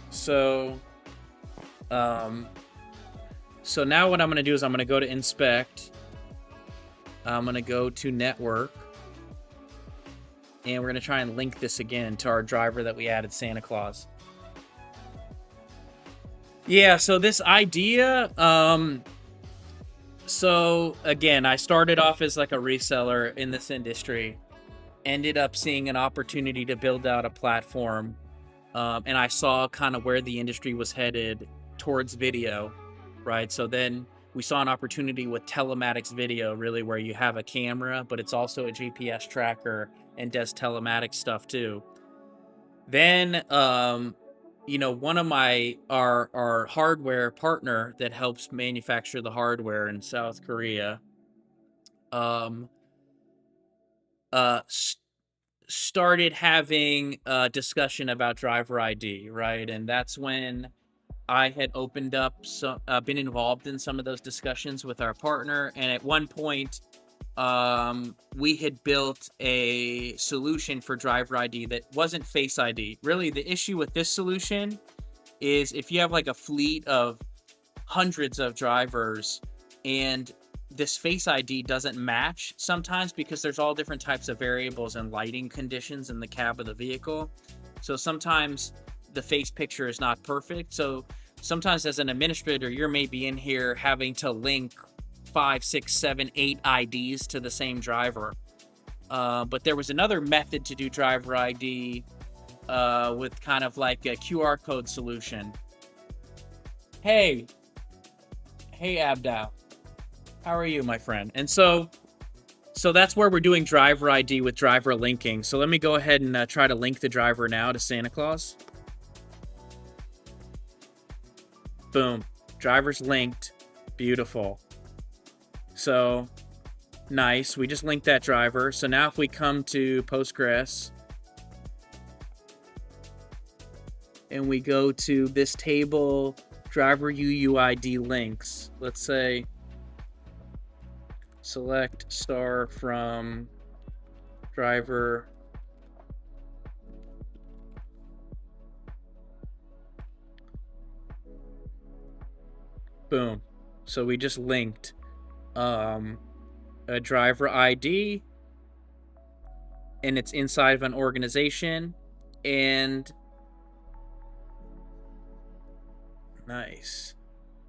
S1: So now what I'm going to do is I'm going to go to inspect. I'm going to go to network. And we're going to try and link this again to our driver that we added, Santa Claus. Yeah, so this idea, so again, I started off as like a reseller in this industry, ended up seeing an opportunity to build out a platform. And I saw kind of where the industry was headed towards video. Right, so then we saw an opportunity with telematics video, really, where you have a camera, but it's also a GPS tracker and does telematics stuff too. Then, one of our hardware partner that helps manufacture the hardware in South Korea, started having a discussion about driver ID, right, and that's when I had opened up, been involved in some of those discussions with our partner. And at one point, we had built a solution for driver ID that wasn't Face ID. Really, the issue with this solution is if you have like a fleet of hundreds of drivers and this Face ID doesn't match sometimes because there's all different types of variables and lighting conditions in the cab of the vehicle. So sometimes the face picture is not perfect. So sometimes as an administrator, you're maybe in here having to link 5, 6, 7, 8 IDs to the same driver. But there was another method to do driver ID with kind of like a QR code solution. Hey Abdal, how are you, my friend? And so that's where we're doing driver ID with driver linking. So let me go ahead and try to link the driver now to Santa Claus. Boom. Driver's linked. Beautiful. So, nice. We just linked that driver. So now if we come to Postgres, and we go to this table, driver UUID links. Let's say select star from driver boom. So we just linked a driver ID, and it's inside of an organization, and nice.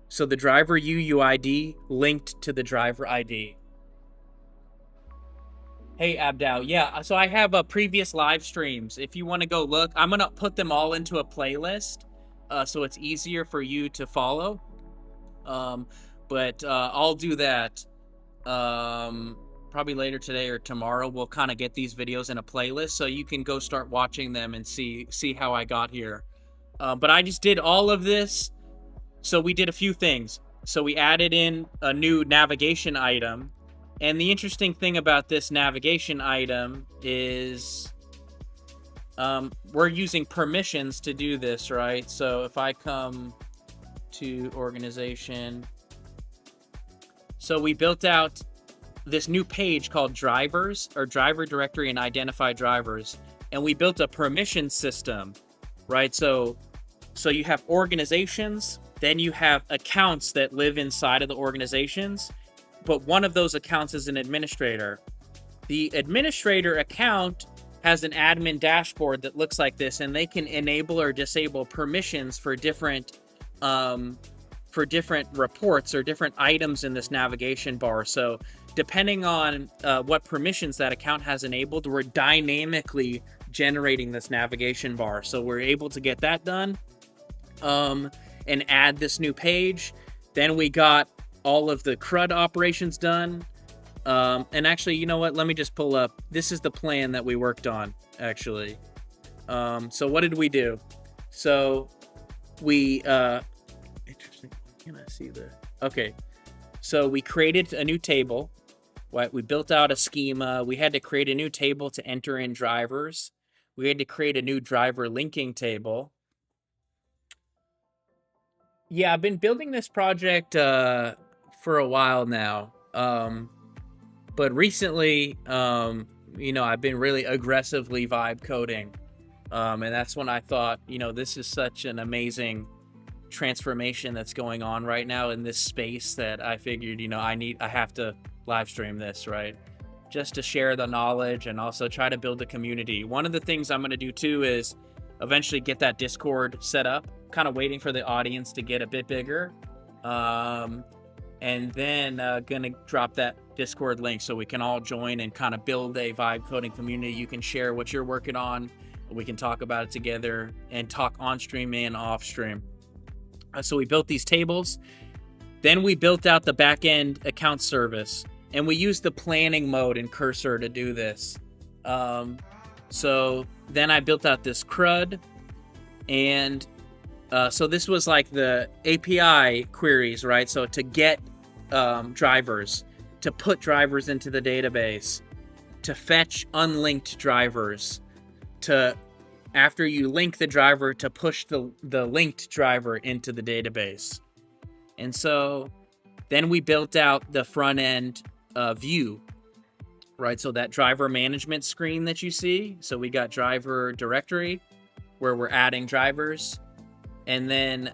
S1: So the driver UUID linked to the driver ID. Hey, Abdal. Yeah, so I have previous live streams. If you want to go look, I'm going to put them all into a playlist so it's easier for you to follow. But I'll do that probably later today or tomorrow. We'll kind of get these videos in a playlist so you can go start watching them and see how I got here. But I just did all of this. So we did a few things. So we added in a new navigation item. And the interesting thing about this navigation item is we're using permissions to do this, right? So if I come to organization, so we built out this new page called drivers, or driver directory and identify drivers. And we built a permission system, right? So you have organizations, then you have accounts that live inside of the organizations, but one of those accounts is an administrator. The administrator account has an admin dashboard that looks like this, and they can enable or disable permissions for different reports or different items in this navigation bar. So depending on what permissions that account has enabled, we're dynamically generating this navigation bar. So we're able to get that done and add this new page. Then we got all of the CRUD operations done. And actually, you know what? Let me just pull up. This is the plan that we worked on, actually. So what did we do? So we, interesting. Can I see the? Okay. So we created a new table. Right? We built out a schema. We had to create a new table to enter in drivers. We had to create a new driver linking table. Yeah, I've been building this project for a while now. But recently, I've been really aggressively vibe coding. And that's when I thought, this is such an amazing transformation that's going on right now in this space that I figured, I have to live stream this, right? Just to share the knowledge and also try to build a community. One of the things I'm going to do too is eventually get that Discord set up, kind of waiting for the audience to get a bit bigger. And then gonna drop that Discord link so we can all join and kind of build a vibe coding community. You can share what you're working on. We can talk about it together and talk on stream and off stream. So we built these tables. Then we built out the backend account service, and we used the planning mode in Cursor to do this. So then I built out this CRUD, and so this was like the API queries, right? So to get drivers, to put drivers into the database, to fetch unlinked drivers, to, after you link the driver, to push the linked driver into the database. And so then we built out the front end view, right? So that driver management screen that you see. So we got driver directory where we're adding drivers. And then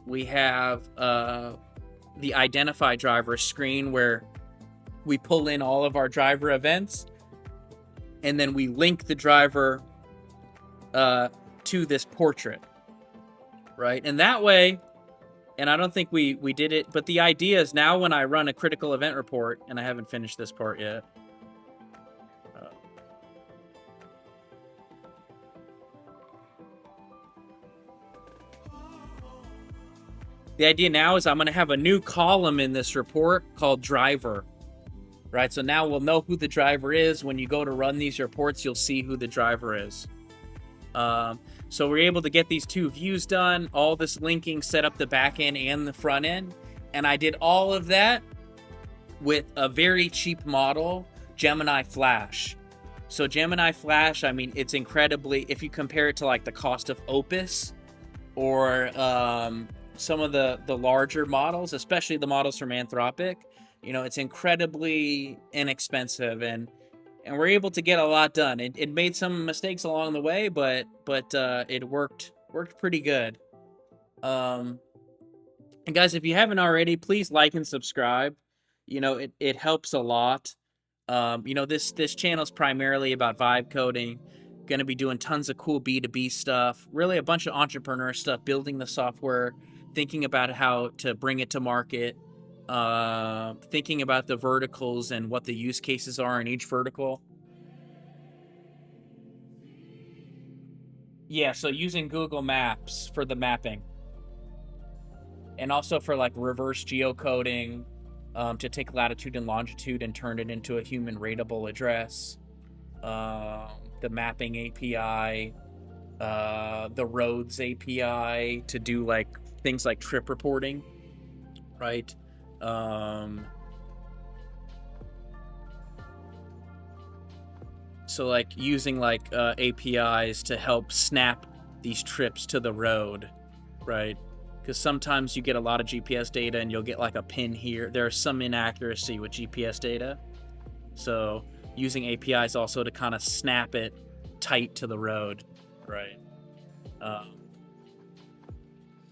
S1: we have the identify driver screen where we pull in all of our driver events, and then we link the driver to this portrait, right? And that way, and I don't think we did it, but the idea is now when I run a critical event report, and I haven't finished this part yet. The idea now is I'm going to have a new column in this report called driver, right? So now we'll know who the driver is. When you go to run these reports, you'll see who the driver is. So we're able to get these two views done, all this linking, set up the back end and the front end. And I did all of that with a very cheap model, Gemini Flash. So Gemini Flash, I mean, it's incredibly, if you compare it to like the cost of Opus or some of the larger models, especially the models from Anthropic, you know, it's incredibly inexpensive, and we're able to get a lot done. It made some mistakes along the way, but it worked pretty good. And guys, if you haven't already, please like and subscribe. You know, it helps a lot. You know, this channel is primarily about vibe coding. Going to be doing tons of cool B2B stuff, really a bunch of entrepreneur stuff, building the software, thinking about how to bring it to market, thinking about the verticals and what the use cases are in each vertical. Yeah, so using Google Maps for the mapping, and also for like reverse geocoding, to take latitude and longitude and turn it into a human rateable address. The mapping API, the roads API to do like things like trip reporting, right? So like using like APIs to help snap these trips to the road, right? Because sometimes you get a lot of GPS data and you'll get like a pin here. There's some inaccuracy with GPS data. So using APIs also to kind of snap it tight to the road, right?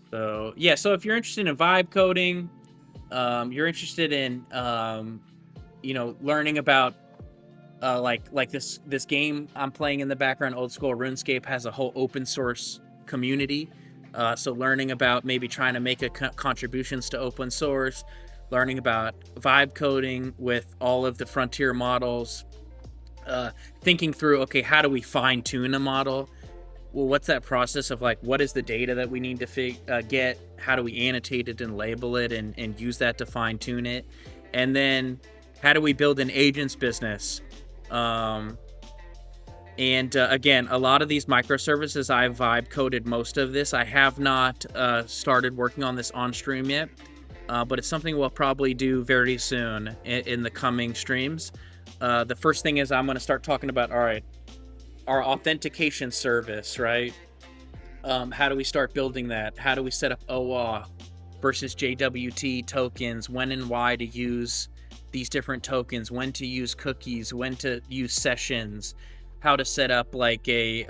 S1: So yeah, so if you're interested in vibe coding, you're interested in you know, learning about like this game I'm playing in the background, Old School RuneScape, has a whole open source community. So learning about maybe trying to make contributions to open source, learning about vibe coding with all of the frontier models, thinking through, okay, how do we fine tune a model? Well, what's that process of like, what is the data that we need to get? How do we annotate it and label it and use that to fine tune it? And then how do we build an agents business? Again, a lot of these microservices, I've vibe coded most of this. I have not started working on this on stream yet, but it's something we'll probably do very soon in the coming streams. The first thing is I'm going to start talking about, all right, our authentication service, right? How do we start building that? How do we set up OAuth versus JWT tokens? When and why to use these different tokens? When to use cookies? When to use sessions? How to set up like a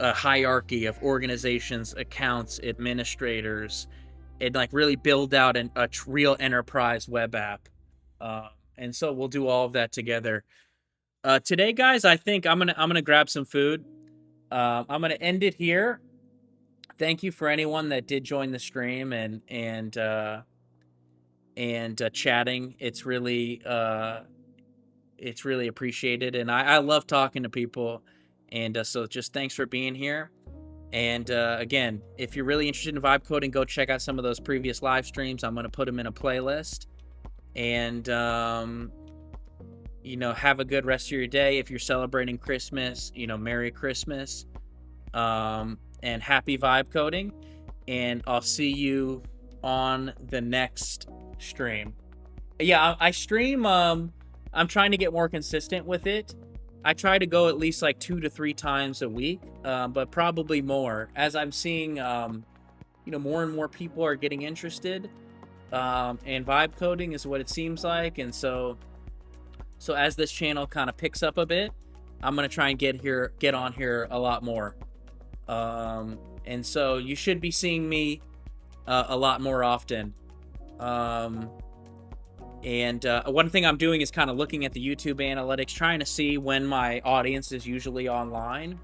S1: hierarchy of organizations, accounts, administrators, and like really build out a real enterprise web app. And so we'll do all of that together. Today, guys, I think I'm gonna grab some food. I'm gonna end it here. Thank you for anyone that did join the stream and chatting. It's really appreciated, and I love talking to people. And so just thanks for being here. And again, if you're really interested in vibe coding, go check out some of those previous live streams. I'm gonna put them in a playlist. And you know, have a good rest of your day. If you're celebrating Christmas, you know, Merry Christmas, and happy vibe coding. And I'll see you on the next stream. Yeah, I stream. I'm trying to get more consistent with it. I try to go at least like 2 to 3 times a week, but probably more, as I'm seeing, you know, more and more people are getting interested. And vibe coding is what it seems like. And so as this channel kind of picks up a bit, I'm going to try and get on here a lot more. And so you should be seeing me a lot more often. One thing I'm doing is kind of looking at the YouTube analytics, trying to see when my audience is usually online,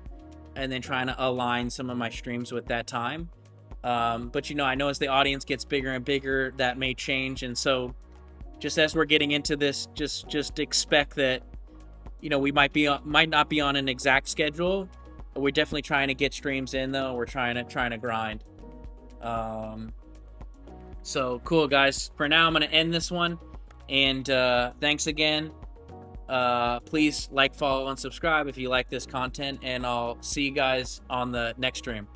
S1: and then trying to align some of my streams with that time. But you know, I know as the audience gets bigger and bigger, that may change. And so just as we're getting into this, just expect that, you know, we might not be on an exact schedule. We're definitely trying to get streams in, though. We're trying to grind. So cool, guys. For now, I'm going to end this one. And thanks again. Please like, follow, and subscribe if you like this content. And I'll see you guys on the next stream.